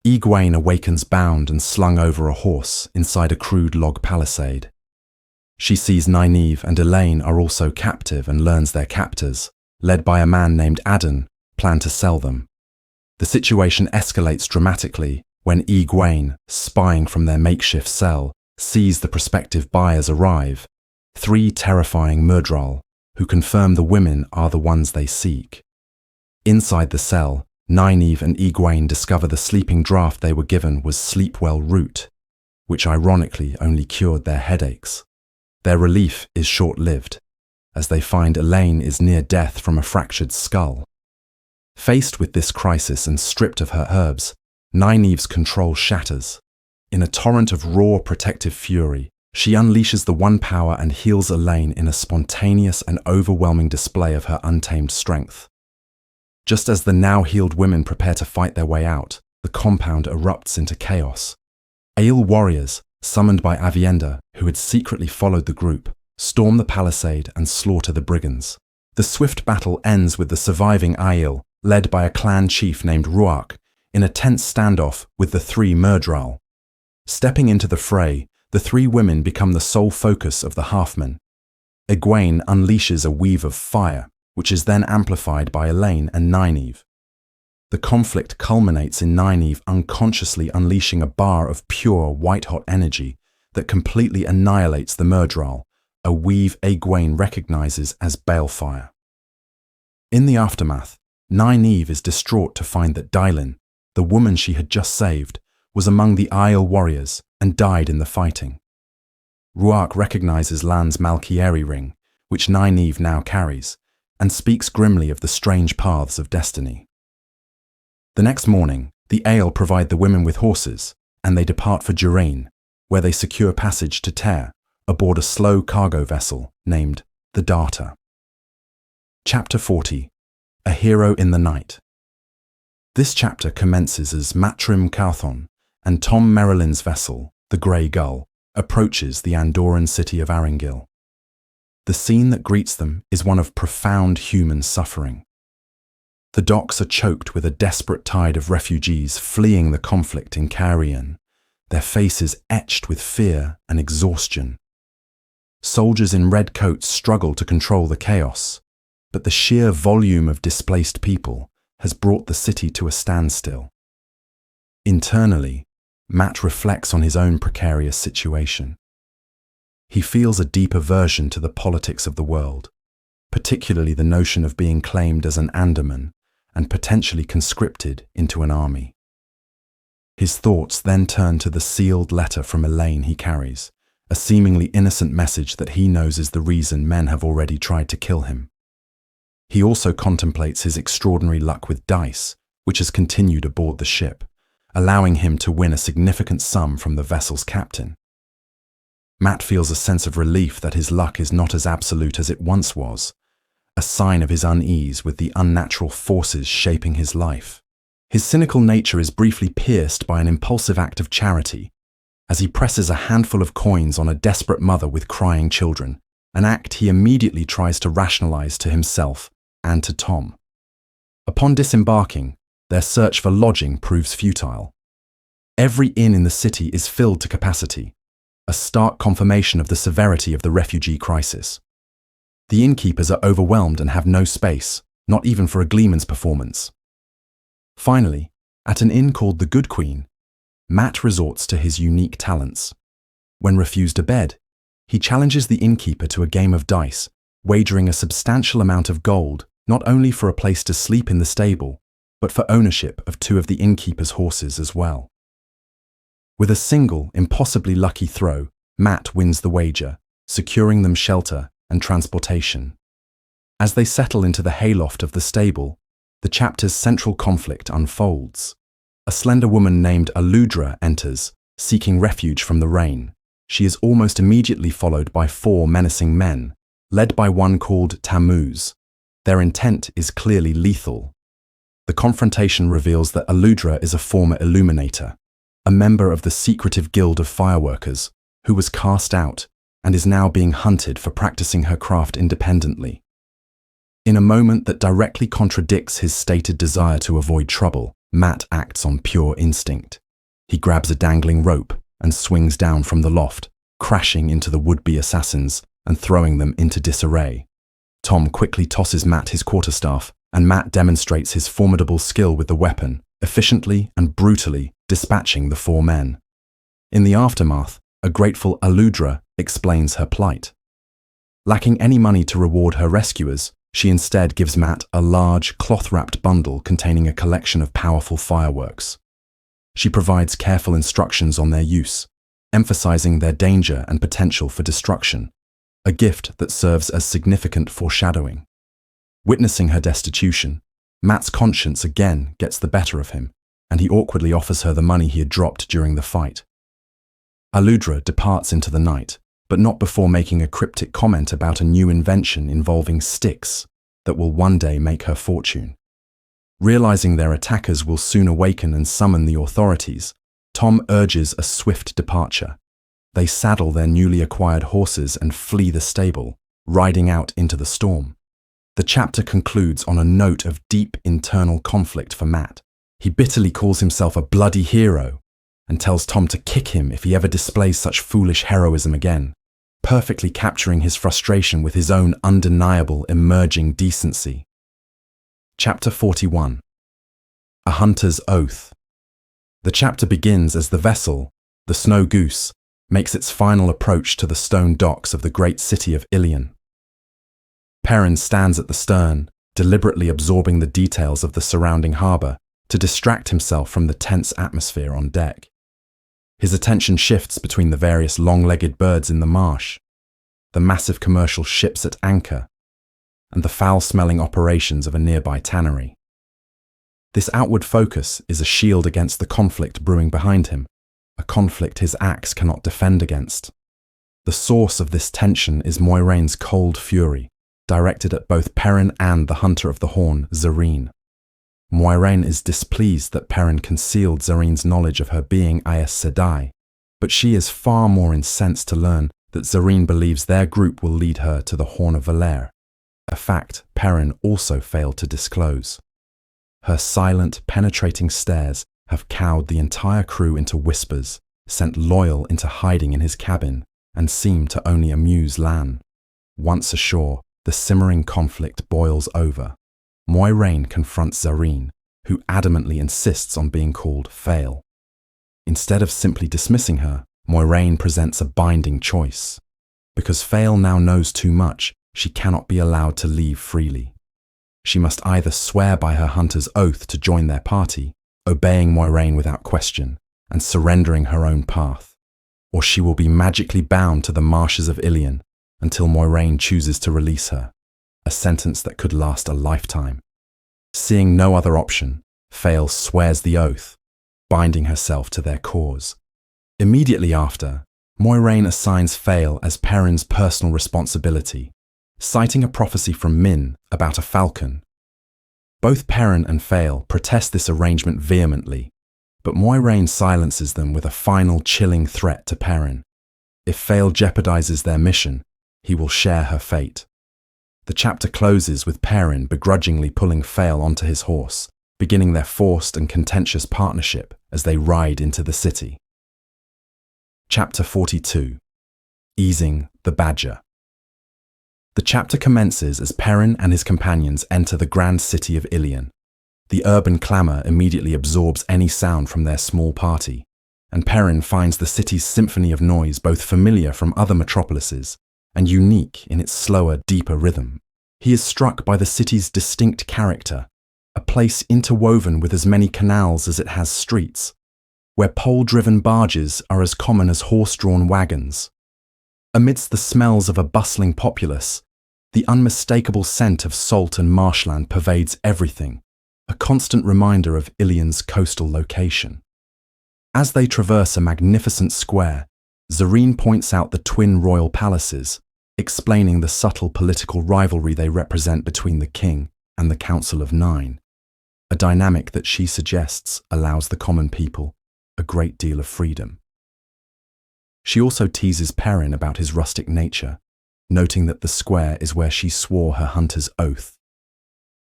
A: Egwene awakens bound and slung over a horse inside a crude log palisade. She sees Nynaeve and Elaine are also captive and learns their captors, led by a man named Adden, plan to sell them. The situation escalates dramatically when Egwene, spying from their makeshift cell, sees the prospective buyers arrive, three terrifying Myrddraal, who confirm the women are the ones they seek. Inside the cell, Nynaeve and Egwene discover the sleeping draught they were given was Sleepwell root, which ironically only cured their headaches. Their relief is short-lived, as they find Elaine is near death from a fractured skull. Faced with this crisis and stripped of her herbs, Nynaeve's control shatters. In a torrent of raw protective fury, she unleashes the One Power and heals Elaine in a spontaneous and overwhelming display of her untamed strength. Just as the now-healed women prepare to fight their way out, the compound erupts into chaos. Aiel warriors, summoned by Avienda, who had secretly followed the group, storm the palisade and slaughter the brigands. The swift battle ends with the surviving Aiel, led by a clan chief named Ruach, in a tense standoff with the three Myrddraal. Stepping into the fray, the three women become the sole focus of the Halfmen. Egwene unleashes a weave of fire, which is then amplified by Elaine and Nynaeve. The conflict culminates in Nynaeve unconsciously unleashing a bar of pure white-hot energy that completely annihilates the Myrddraal, a weave Egwene recognizes as balefire. In the aftermath, Nynaeve is distraught to find that Dylin, the woman she had just saved, was among the Aiel warriors and died in the fighting. Ruach recognizes Lan's Malkieri ring, which Nynaeve now carries, and speaks grimly of the strange paths of destiny. The next morning, the Aiel provide the women with horses, and they depart for Durrane, where they secure passage to Tear, aboard a slow cargo vessel named the Darter. Chapter 40. A Hero in the Night. This chapter commences as Matrim Cauthon and Tom Merrilin's vessel, the Grey Gull, approaches the Andorran city of Arengil. The scene that greets them is one of profound human suffering. The docks are choked with a desperate tide of refugees fleeing the conflict in Cairhien, their faces etched with fear and exhaustion. Soldiers in red coats struggle to control the chaos, but the sheer volume of displaced people has brought the city to a standstill. Internally, Matt reflects on his own precarious situation. He feels a deep aversion to the politics of the world, particularly the notion of being claimed as an Andaman and potentially conscripted into an army. His thoughts then turn to the sealed letter from Elaine he carries, a seemingly innocent message that he knows is the reason men have already tried to kill him. He also contemplates his extraordinary luck with dice, which has continued aboard the ship, allowing him to win a significant sum from the vessel's captain. Matt feels a sense of relief that his luck is not as absolute as it once was, a sign of his unease with the unnatural forces shaping his life. His cynical nature is briefly pierced by an impulsive act of charity, as he presses a handful of coins on a desperate mother with crying children, an act he immediately tries to rationalize to himself and to Tom. Upon disembarking, their search for lodging proves futile. Every inn in the city is filled to capacity, a stark confirmation of the severity of the refugee crisis. The innkeepers are overwhelmed and have no space, not even for a gleeman's performance. Finally, at an inn called the Good Queen, Matt resorts to his unique talents. When refused a bed, he challenges the innkeeper to a game of dice, wagering a substantial amount of gold not only for a place to sleep in the stable, but for ownership of two of the innkeeper's horses as well. With a single, impossibly lucky throw, Matt wins the wager, securing them shelter and transportation. As they settle into the hayloft of the stable, the chapter's central conflict unfolds. A slender woman named Aludra enters, seeking refuge from the rain. She is almost immediately followed by four menacing men, led by one called Tammuz. Their intent is clearly lethal. The confrontation reveals that Aludra is a former illuminator, a member of the secretive guild of fireworkers, who was cast out and is now being hunted for practicing her craft independently. In a moment that directly contradicts his stated desire to avoid trouble, Matt acts on pure instinct. He grabs a dangling rope and swings down from the loft, crashing into the would-be assassins and throwing them into disarray. Tom quickly tosses Matt his quarterstaff, and Matt demonstrates his formidable skill with the weapon, efficiently and brutally dispatching the four men. In the aftermath, a grateful Aludra explains her plight. Lacking any money to reward her rescuers, she instead gives Matt a large, cloth-wrapped bundle containing a collection of powerful fireworks. She provides careful instructions on their use, emphasizing their danger and potential for destruction, a gift that serves as significant foreshadowing. Witnessing her destitution, Matt's conscience again gets the better of him, and he awkwardly offers her the money he had dropped during the fight. Aludra departs into the night, but not before making a cryptic comment about a new invention involving sticks that will one day make her fortune. Realizing their attackers will soon awaken and summon the authorities, Tom urges a swift departure. They saddle their newly acquired horses and flee the stable, riding out into the storm. The chapter concludes on a note of deep internal conflict for Matt. He bitterly calls himself a bloody hero and tells Tom to kick him if he ever displays such foolish heroism again, perfectly capturing his frustration with his own undeniable emerging decency. Chapter 41. A Hunter's Oath. The chapter begins as the vessel, the Snow Goose, makes its final approach to the stone docks of the great city of Ilion. Perrin stands at the stern, deliberately absorbing the details of the surrounding harbour to distract himself from the tense atmosphere on deck. His attention shifts between the various long-legged birds in the marsh, the massive commercial ships at anchor, and the foul-smelling operations of a nearby tannery. This outward focus is a shield against the conflict brewing behind him, a conflict his axe cannot defend against. The source of this tension is Moiraine's cold fury, directed at both Perrin and the Hunter of the Horn, Zareen. Moiraine is displeased that Perrin concealed Zareen's knowledge of her being Aes Sedai, but she is far more incensed to learn that Zareen believes their group will lead her to the Horn of Valere, a fact Perrin also failed to disclose. Her silent, penetrating stares have cowed the entire crew into whispers, sent Loyal into hiding in his cabin, and seem to only amuse Lan. Once ashore, the simmering conflict boils over. Moiraine confronts Zareen, who adamantly insists on being called Fail. Instead of simply dismissing her, Moiraine presents a binding choice. Because Fail now knows too much, she cannot be allowed to leave freely. She must either swear by her hunter's oath to join their party, obeying Moiraine without question, and surrendering her own path, or she will be magically bound to the marshes of Ilion until Moiraine chooses to release her, a sentence that could last a lifetime. Seeing no other option, Fail swears the oath, binding herself to their cause. Immediately after, Moiraine assigns Fail as Perrin's personal responsibility, citing a prophecy from Min about a falcon. Both Perrin and Fail protest this arrangement vehemently, but Moiraine silences them with a final chilling threat to Perrin. If Fail jeopardizes their mission, he will share her fate. The chapter closes with Perrin begrudgingly pulling Fail onto his horse, beginning their forced and contentious partnership as they ride into the city. Chapter 42. Easing the Badger. The chapter commences as Perrin and his companions enter the grand city of Ilion. The urban clamour immediately absorbs any sound from their small party, and Perrin finds the city's symphony of noise both familiar from other metropolises and unique in its slower, deeper rhythm. He is struck by the city's distinct character, a place interwoven with as many canals as it has streets, where pole-driven barges are as common as horse-drawn wagons. Amidst the smells of a bustling populace, the unmistakable scent of salt and marshland pervades everything, a constant reminder of Ilion's coastal location. As they traverse a magnificent square, Zareen points out the twin royal palaces, explaining the subtle political rivalry they represent between the king and the Council of Nine. a dynamic that she suggests allows the common people a great deal of freedom. She also teases Perrin about his rustic nature, noting that the square is where she swore her hunter's oath.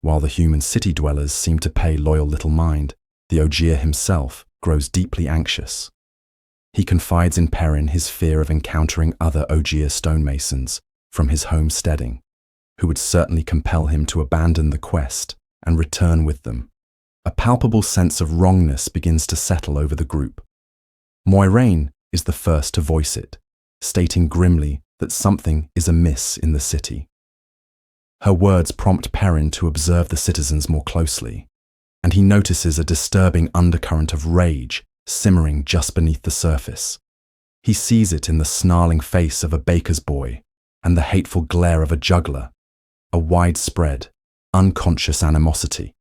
A: While the human city dwellers seem to pay loyal little mind, the Ogier himself grows deeply anxious. He confides in Perrin his fear of encountering other Ogier stonemasons from his homesteading, who would certainly compel him to abandon the quest and return with them. A palpable sense of wrongness begins to settle over the group. Moiraine is the first to voice it, stating grimly that something is amiss in the city. Her words prompt Perrin to observe the citizens more closely, and he notices a disturbing undercurrent of rage simmering just beneath the surface. He sees it in the snarling face of a baker's boy and the hateful glare of a juggler, a widespread, unconscious animosity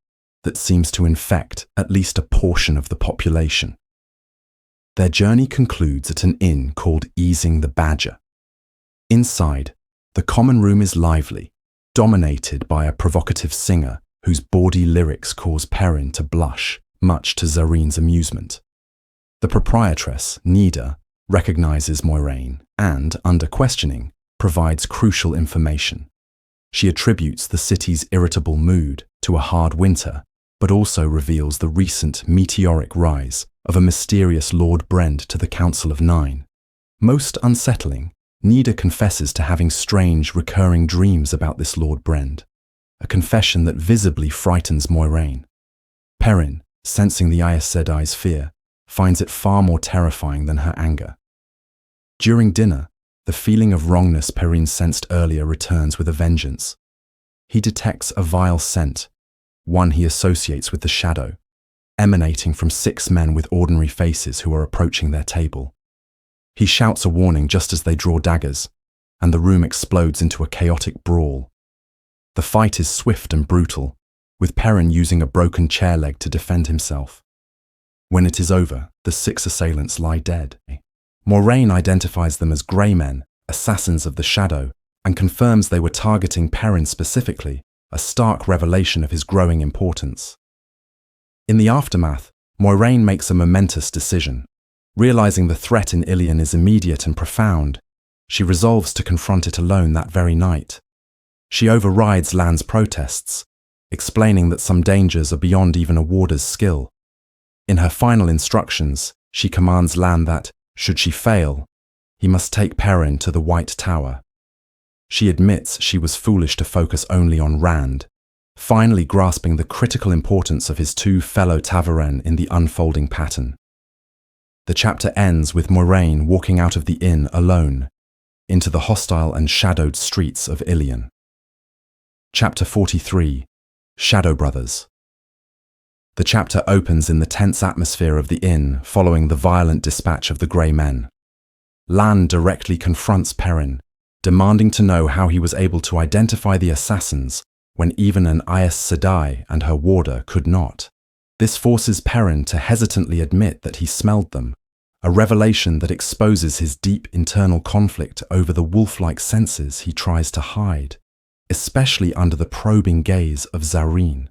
A: that seems to infect at least a portion of the population. Their journey concludes at an inn called Easing the Badger. Inside, the common room is lively, dominated by a provocative singer whose bawdy lyrics cause Perrin to blush, much to Zareen's amusement. The proprietress, Nida, recognizes Moiraine and, under questioning, provides crucial information. She attributes the city's irritable mood to a hard winter, but also reveals the recent meteoric rise of a mysterious Lord Brend to the Council of Nine. Most unsettling, Nida confesses to having strange, recurring dreams about this Lord Brend, a confession that visibly frightens Moiraine. Perrin, sensing the Aes Sedai's fear, finds it far more terrifying than her anger. During dinner, the feeling of wrongness Perrin sensed earlier returns with a vengeance. He detects a vile scent, one he associates with the shadow, emanating from 6 men with ordinary faces who are approaching their table. He shouts a warning just as they draw daggers, and the room explodes into a chaotic brawl. The fight is swift and brutal, with Perrin using a broken chair leg to defend himself. When it is over, the 6 assailants lie dead. Moiraine identifies them as Grey Men, assassins of the shadow, and confirms they were targeting Perrin specifically, a stark revelation of his growing importance. In the aftermath, Moiraine makes a momentous decision. Realizing the threat in Ilion is immediate and profound, she resolves to confront it alone that very night. She overrides Lan's protests, explaining that some dangers are beyond even a warder's skill. In her final instructions, she commands Lan that, should she fail, he must take Perrin to the White Tower. She admits she was foolish to focus only on Rand, finally grasping the critical importance of his 2 fellow Tavaren in the unfolding pattern. The chapter ends with Moiraine walking out of the inn alone, into the hostile and shadowed streets of Ilion. Chapter 43, Shadow Brothers. The chapter opens in the tense atmosphere of the inn following the violent dispatch of the Grey Men. Lan directly confronts Perrin, demanding to know how he was able to identify the assassins when even an Aes Sedai and her warder could not. This forces Perrin to hesitantly admit that he smelled them, a revelation that exposes his deep internal conflict over the wolf-like senses he tries to hide, especially under the probing gaze of Zareen.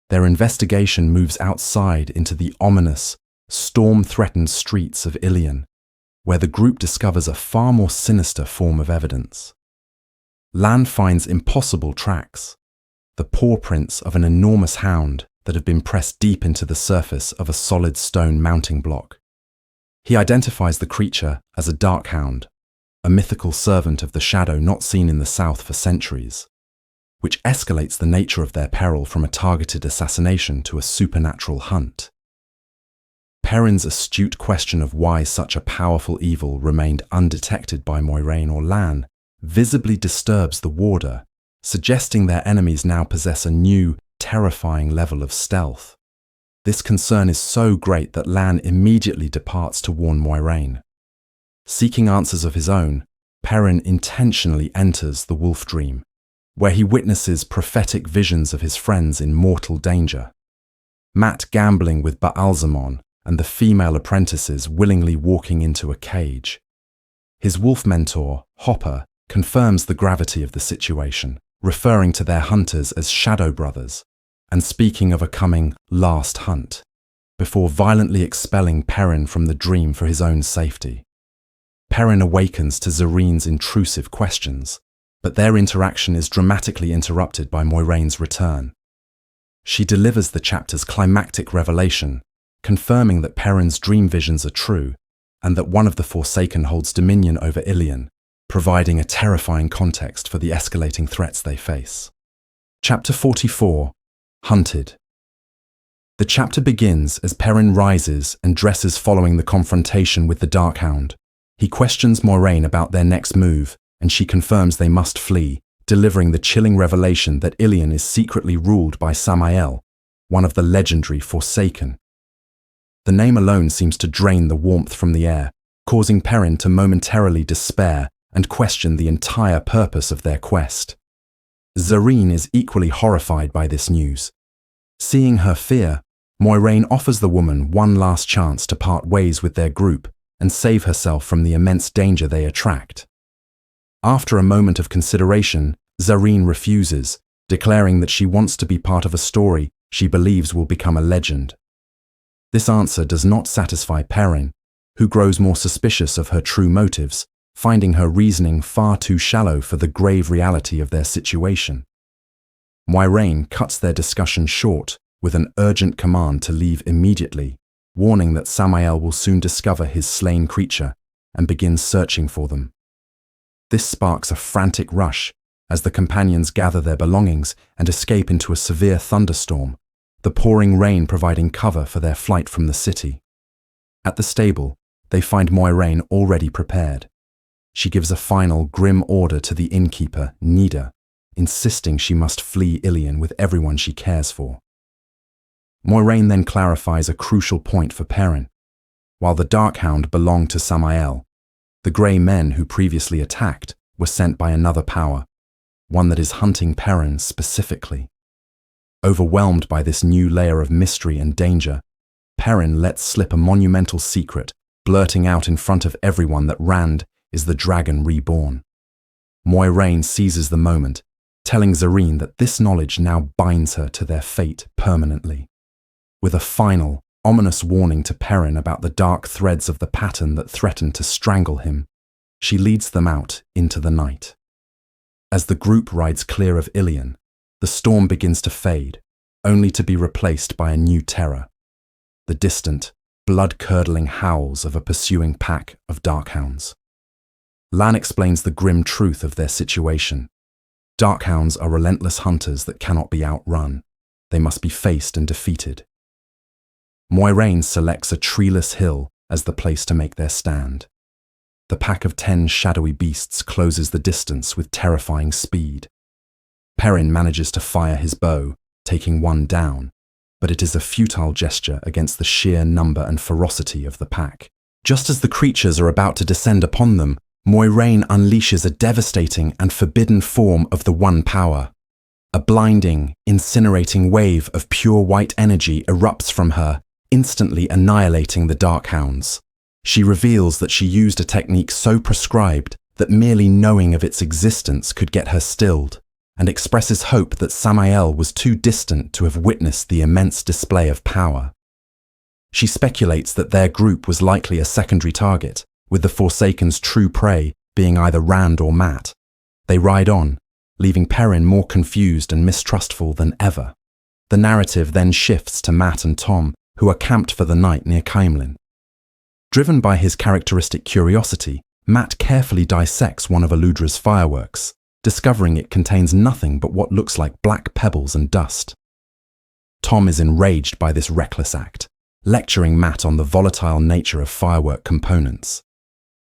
A: Their investigation moves outside into the ominous, storm-threatened streets of Ilion, where the group discovers a far more sinister form of evidence. Lan finds impossible tracks, the paw prints of an enormous hound that have been pressed deep into the surface of a solid stone mounting block. He identifies the creature as a darkhound, a mythical servant of the shadow not seen in the south for centuries, which escalates the nature of their peril from a targeted assassination to a supernatural hunt. Perrin's astute question of why such a powerful evil remained undetected by Moiraine or Lan visibly disturbs the warder, suggesting their enemies now possess a new, terrifying level of stealth. This concern is so great that Lan immediately departs to warn Moiraine. Seeking answers of his own, Perrin intentionally enters the wolf dream, where he witnesses prophetic visions of his friends in mortal danger. Mat gambling with Baalzamon and the female apprentices willingly walking into a cage. His wolf mentor, Hopper, confirms the gravity of the situation, referring to their hunters as Shadow Brothers, and speaking of a coming last hunt, before violently expelling Perrin from the dream for his own safety. Perrin awakens to Zareen's intrusive questions, but their interaction is dramatically interrupted by Moiraine's return. She delivers the chapter's climactic revelation, confirming that Perrin's dream visions are true, and that one of the Forsaken holds dominion over Ilion, providing a terrifying context for the escalating threats they face. Chapter 44, Hunted. The chapter begins as Perrin rises and dresses following the confrontation with the Darkhound. He questions Moiraine about their next move, and she confirms they must flee, delivering the chilling revelation that Ilion is secretly ruled by Samael, one of the legendary Forsaken. The name alone seems to drain the warmth from the air, causing Perrin to momentarily despair and question the entire purpose of their quest. Zareen is equally horrified by this news. Seeing her fear, Moiraine offers the woman one last chance to part ways with their group and save herself from the immense danger they attract. After a moment of consideration, Zareen refuses, declaring that she wants to be part of a story she believes will become a legend. This answer does not satisfy Perrin, who grows more suspicious of her true motives, finding her reasoning far too shallow for the grave reality of their situation. Moiraine cuts their discussion short with an urgent command to leave immediately, warning that Samael will soon discover his slain creature and begin searching for them. This sparks a frantic rush as the companions gather their belongings and escape into a severe thunderstorm, the pouring rain providing cover for their flight from the city. At the stable, they find Moiraine already prepared. She gives a final grim order to the innkeeper, Nida, insisting she must flee Ilion with everyone she cares for. Moiraine then clarifies a crucial point for Perrin. While the Darkhound belonged to Samael, the Grey Men who previously attacked were sent by another power, one that is hunting Perrin specifically. Overwhelmed by this new layer of mystery and danger, Perrin lets slip a monumental secret, blurting out in front of everyone that Rand is the dragon reborn. Moiraine seizes the moment, telling Zareen that this knowledge now binds her to their fate permanently. With a final, ominous warning to Perrin about the dark threads of the pattern that threatened to strangle him, she leads them out into the night. As the group rides clear of Ilion, the storm begins to fade, only to be replaced by a new terror: the distant, blood-curdling howls of a pursuing pack of Darkhounds. Lan explains the grim truth of their situation. Darkhounds are relentless hunters that cannot be outrun. They must be faced and defeated. Moiraine selects a treeless hill as the place to make their stand. The pack of 10 shadowy beasts closes the distance with terrifying speed. Perrin manages to fire his bow, taking one down, but it is a futile gesture against the sheer number and ferocity of the pack. Just as the creatures are about to descend upon them, Moiraine unleashes a devastating and forbidden form of the One Power. A blinding, incinerating wave of pure white energy erupts from her, instantly annihilating the Darkhounds. She reveals that she used a technique so prescribed that merely knowing of its existence could get her stilled, and expresses hope that Samael was too distant to have witnessed the immense display of power. She speculates that their group was likely a secondary target, with the Forsaken's true prey being either Rand or Mat. They ride on, leaving Perrin more confused and mistrustful than ever. The narrative then shifts to Mat and Tom, who are camped for the night near Caemlyn. Driven by his characteristic curiosity, Mat carefully dissects one of Eludra's fireworks, discovering it contains nothing but what looks like black pebbles and dust. Tom is enraged by this reckless act, lecturing Mat on the volatile nature of firework components.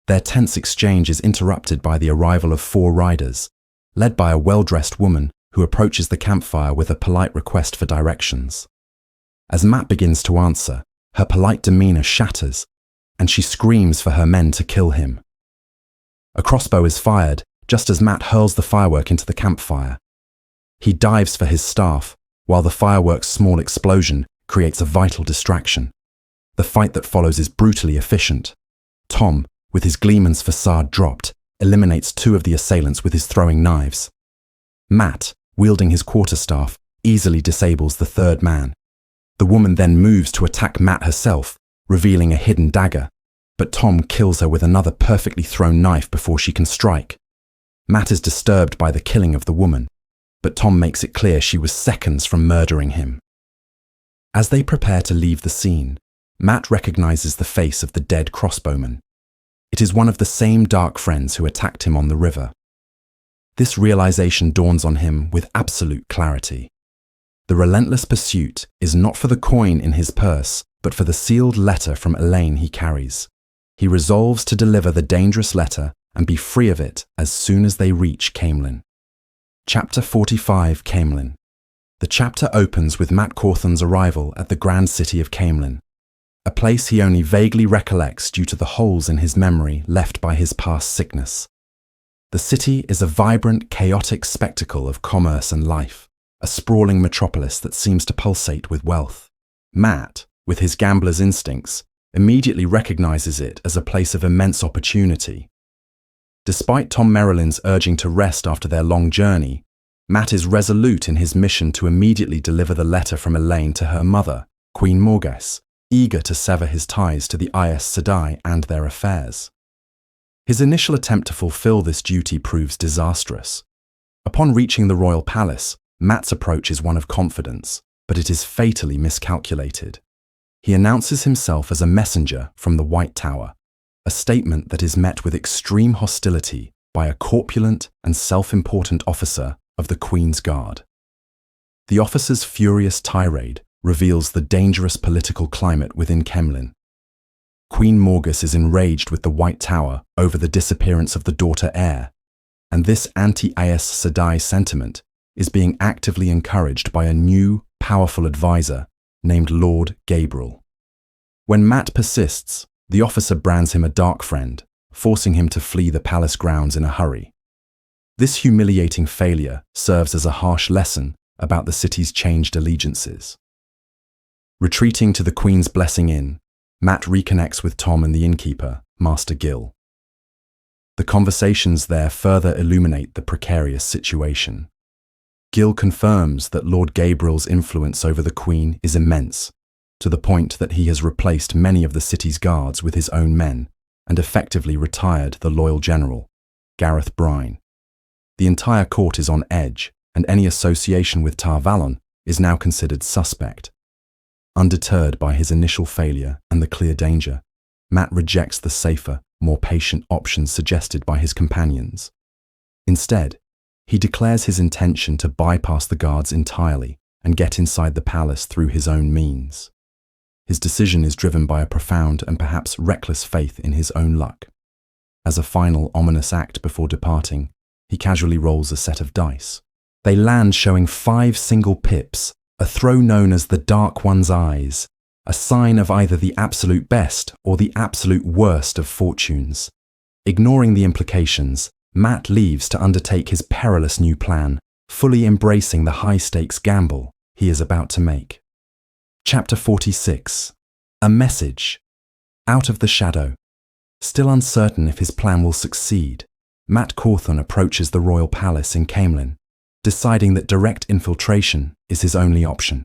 A: Their tense exchange is interrupted by the arrival of 4 riders, led by a well-dressed woman who approaches the campfire with a polite request for directions. As Mat begins to answer, her polite demeanor shatters, and she screams for her men to kill him. A crossbow is fired just as Mat hurls the firework into the campfire. He dives for his staff, while the firework's small explosion creates a vital distraction. The fight that follows is brutally efficient. Tom, with his gleeman's facade dropped, eliminates 2 of the assailants with his throwing knives. Mat, wielding his quarterstaff, easily disables the third man. The woman then moves to attack Matt herself, revealing a hidden dagger, but Tom kills her with another perfectly thrown knife before she can strike. Matt is disturbed by the killing of the woman, but Tom makes it clear she was seconds from murdering him. As they prepare to leave the scene, Matt recognizes the face of the dead crossbowman. It is one of the same dark friends who attacked him on the river. This realization dawns on him with absolute clarity. The relentless pursuit is not for the coin in his purse, but for the sealed letter from Elaine he carries. He resolves to deliver the dangerous letter and be free of it as soon as they reach Camelin. Chapter 45, Camelin. The chapter opens with Matt Cawthon's arrival at the grand city of Camelin, a place he only vaguely recollects due to the holes in his memory left by his past sickness. The city is a vibrant, chaotic spectacle of commerce and life, a sprawling metropolis that seems to pulsate with wealth. Matt, with his gambler's instincts, immediately recognizes it as a place of immense opportunity. Despite Tom Merrilin's urging to rest after their long journey, Matt is resolute in his mission to immediately deliver the letter from Elaine to her mother, Queen Morgase, eager to sever his ties to the Aes Sedai and their affairs. His initial attempt to fulfill this duty proves disastrous. Upon reaching the royal palace, Matt's approach is one of confidence, but it is fatally miscalculated. He announces himself as a messenger from the White Tower, a statement that is met with extreme hostility by a corpulent and self-important officer of the Queen's Guard. The officer's furious tirade reveals the dangerous political climate within Camelin. Queen Morgase is enraged with the White Tower over the disappearance of the daughter heir, and this anti-Aes Sedai sentiment is being actively encouraged by a new, powerful advisor named Lord Gabriel. When Matt persists, the officer brands him a dark friend, forcing him to flee the palace grounds in a hurry. This humiliating failure serves as a harsh lesson about the city's changed allegiances. Retreating to the Queen's Blessing Inn, Matt reconnects with Tom and the innkeeper, Master Gill. The conversations there further illuminate the precarious situation. Gill confirms that Lord Gabriel's influence over the Queen is immense, to the point that he has replaced many of the city's guards with his own men and effectively retired the loyal general, Gareth Brine. The entire court is on edge, and any association with Tar Valon is now considered suspect. Undeterred by his initial failure and the clear danger, Matt rejects the safer, more patient options suggested by his companions. Instead, he declares his intention to bypass the guards entirely and get inside the palace through his own means. His decision is driven by a profound and perhaps reckless faith in his own luck. As a final ominous act before departing, he casually rolls a set of dice. They land showing 5 single pips, a throw known as the Dark One's Eyes, a sign of either the absolute best or the absolute worst of fortunes. Ignoring the implications, Matt leaves to undertake his perilous new plan, fully embracing the high-stakes gamble he is about to make. Chapter 46. A Message. Out of the shadow. Still uncertain if his plan will succeed, Matt Cawthon approaches the royal palace in Camelin, deciding that direct infiltration is his only option.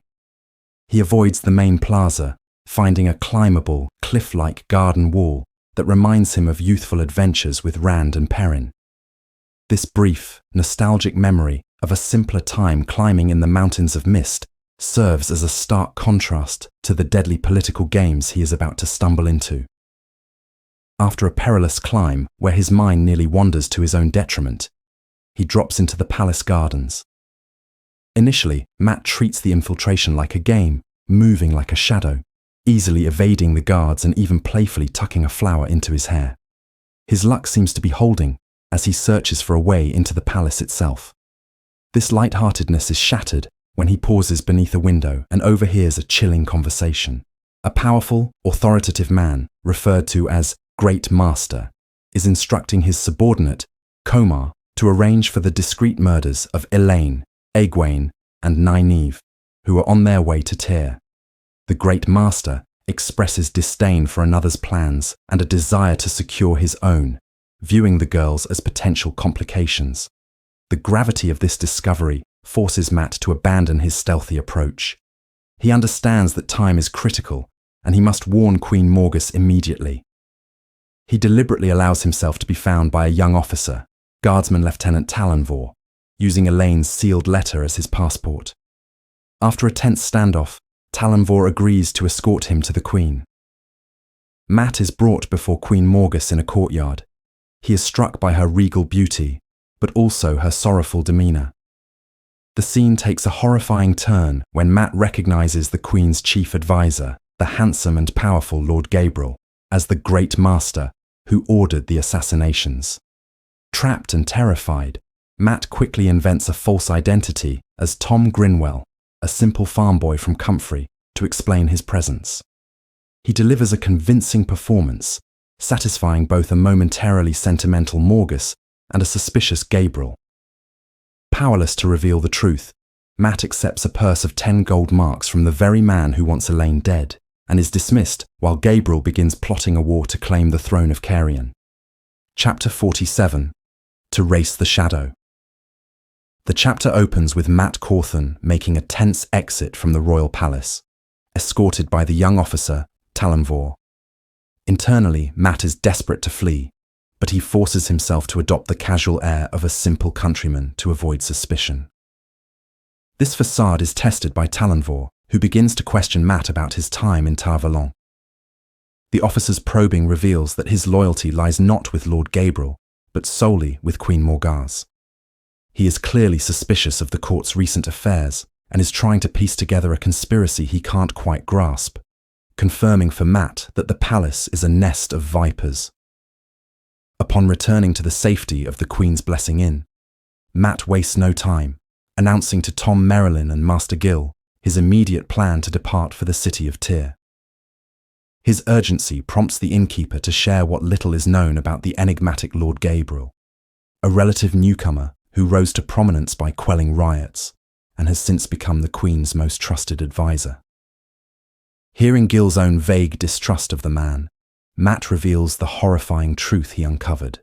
A: He avoids the main plaza, finding a climbable, cliff-like garden wall that reminds him of youthful adventures with Rand and Perrin. This brief, nostalgic memory of a simpler time climbing in the mountains of mist serves as a stark contrast to the deadly political games he is about to stumble into. After a perilous climb where his mind nearly wanders to his own detriment, he drops into the palace gardens. Initially, Matt treats the infiltration like a game, moving like a shadow, easily evading the guards and even playfully tucking a flower into his hair. His luck seems to be holding as he searches for a way into the palace itself. This lightheartedness is shattered when he pauses beneath a window and overhears a chilling conversation. A powerful, authoritative man, referred to as Great Master, is instructing his subordinate, Comar, to arrange for the discreet murders of Elaine, Egwene, and Nynaeve, who are on their way to Tyr. The Great Master expresses disdain for another's plans and a desire to secure his own, viewing the girls as potential complications. The gravity of this discovery forces Matt to abandon his stealthy approach. He understands that time is critical, and he must warn Queen Morgus immediately. He deliberately allows himself to be found by a young officer, Guardsman Lieutenant Talonvor, using Elaine's sealed letter as his passport. After a tense standoff, Talonvor agrees to escort him to the Queen. Matt is brought before Queen Morgus in a courtyard. He is struck by her regal beauty, but also her sorrowful demeanour. The scene takes a horrifying turn when Matt recognises the Queen's chief advisor, the handsome and powerful Lord Gabriel, as the Great Master who ordered the assassinations. Trapped and terrified, Matt quickly invents a false identity as Tom Grinwell, a simple farm boy from Comfrey, to explain his presence. He delivers a convincing performance, satisfying both a momentarily sentimental Morgus and a suspicious Gabriel. Powerless to reveal the truth, Matt accepts a purse of 10 gold marks from the very man who wants Elaine dead, and is dismissed while Gabriel begins plotting a war to claim the throne of Caerhun. Chapter 47. To Race the Shadow. The chapter opens with Matt Cawthon making a tense exit from the royal palace, escorted by the young officer, Talonvor. Internally, Matt is desperate to flee, but he forces himself to adopt the casual air of a simple countryman to avoid suspicion. This facade is tested by Talonvor, who begins to question Matt about his time in Tar-Valon. The officer's probing reveals that his loyalty lies not with Lord Gabriel, but solely with Queen Morgause. He is clearly suspicious of the court's recent affairs and is trying to piece together a conspiracy he can't quite grasp, confirming for Matt that the palace is a nest of vipers. Upon returning to the safety of the Queen's Blessing Inn, Matt wastes no time, announcing to Tom Merrilin and Master Gill his immediate plan to depart for the city of Tyr. His urgency prompts the innkeeper to share what little is known about the enigmatic Lord Gabriel, a relative newcomer who rose to prominence by quelling riots and has since become the Queen's most trusted advisor. Hearing Gill's own vague distrust of the man, Matt reveals the horrifying truth he uncovered.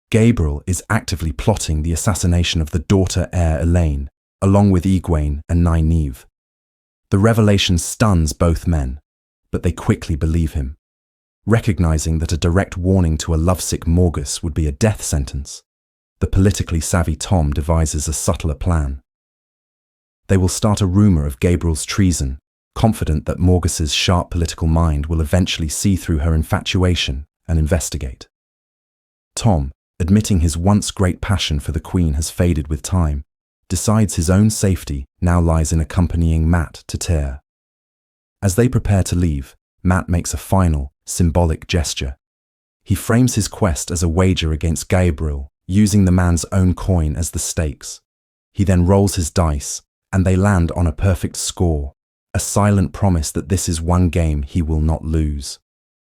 A: Gabriel is actively plotting the assassination of the daughter heir Elaine, along with Egwene and Nynaeve. The revelation stuns both men, but they quickly believe him. Recognizing that a direct warning to a lovesick Morgus would be a death sentence, the politically savvy Tom devises a subtler plan. They will start a rumor of Gabriel's treason, confident that Morgus's sharp political mind will eventually see through her infatuation and investigate. Tom, admitting his once great passion for the Queen has faded with time, decides his own safety now lies in accompanying Matt to Tyr. As they prepare to leave, Matt makes a final, symbolic gesture. He frames his quest as a wager against Gabriel, using the man's own coin as the stakes. He then rolls his dice, and they land on a perfect score, a silent promise that this is one game he will not lose.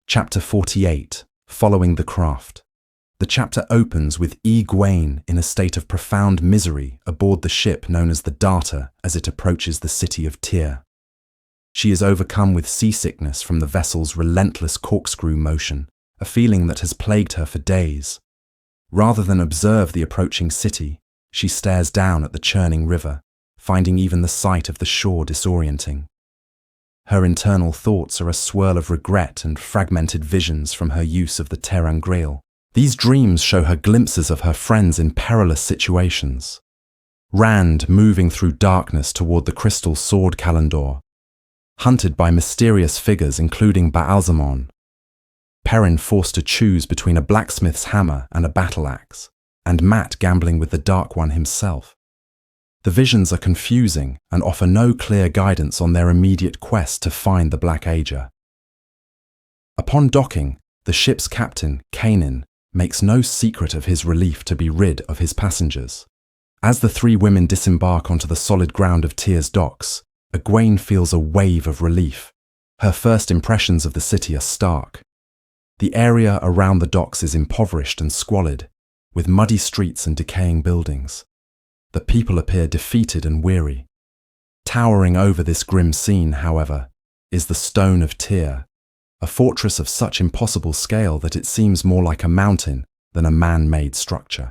A: Chapter 48. Following the Craft. The chapter opens with Egwene in a state of profound misery aboard the ship known as the Darter as it approaches the city of Tyr. She is overcome with seasickness from the vessel's relentless corkscrew motion, a feeling that has plagued her for days. Rather than observe the approaching city, she stares down at the churning river, finding even the sight of the shore disorienting. Her internal thoughts are a swirl of regret and fragmented visions from her use of the ter'angreal. These dreams show her glimpses of her friends in perilous situations. Rand moving through darkness toward the crystal sword Kalandor, hunted by mysterious figures including Baalzamon. Perrin forced to choose between a blacksmith's hammer and a battle axe, and Matt gambling with the Dark One himself. The visions are confusing and offer no clear guidance on their immediate quest to find the Black Ager. Upon docking, the ship's captain, Kanin, makes no secret of his relief to be rid of his passengers. As the three women disembark onto the solid ground of Tyr's docks, Egwene feels a wave of relief. Her first impressions of the city are stark. The area around the docks is impoverished and squalid, with muddy streets and decaying buildings. The people appear defeated and weary. Towering over this grim scene, however, is the Stone of Tyr, a fortress of such impossible scale that it seems more like a mountain than a man-made structure.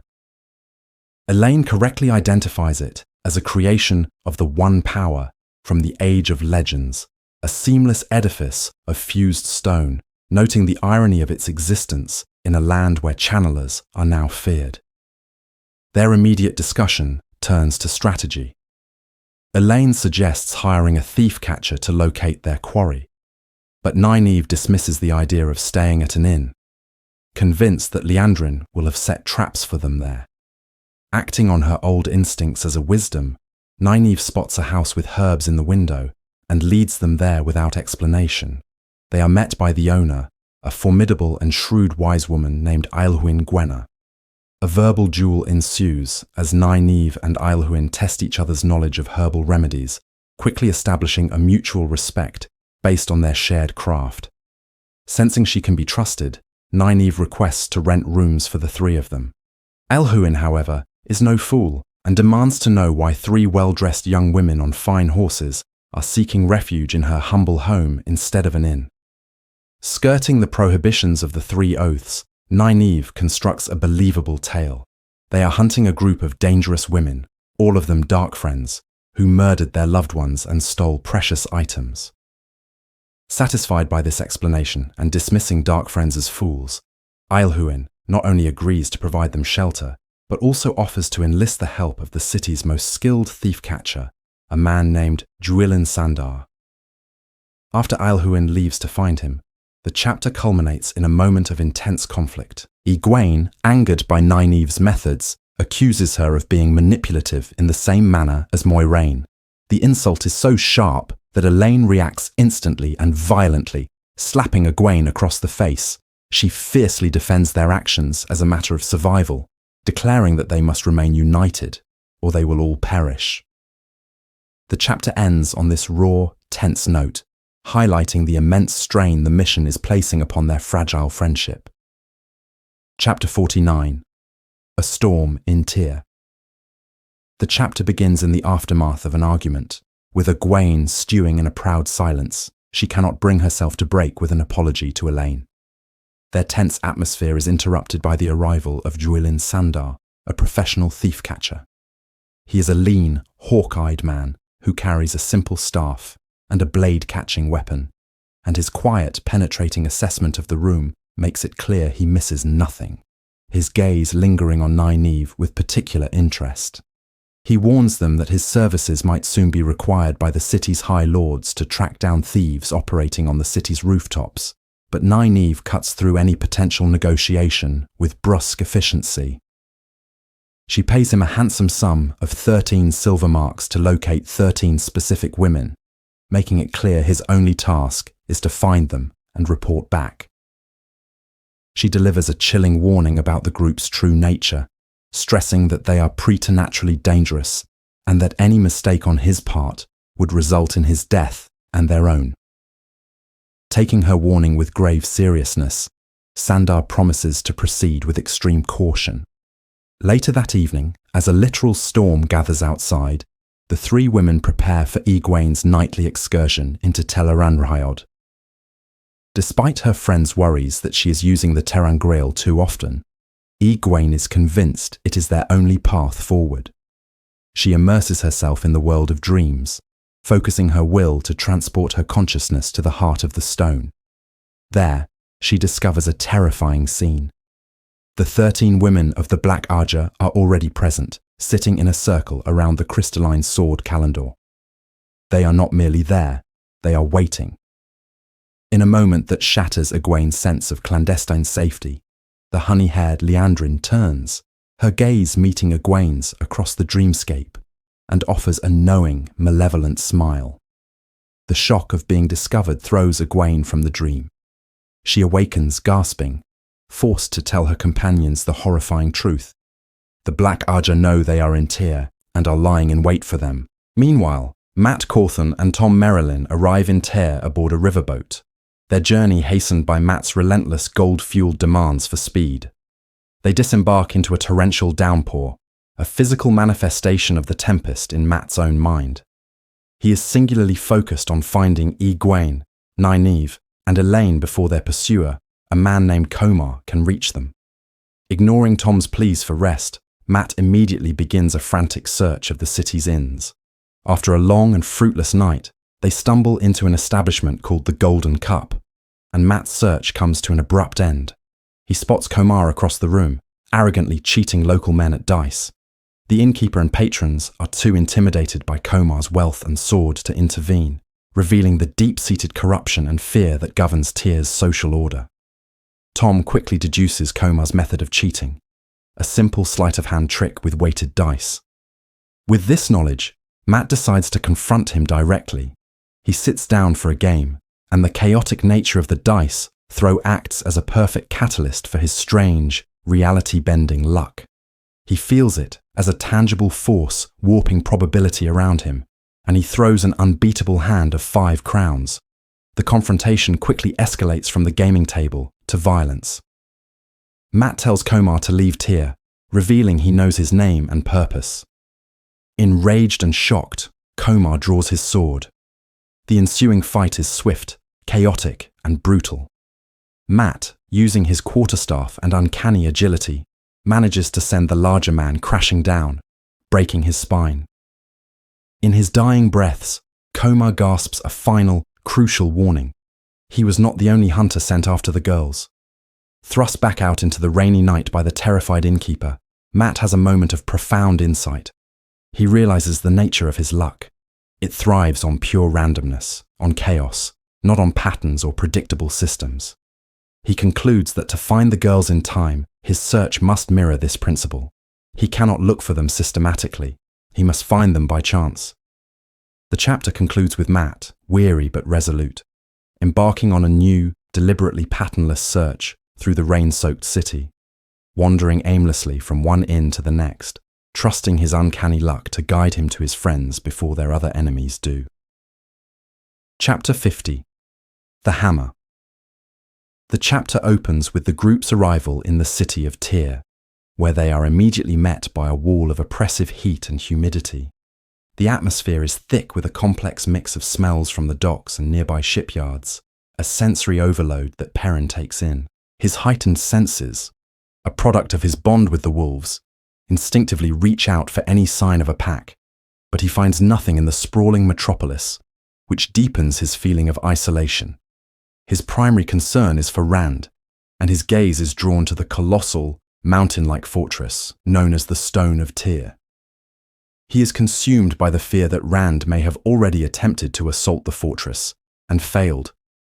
A: Elaine correctly identifies it as a creation of the One Power from the Age of Legends, a seamless edifice of fused stone, noting the irony of its existence in a land where channelers are now feared. Their immediate discussion turns to strategy. Elaine suggests hiring a thief catcher to locate their quarry, but Nynaeve dismisses the idea of staying at an inn, convinced that Liandrin will have set traps for them there. Acting on her old instincts as a wisdom, Nynaeve spots a house with herbs in the window and leads them there without explanation. They are met by the owner, a formidable and shrewd wise woman named Ailhuin Gwenna. A verbal duel ensues as Nynaeve and Ailhuin test each other's knowledge of herbal remedies, quickly establishing a mutual respect based on their shared craft. Sensing she can be trusted, Nynaeve requests to rent rooms for the three of them. Ailhuin, however, is no fool and demands to know why three well-dressed young women on fine horses are seeking refuge in her humble home instead of an inn. Skirting the prohibitions of the three oaths, Nynaeve constructs a believable tale. They are hunting a group of dangerous women, all of them dark friends, who murdered their loved ones and stole precious items. Satisfied by this explanation and dismissing dark friends as fools, Ailhuin not only agrees to provide them shelter, but also offers to enlist the help of the city's most skilled thief catcher, a man named Juilin Sandar. After Ailhuin leaves to find him, the chapter culminates in a moment of intense conflict. Egwene, angered by Nynaeve's methods, accuses her of being manipulative in the same manner as Moiraine. The insult is so sharp that Elaine reacts instantly and violently, slapping Egwene across the face. She fiercely defends their actions as a matter of survival, declaring that they must remain united, or they will all perish. The chapter ends on this raw, tense note, highlighting the immense strain the mission is placing upon their fragile friendship. Chapter 49. A Storm in Tyr. The chapter begins in the aftermath of an argument, with Egwene stewing in a proud silence. She cannot bring herself to break with an apology to Elaine. Their tense atmosphere is interrupted by the arrival of Juilin Sandar, a professional thief catcher. He is a lean, hawk-eyed man who carries a simple staff and a blade-catching weapon, and his quiet, penetrating assessment of the room makes it clear he misses nothing, his gaze lingering on Nynaeve with particular interest. He warns them that his services might soon be required by the city's high lords to track down thieves operating on the city's rooftops, but Nynaeve cuts through any potential negotiation with brusque efficiency. She pays him a handsome sum of 13 silver marks to locate 13 specific women, making it clear his only task is to find them and report back. She delivers a chilling warning about the group's true nature, stressing that they are preternaturally dangerous and that any mistake on his part would result in his death and their own. Taking her warning with grave seriousness, Sandar promises to proceed with extreme caution. Later that evening, as a literal storm gathers outside, the three women prepare for Egwene's nightly excursion into Tel'aran'rhiod. Despite her friends' worries that she is using the Ter'angreal too often, Egwene is convinced it is their only path forward. She immerses herself in the world of dreams, focusing her will to transport her consciousness to the heart of the stone. There, she discovers a terrifying scene. The 13 women of the Black Aja are already present, sitting in a circle around the crystalline sword Calendor. They are not merely there, they are waiting. In a moment that shatters Egwene's sense of clandestine safety, the honey-haired Liandrin turns, her gaze meeting Egwene's across the dreamscape, and offers a knowing, malevolent smile. The shock of being discovered throws Egwene from the dream. She awakens gasping, forced to tell her companions the horrifying truth. The Black Aja know they are in Tyr and are lying in wait for them. Meanwhile, Matt Cawthon and Tom Merrilin arrive in Tyr aboard a riverboat, their journey hastened by Matt's relentless gold-fueled demands for speed. They disembark into a torrential downpour, a physical manifestation of the tempest in Matt's own mind. He is singularly focused on finding Egwene, Nynaeve, and Elaine before their pursuer, a man named Komar, can reach them. Ignoring Tom's pleas for rest, Matt immediately begins a frantic search of the city's inns. After a long and fruitless night, they stumble into an establishment called the Golden Cup, and Matt's search comes to an abrupt end. He spots Komar across the room, arrogantly cheating local men at dice. The innkeeper and patrons are too intimidated by Komar's wealth and sword to intervene, revealing the deep-seated corruption and fear that governs Tyr's social order. Tom quickly deduces Komar's method of cheating, a simple sleight-of-hand trick with weighted dice. With this knowledge, Matt decides to confront him directly. He sits down for a game, and the chaotic nature of the dice throw acts as a perfect catalyst for his strange, reality-bending luck. He feels it as a tangible force warping probability around him, and he throws an unbeatable hand of 5 crowns. The confrontation quickly escalates from the gaming table to violence. Matt tells Komar to leave Tyr, revealing he knows his name and purpose. Enraged and shocked, Komar draws his sword. The ensuing fight is swift, chaotic, and brutal. Matt, using his quarterstaff and uncanny agility, manages to send the larger man crashing down, breaking his spine. In his dying breaths, Komar gasps a final, crucial warning. He was not the only hunter sent after the girls. Thrust back out into the rainy night by the terrified innkeeper, Matt has a moment of profound insight. He realizes the nature of his luck. It thrives on pure randomness, on chaos, not on patterns or predictable systems. He concludes that to find the girls in time, his search must mirror this principle. He cannot look for them systematically. He must find them by chance. The chapter concludes with Matt, weary but resolute, embarking on a new, deliberately patternless search through the rain-soaked city, wandering aimlessly from one inn to the next, trusting his uncanny luck to guide him to his friends before their other enemies do. Chapter 50. The Hammer. The chapter opens with the group's arrival in the city of Tyr, where they are immediately met by a wall of oppressive heat and humidity. The atmosphere is thick with a complex mix of smells from the docks and nearby shipyards, a sensory overload that Perrin takes in. His heightened senses, a product of his bond with the wolves, instinctively reach out for any sign of a pack, but he finds nothing in the sprawling metropolis, which deepens his feeling of isolation. His primary concern is for Rand, and his gaze is drawn to the colossal, mountain-like fortress known as the Stone of Tyr. He is consumed by the fear that Rand may have already attempted to assault the fortress and failed,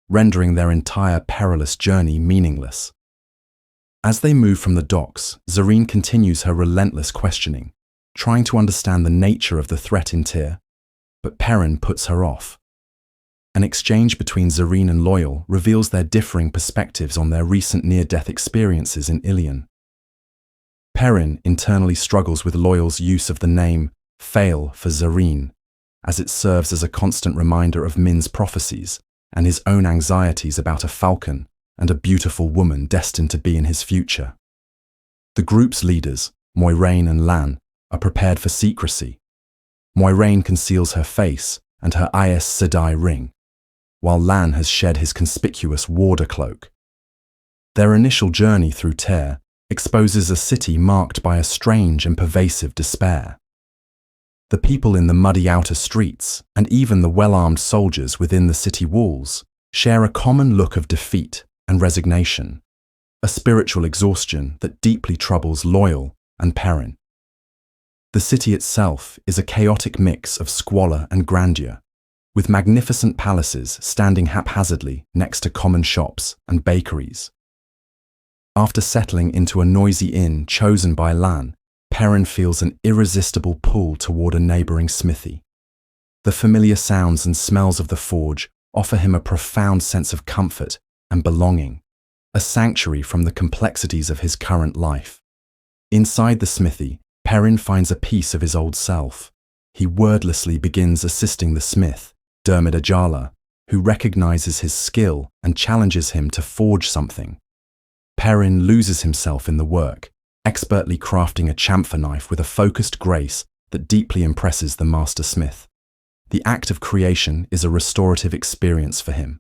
A: rendering their entire perilous journey meaningless. As they move from the docks, Zareen continues her relentless questioning, trying to understand the nature of the threat in Tyr, but Perrin puts her off. An exchange between Zareen and Loyal reveals their differing perspectives on their recent near-death experiences in Ilion. Perrin internally struggles with Loyal's use of the name Fail for Zareen, as it serves as a constant reminder of Min's prophecies and his own anxieties about a falcon and a beautiful woman destined to be in his future. The group's leaders, Moiraine and Lan, are prepared for secrecy. Moiraine conceals her face and her Aes Sedai ring, while Lan has shed his conspicuous warder cloak. Their initial journey through Tyr exposes a city marked by a strange and pervasive despair. The people in the muddy outer streets, and even the well-armed soldiers within the city walls, share a common look of defeat and resignation, a spiritual exhaustion that deeply troubles Loyal and Perrin. The city itself is a chaotic mix of squalor and grandeur, with magnificent palaces standing haphazardly next to common shops and bakeries. After settling into a noisy inn chosen by Lan, Perrin feels an irresistible pull toward a neighboring smithy. The familiar sounds and smells of the forge offer him a profound sense of comfort and belonging, a sanctuary from the complexities of his current life. Inside the smithy, Perrin finds a piece of his old self. He wordlessly begins assisting the smith, Dermot Ajala, who recognizes his skill and challenges him to forge something. Perrin loses himself in the work, expertly crafting a chamfer knife with a focused grace that deeply impresses the master smith. The act of creation is a restorative experience for him.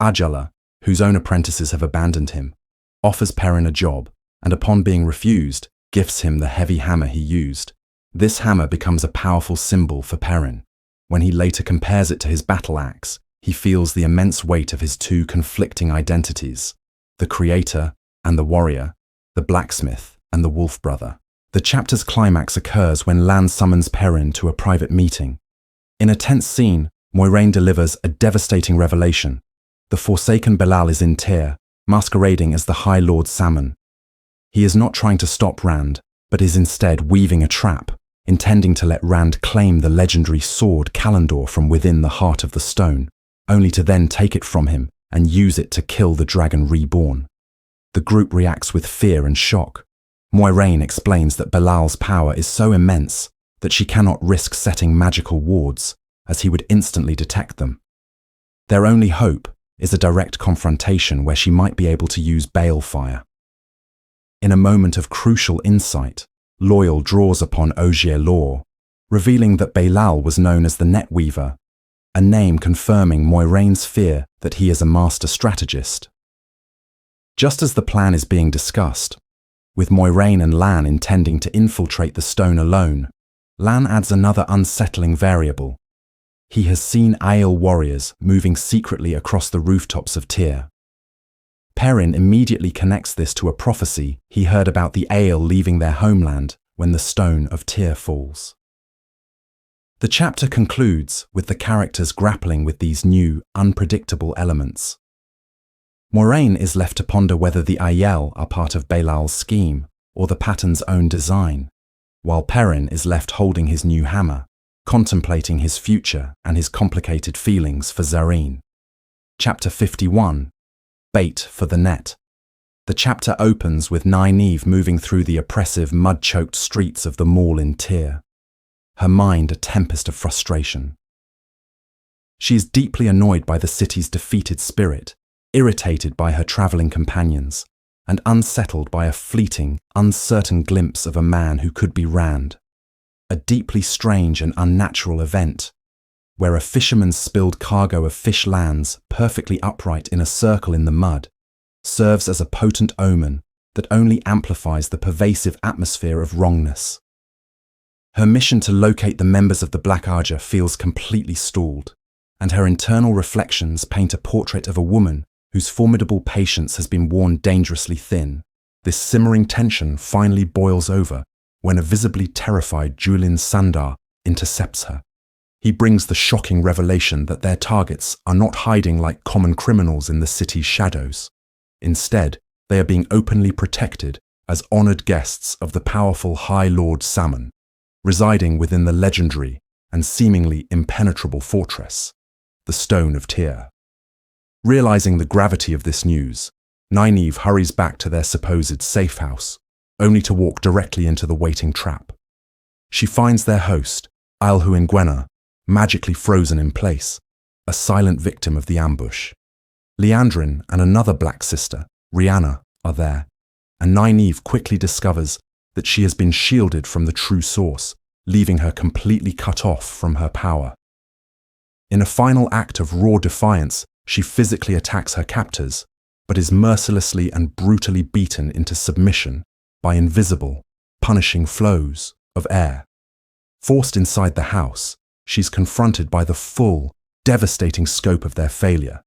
A: Ajala, whose own apprentices have abandoned him, offers Perrin a job, and upon being refused, gifts him the heavy hammer he used. This hammer becomes a powerful symbol for Perrin. When he later compares it to his battle axe, he feels the immense weight of his two conflicting identities, the creator and the warrior, the blacksmith and the wolf brother. The chapter's climax occurs when Lan summons Perrin to a private meeting. In a tense scene, Moiraine delivers a devastating revelation. The Forsaken Belial is in Tyr, masquerading as the High Lord Salmon. He is not trying to stop Rand, but is instead weaving a trap, intending to let Rand claim the legendary sword Callandor from within the heart of the stone, only to then take it from him and use it to kill the dragon reborn. The group reacts with fear and shock. Moiraine explains that Belial's power is so immense that she cannot risk setting magical wards, as he would instantly detect them. Their only hope is a direct confrontation where she might be able to use balefire. In a moment of crucial insight, Loial draws upon Ogier lore, revealing that Belial was known as the Netweaver, a name confirming Moiraine's fear that he is a master strategist. Just as the plan is being discussed, with Moiraine and Lan intending to infiltrate the stone alone, Lan adds another unsettling variable. He has seen Aiel warriors moving secretly across the rooftops of Tyr. Perrin immediately connects this to a prophecy he heard about the Aiel leaving their homeland when the stone of Tyr falls. The chapter concludes with the characters grappling with these new, unpredictable elements. Moiraine is left to ponder whether the Aiel are part of Belial's scheme or the pattern's own design, while Perrin is left holding his new hammer, contemplating his future and his complicated feelings for Zareen. Chapter 51. Bait for the Net. The chapter opens with Nynaeve moving through the oppressive, mud-choked streets of the mall in Tyr, her mind a tempest of frustration. She is deeply annoyed by the city's defeated spirit, irritated by her travelling companions, and unsettled by a fleeting, uncertain glimpse of a man who could be Rand. A deeply strange and unnatural event, where a fisherman's spilled cargo of fish lands perfectly upright in a circle in the mud, serves as a potent omen that only amplifies the pervasive atmosphere of wrongness. Her mission to locate the members of the Black Arger feels completely stalled, and her internal reflections paint a portrait of a woman whose formidable patience has been worn dangerously thin. This simmering tension finally boils over when a visibly terrified Juilin Sandar intercepts her. He brings the shocking revelation that their targets are not hiding like common criminals in the city's shadows. Instead, they are being openly protected as honoured guests of the powerful High Lord Salmon, residing within the legendary and seemingly impenetrable fortress, the Stone of Tyr. Realising the gravity of this news, Nynaeve hurries back to their supposed safe house, only to walk directly into the waiting trap. She finds their host, Ailhu Ingwenna, magically frozen in place, a silent victim of the ambush. Liandrin and another black sister, Rihanna, are there, and Nynaeve quickly discovers that she has been shielded from the true source, leaving her completely cut off from her power. In a final act of raw defiance, she physically attacks her captors, but is mercilessly and brutally beaten into submission by invisible, punishing flows of air. Forced inside the house, she's confronted by the full, devastating scope of their failure.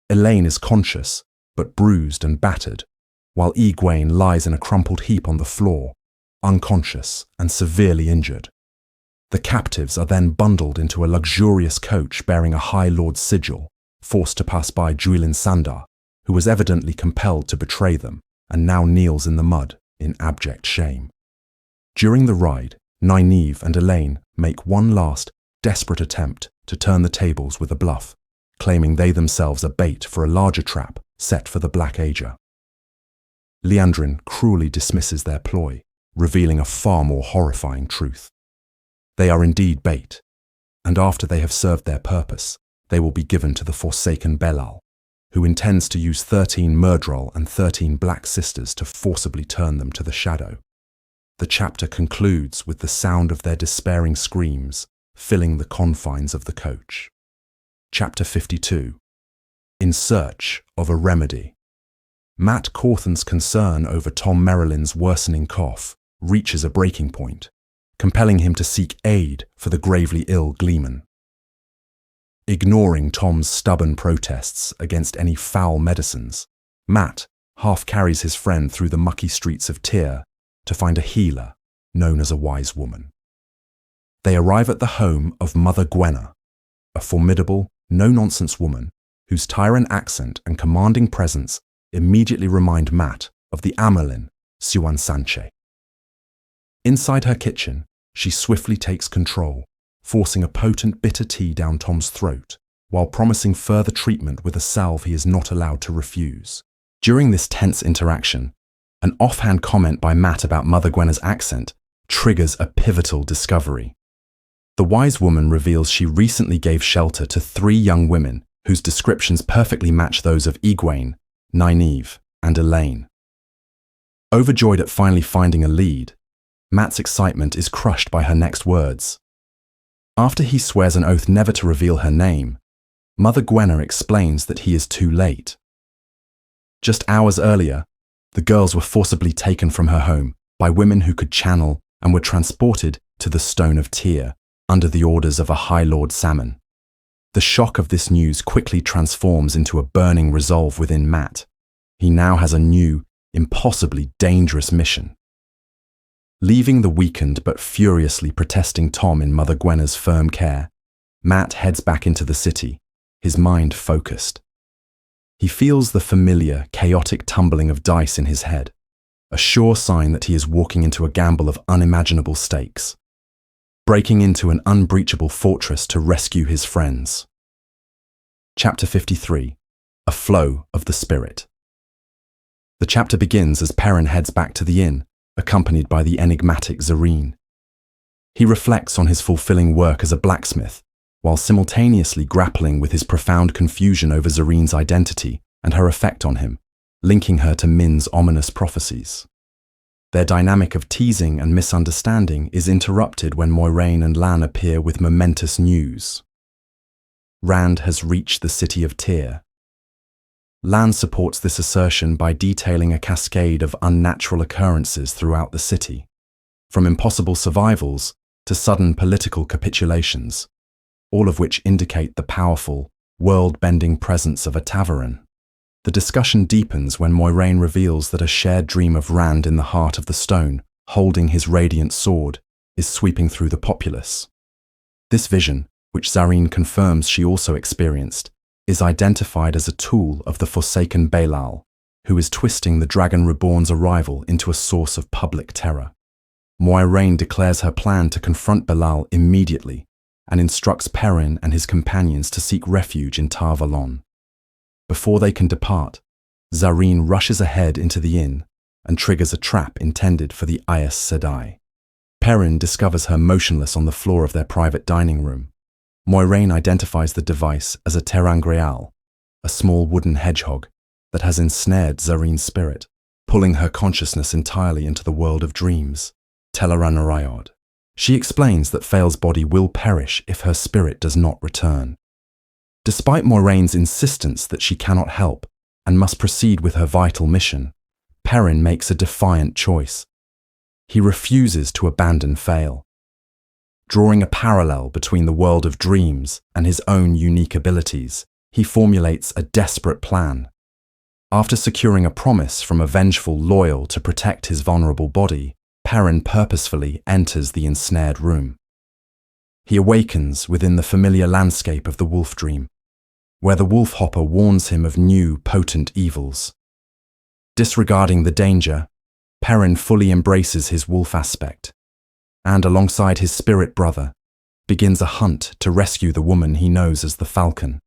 A: Elaine is conscious, but bruised and battered, while Egwene lies in a crumpled heap on the floor, unconscious and severely injured. The captives are then bundled into a luxurious coach bearing a High Lord's sigil, forced to pass by Juilin Sandar, who was evidently compelled to betray them and now kneels in the mud in abject shame. During the ride, Nynaeve and Elaine make one last, desperate attempt to turn the tables with a bluff, claiming they themselves are bait for a larger trap set for the Black Ager. Liandrin cruelly dismisses their ploy, revealing a far more horrifying truth. They are indeed bait, and after they have served their purpose, they will be given to the Forsaken Belial, who intends to use 13 Myrddraal and 13 Black Sisters to forcibly turn them to the shadow. The chapter concludes with the sound of their despairing screams filling the confines of the coach. Chapter 52. In Search of a Remedy. Matt Cawthon's concern over Tom Merrilin's worsening cough reaches a breaking point, compelling him to seek aid for the gravely ill Gleeman. Ignoring Tom's stubborn protests against any foul medicines, Matt half carries his friend through the mucky streets of Tyr to find a healer known as a wise woman. They arrive at the home of Mother Gwenna, a formidable, no-nonsense woman whose tyrant accent and commanding presence immediately remind Matt of the Amelin Siwan Sanche. Inside her kitchen, she swiftly takes control, forcing a potent bitter tea down Tom's throat, while promising further treatment with a salve he is not allowed to refuse. During this tense interaction, an offhand comment by Matt about Mother Gwenna's accent triggers a pivotal discovery. The wise woman reveals she recently gave shelter to 3 young women whose descriptions perfectly match those of Egwene, Nynaeve, and Elaine. Overjoyed at finally finding a lead, Matt's excitement is crushed by her next words. After he swears an oath never to reveal her name, Mother Gwenna explains that he is too late. Just hours earlier, the girls were forcibly taken from her home by women who could channel and were transported to the Stone of Tyr under the orders of a High Lord Salmon. The shock of this news quickly transforms into a burning resolve within Matt. He now has a new, impossibly dangerous mission. Leaving the weakened but furiously protesting Tom in Mother Gwenna's firm care, Matt heads back into the city, his mind focused. He feels the familiar, chaotic tumbling of dice in his head, a sure sign that he is walking into a gamble of unimaginable stakes, breaking into an unbreachable fortress to rescue his friends. Chapter 53. A Flow of the Spirit. The chapter begins as Perrin heads back to the inn, accompanied by the enigmatic Zareen. He reflects on his fulfilling work as a blacksmith, while simultaneously grappling with his profound confusion over Zareen's identity and her effect on him, linking her to Min's ominous prophecies. Their dynamic of teasing and misunderstanding is interrupted when Moiraine and Lan appear with momentous news. Rand has reached the city of Tyr. Lan supports this assertion by detailing a cascade of unnatural occurrences throughout the city, from impossible survivals to sudden political capitulations, all of which indicate the powerful, world-bending presence of a Ta'veren. The discussion deepens when Moiraine reveals that a shared dream of Rand in the heart of the stone, holding his radiant sword, is sweeping through the populace. This vision, which Zareen confirms she also experienced, is identified as a tool of the Forsaken Baelal, who is twisting the Dragon Reborn's arrival into a source of public terror. Moiraine declares her plan to confront Baelal immediately and instructs Perrin and his companions to seek refuge in Tar Valon. Before they can depart, Zareen rushes ahead into the inn and triggers a trap intended for the Aes Sedai. Perrin discovers her motionless on the floor of their private dining room. Moiraine identifies the device as a terangreal, a small wooden hedgehog that has ensnared Zareen's spirit, pulling her consciousness entirely into the world of dreams, Tel'aran'rhiod. She explains that Fael's body will perish if her spirit does not return. Despite Moiraine's insistence that she cannot help and must proceed with her vital mission, Perrin makes a defiant choice. He refuses to abandon Fael. Drawing a parallel between the world of dreams and his own unique abilities, he formulates a desperate plan. After securing a promise from a vengeful loyal to protect his vulnerable body, Perrin purposefully enters the ensnared room. He awakens within the familiar landscape of the wolf dream, where the wolf hopper warns him of new, potent evils. Disregarding the danger, Perrin fully embraces his wolf aspect, and alongside his spirit brother, begins a hunt to rescue the woman he knows as the Falcon.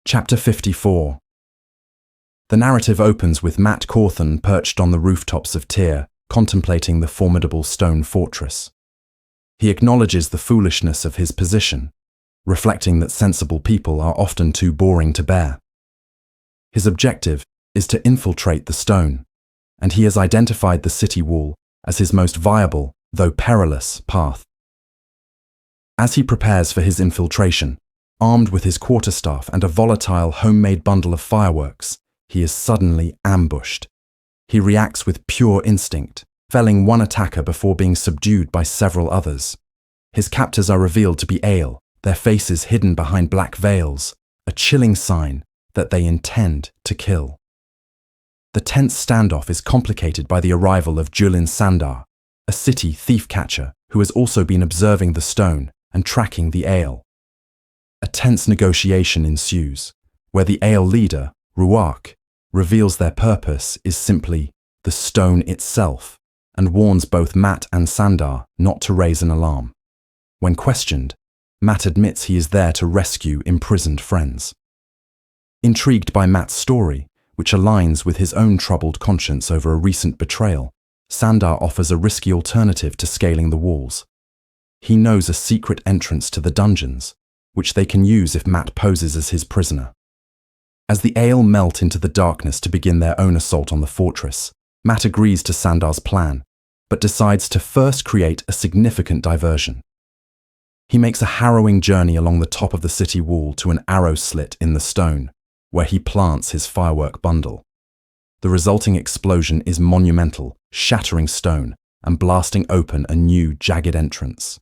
A: Chapter 54. The narrative opens with Matt Cawthon perched on the rooftops of Tyr, contemplating the formidable stone fortress. He acknowledges the foolishness of his position, reflecting that sensible people are often too boring to bear. His objective is to infiltrate the stone, and he has identified the city wall as his most viable, though perilous, path. As he prepares for his infiltration, armed with his quarterstaff and a volatile homemade bundle of fireworks, he is suddenly ambushed. He reacts with pure instinct, felling one attacker before being subdued by several others. His captors are revealed to be Ale, their faces hidden behind black veils, a chilling sign that they intend to kill. The tense standoff is complicated by the arrival of Julin Sandar, a city thief-catcher who has also been observing the stone and tracking the Ale. A tense negotiation ensues, where the Ale leader, Ruark, reveals their purpose is simply the stone itself and warns both Matt and Sandar not to raise an alarm. When questioned, Matt admits he is there to rescue imprisoned friends. Intrigued by Matt's story, which aligns with his own troubled conscience over a recent betrayal, Sandar offers a risky alternative to scaling the walls. He knows a secret entrance to the dungeons, which they can use if Matt poses as his prisoner. As the Ale melt into the darkness to begin their own assault on the fortress, Matt agrees to Sandar's plan, but decides to first create a significant diversion. He makes a harrowing journey along the top of the city wall to an arrow slit in the stone, where he plants his firework bundle. The resulting explosion is monumental, shattering stone and blasting open a new, jagged entrance.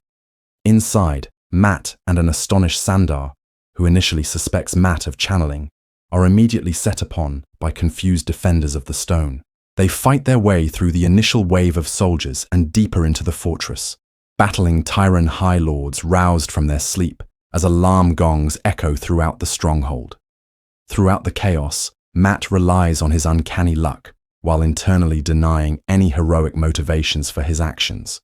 A: Inside, Matt and an astonished Sandar, who initially suspects Matt of channeling, are immediately set upon by confused defenders of the stone. They fight their way through the initial wave of soldiers and deeper into the fortress, battling Tyran High Lords roused from their sleep as alarm gongs echo throughout the stronghold. Throughout the chaos, Matt relies on his uncanny luck, while internally denying any heroic motivations for his actions.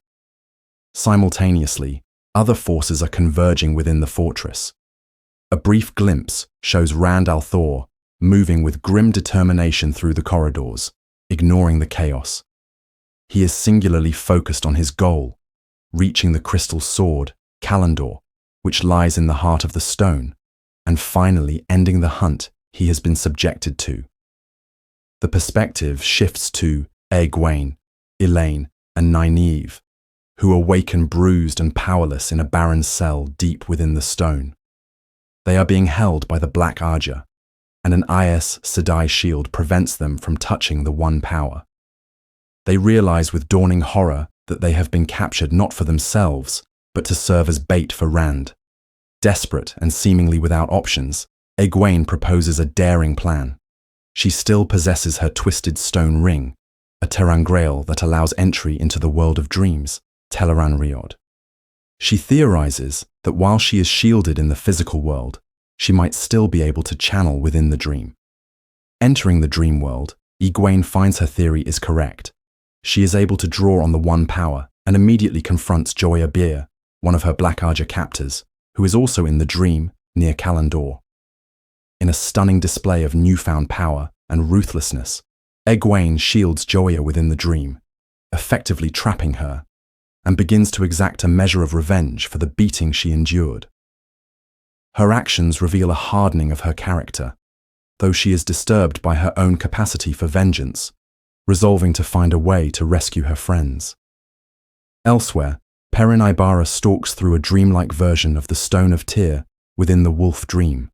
A: Simultaneously, other forces are converging within the fortress. A brief glimpse shows Rand al'Thor moving with grim determination through the corridors, ignoring the chaos. He is singularly focused on his goal, reaching the crystal sword, Kalandor, which lies in the heart of the stone, and finally ending the hunt he has been subjected to. The perspective shifts to Egwene, Elaine, and Nynaeve, who awaken bruised and powerless in a barren cell deep within the stone. They are being held by the Black Arja, and an Aes Sedai shield prevents them from touching the One Power. They realize with dawning horror that they have been captured not for themselves, but to serve as bait for Rand. Desperate and seemingly without options, Egwene proposes a daring plan. She still possesses her twisted stone ring, a ter'angreal that allows entry into the world of dreams, Teleran Riod. She theorizes that while she is shielded in the physical world, she might still be able to channel within the dream. Entering the dream world, Egwene finds her theory is correct. She is able to draw on the One Power and immediately confronts Joya Beer, one of her Black Arja captors, who is also in the dream near Kalandor. In a stunning display of newfound power and ruthlessness, Egwene shields Joya within the dream, effectively trapping her, and begins to exact a measure of revenge for the beating she endured. Her actions reveal a hardening of her character, though she is disturbed by her own capacity for vengeance, resolving to find a way to rescue her friends. Elsewhere, Perrin Ibarra stalks through a dreamlike version of the Stone of Tyr within the Wolf Dream.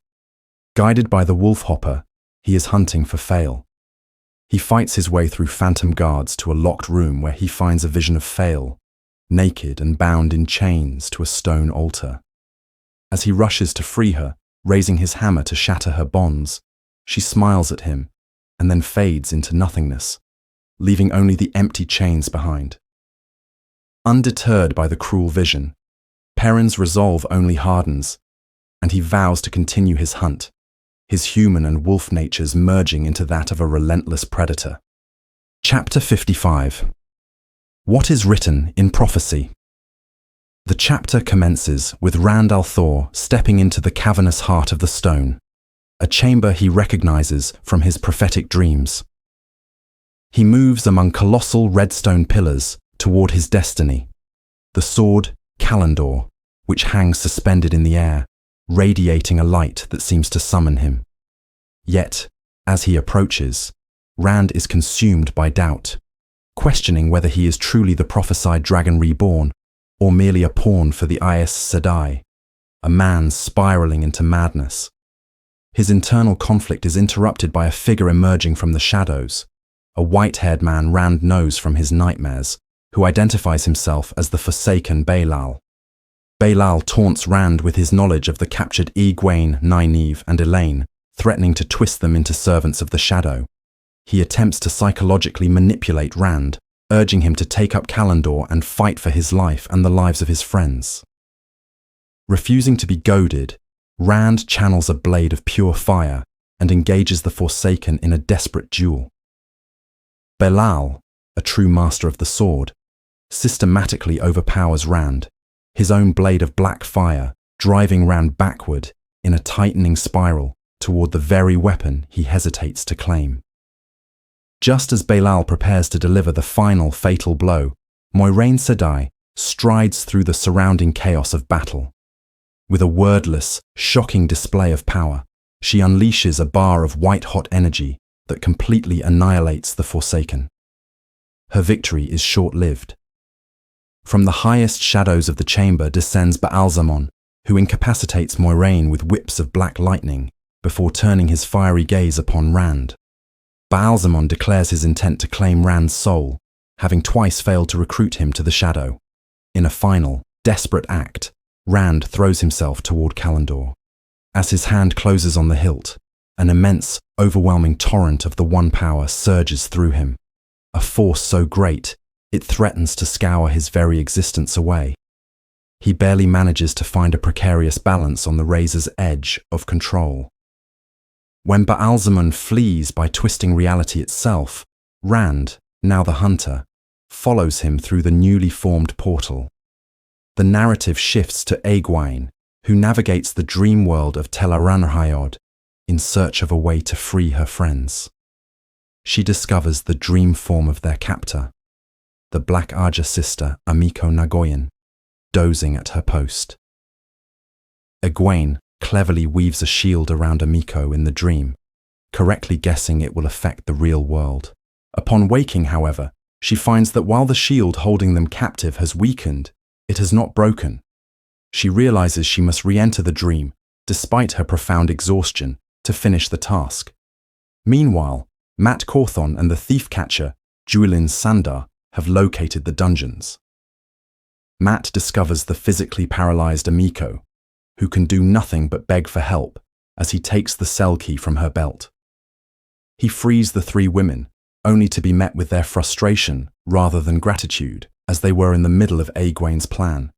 A: Guided by the Wolf Hopper, he is hunting for Fael. He fights his way through phantom guards to a locked room where he finds a vision of Fael, naked and bound in chains to a stone altar. As he rushes to free her, raising his hammer to shatter her bonds, she smiles at him and then fades into nothingness, leaving only the empty chains behind. Undeterred by the cruel vision, Perrin's resolve only hardens, and he vows to continue his hunt, his human and wolf natures merging into that of a relentless predator. Chapter 55. What is written in prophecy? The chapter commences with Rand al'Thor stepping into the cavernous heart of the stone, a chamber he recognizes from his prophetic dreams. He moves among colossal redstone pillars toward his destiny, the sword Kalandor, which hangs suspended in the air, radiating a light that seems to summon him. Yet, as he approaches, Rand is consumed by doubt, questioning whether he is truly the prophesied dragon reborn or merely a pawn for the Aes Sedai, a man spiraling into madness. His internal conflict is interrupted by a figure emerging from the shadows, a white-haired man Rand knows from his nightmares, who identifies himself as the Forsaken Baelal. Baelal taunts Rand with his knowledge of the captured Egwene, Nynaeve, and Elaine, threatening to twist them into servants of the Shadow. He attempts to psychologically manipulate Rand, urging him to take up Callandor and fight for his life and the lives of his friends. Refusing to be goaded, Rand channels a blade of pure fire and engages the Forsaken in a desperate duel. Baelal, a true master of the sword, systematically overpowers Rand, his own blade of black fire driving Rand backward in a tightening spiral toward the very weapon he hesitates to claim. Just as Baelal prepares to deliver the final fatal blow, Moiraine Sedai strides through the surrounding chaos of battle. With a wordless, shocking display of power, she unleashes a bar of white-hot energy that completely annihilates the Forsaken. Her victory is short-lived. From the highest shadows of the chamber descends Baalzamon, who incapacitates Moiraine with whips of black lightning before turning his fiery gaze upon Rand. Baalzamon declares his intent to claim Rand's soul, having twice failed to recruit him to the Shadow. In a final, desperate act, Rand throws himself toward Callandor. As his hand closes on the hilt, an immense, overwhelming torrent of the One Power surges through him, a force so great it threatens to scour his very existence away. He barely manages to find a precarious balance on the razor's edge of control. When Baalzamon flees by twisting reality itself, Rand, now the hunter, follows him through the newly formed portal. The narrative shifts to Egwene, who navigates the dream world of Tel'aran'rhiod in search of a way to free her friends. She discovers the dream form of their captor, the Black Aja sister Amiko Nagoyan, dozing at her post. Egwene cleverly weaves a shield around Amiko in the dream, correctly guessing it will affect the real world. Upon waking, however, she finds that while the shield holding them captive has weakened, it has not broken. She realizes she must re-enter the dream, despite her profound exhaustion, to finish the task. Meanwhile, Mat Cawthon and the thief-catcher, Juilin Sandar, have located the dungeons. Mat discovers the physically paralyzed Amiko, who can do nothing but beg for help as he takes the cell key from her belt. He frees the three women, only to be met with their frustration rather than gratitude, as they were in the middle of Egwene's plan.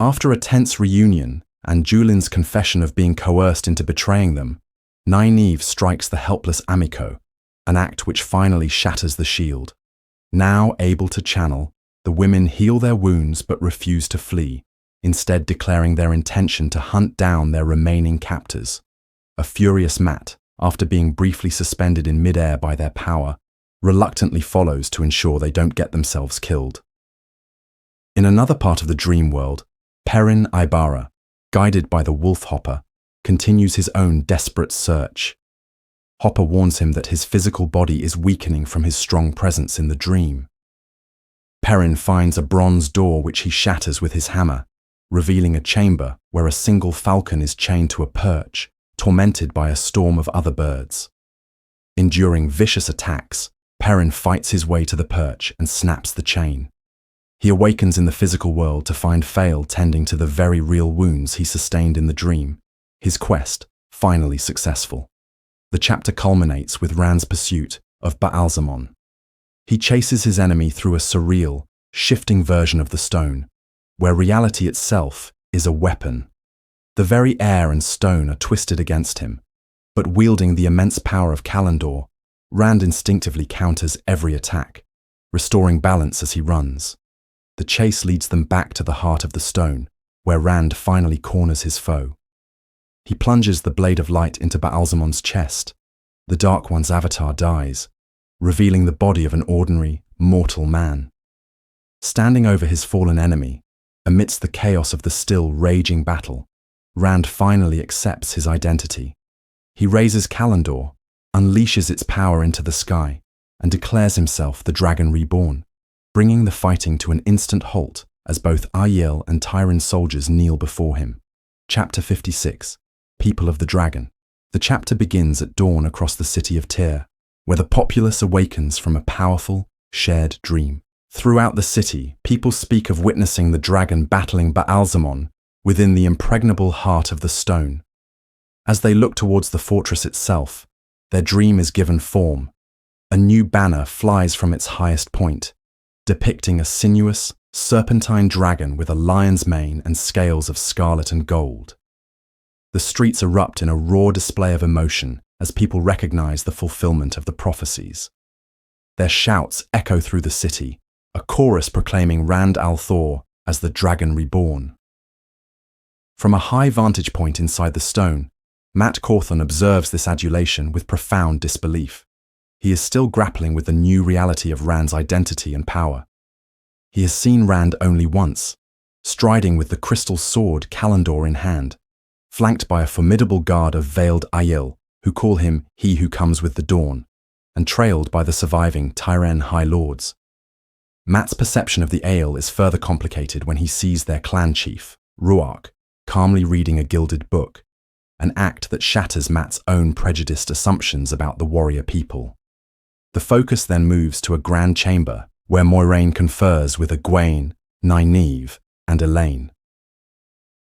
A: After a tense reunion and Juilin's confession of being coerced into betraying them, Nynaeve strikes the helpless Amiko, an act which finally shatters the shield. Now able to channel, the women heal their wounds but refuse to flee, instead declaring their intention to hunt down their remaining captors. A furious Mat, after being briefly suspended in midair by their power, reluctantly follows to ensure they don't get themselves killed. In another part of the dream world, Perrin Ibarra, guided by the wolf Hopper, continues his own desperate search. Hopper warns him that his physical body is weakening from his strong presence in the dream. Perrin finds a bronze door which he shatters with his hammer, revealing a chamber where a single falcon is chained to a perch, tormented by a storm of other birds. Enduring vicious attacks, Perrin fights his way to the perch and snaps the chain. He awakens in the physical world to find Fael tending to the very real wounds he sustained in the dream, his quest finally successful. The chapter culminates with Rand's pursuit of Baalzamon. He chases his enemy through a surreal, shifting version of the stone, where reality itself is a weapon. The very air and stone are twisted against him, but wielding the immense power of Callandor, Rand instinctively counters every attack, restoring balance as he runs. The chase leads them back to the heart of the stone, where Rand finally corners his foe. He plunges the blade of light into Baalzamon's chest. The Dark One's avatar dies, revealing the body of an ordinary, mortal man. Standing over his fallen enemy, amidst the chaos of the still raging battle, Rand finally accepts his identity. He raises Callandor, unleashes its power into the sky, and declares himself the Dragon Reborn, bringing the fighting to an instant halt as both Aiel and Tyrian soldiers kneel before him. Chapter 56, People of the Dragon. The chapter begins at dawn across the city of Tyr, where the populace awakens from a powerful, shared dream. Throughout the city, people speak of witnessing the dragon battling Baalzamon within the impregnable heart of the stone. As they look towards the fortress itself, their dream is given form. A new banner flies from its highest point, depicting a sinuous, serpentine dragon with a lion's mane and scales of scarlet and gold. The streets erupt in a raw display of emotion as people recognize the fulfillment of the prophecies. Their shouts echo through the city, a chorus proclaiming Rand al-Thor as the dragon reborn. From a high vantage point inside the stone, Matt Cawthon observes this adulation with profound disbelief. He is still grappling with the new reality of Rand's identity and power. He has seen Rand only once, striding with the crystal sword Kalendor in hand, flanked by a formidable guard of veiled Aiel, who call him He Who Comes with the Dawn, and trailed by the surviving Tyren High Lords. Matt's perception of the Aiel is further complicated when he sees their clan chief, Ruark, calmly reading a gilded book, an act that shatters Matt's own prejudiced assumptions about the warrior people. The focus then moves to a grand chamber where Moiraine confers with Egwene, Nynaeve, and Elaine.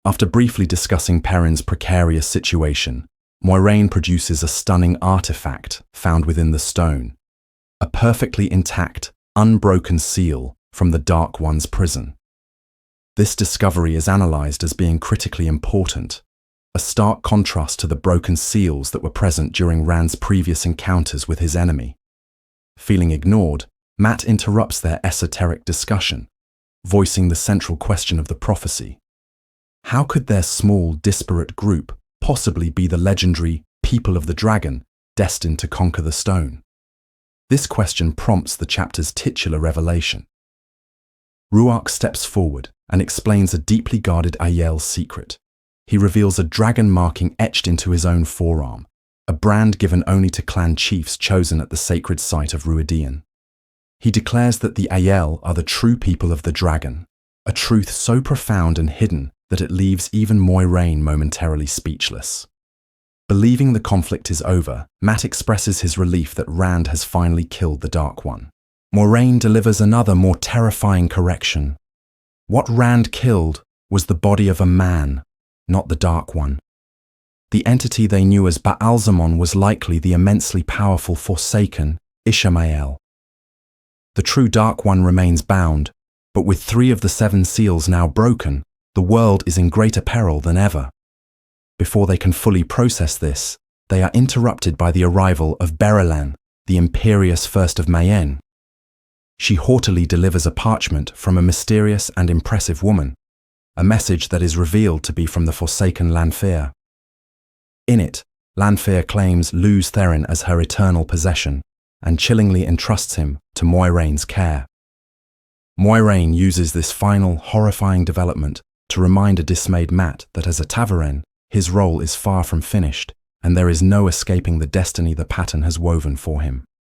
A: After briefly discussing Perrin's precarious situation, Moiraine produces a stunning artifact found within the stone, a perfectly intact, unbroken seal from the Dark One's prison. This discovery is analysed as being critically important, a stark contrast to the broken seals that were present during Rand's previous encounters with his enemy. Feeling ignored, Matt interrupts their esoteric discussion, voicing the central question of the prophecy. How could their small, disparate group possibly be the legendary People of the Dragon destined to conquer the stone? This question prompts the chapter's titular revelation. Ruark steps forward and explains a deeply guarded Aiel secret. He reveals a dragon marking etched into his own forearm, a brand given only to clan chiefs chosen at the sacred site of Ruidian. He declares that the Aiel are the true people of the dragon, a truth so profound and hidden that it leaves even Moiraine momentarily speechless. Believing the conflict is over, Matt expresses his relief that Rand has finally killed the Dark One. Moiraine delivers another, more terrifying correction. What Rand killed was the body of a man, not the Dark One. The entity they knew as Baalzamon was likely the immensely powerful Forsaken Ishamael. The true Dark One remains bound, but with 3 of the 7 seals now broken, the world is in greater peril than ever. Before they can fully process this, they are interrupted by the arrival of Berilan, the imperious First of Mayenne. She haughtily delivers a parchment from a mysterious and impressive woman, a message that is revealed to be from the Forsaken Lanfear. In it, Lanfear claims Luz Therin as her eternal possession, and chillingly entrusts him to Moiraine's care. Moiraine uses this final, horrifying development to remind a dismayed Matt that as a Tavaren, his role is far from finished, and there is no escaping the destiny the pattern has woven for him.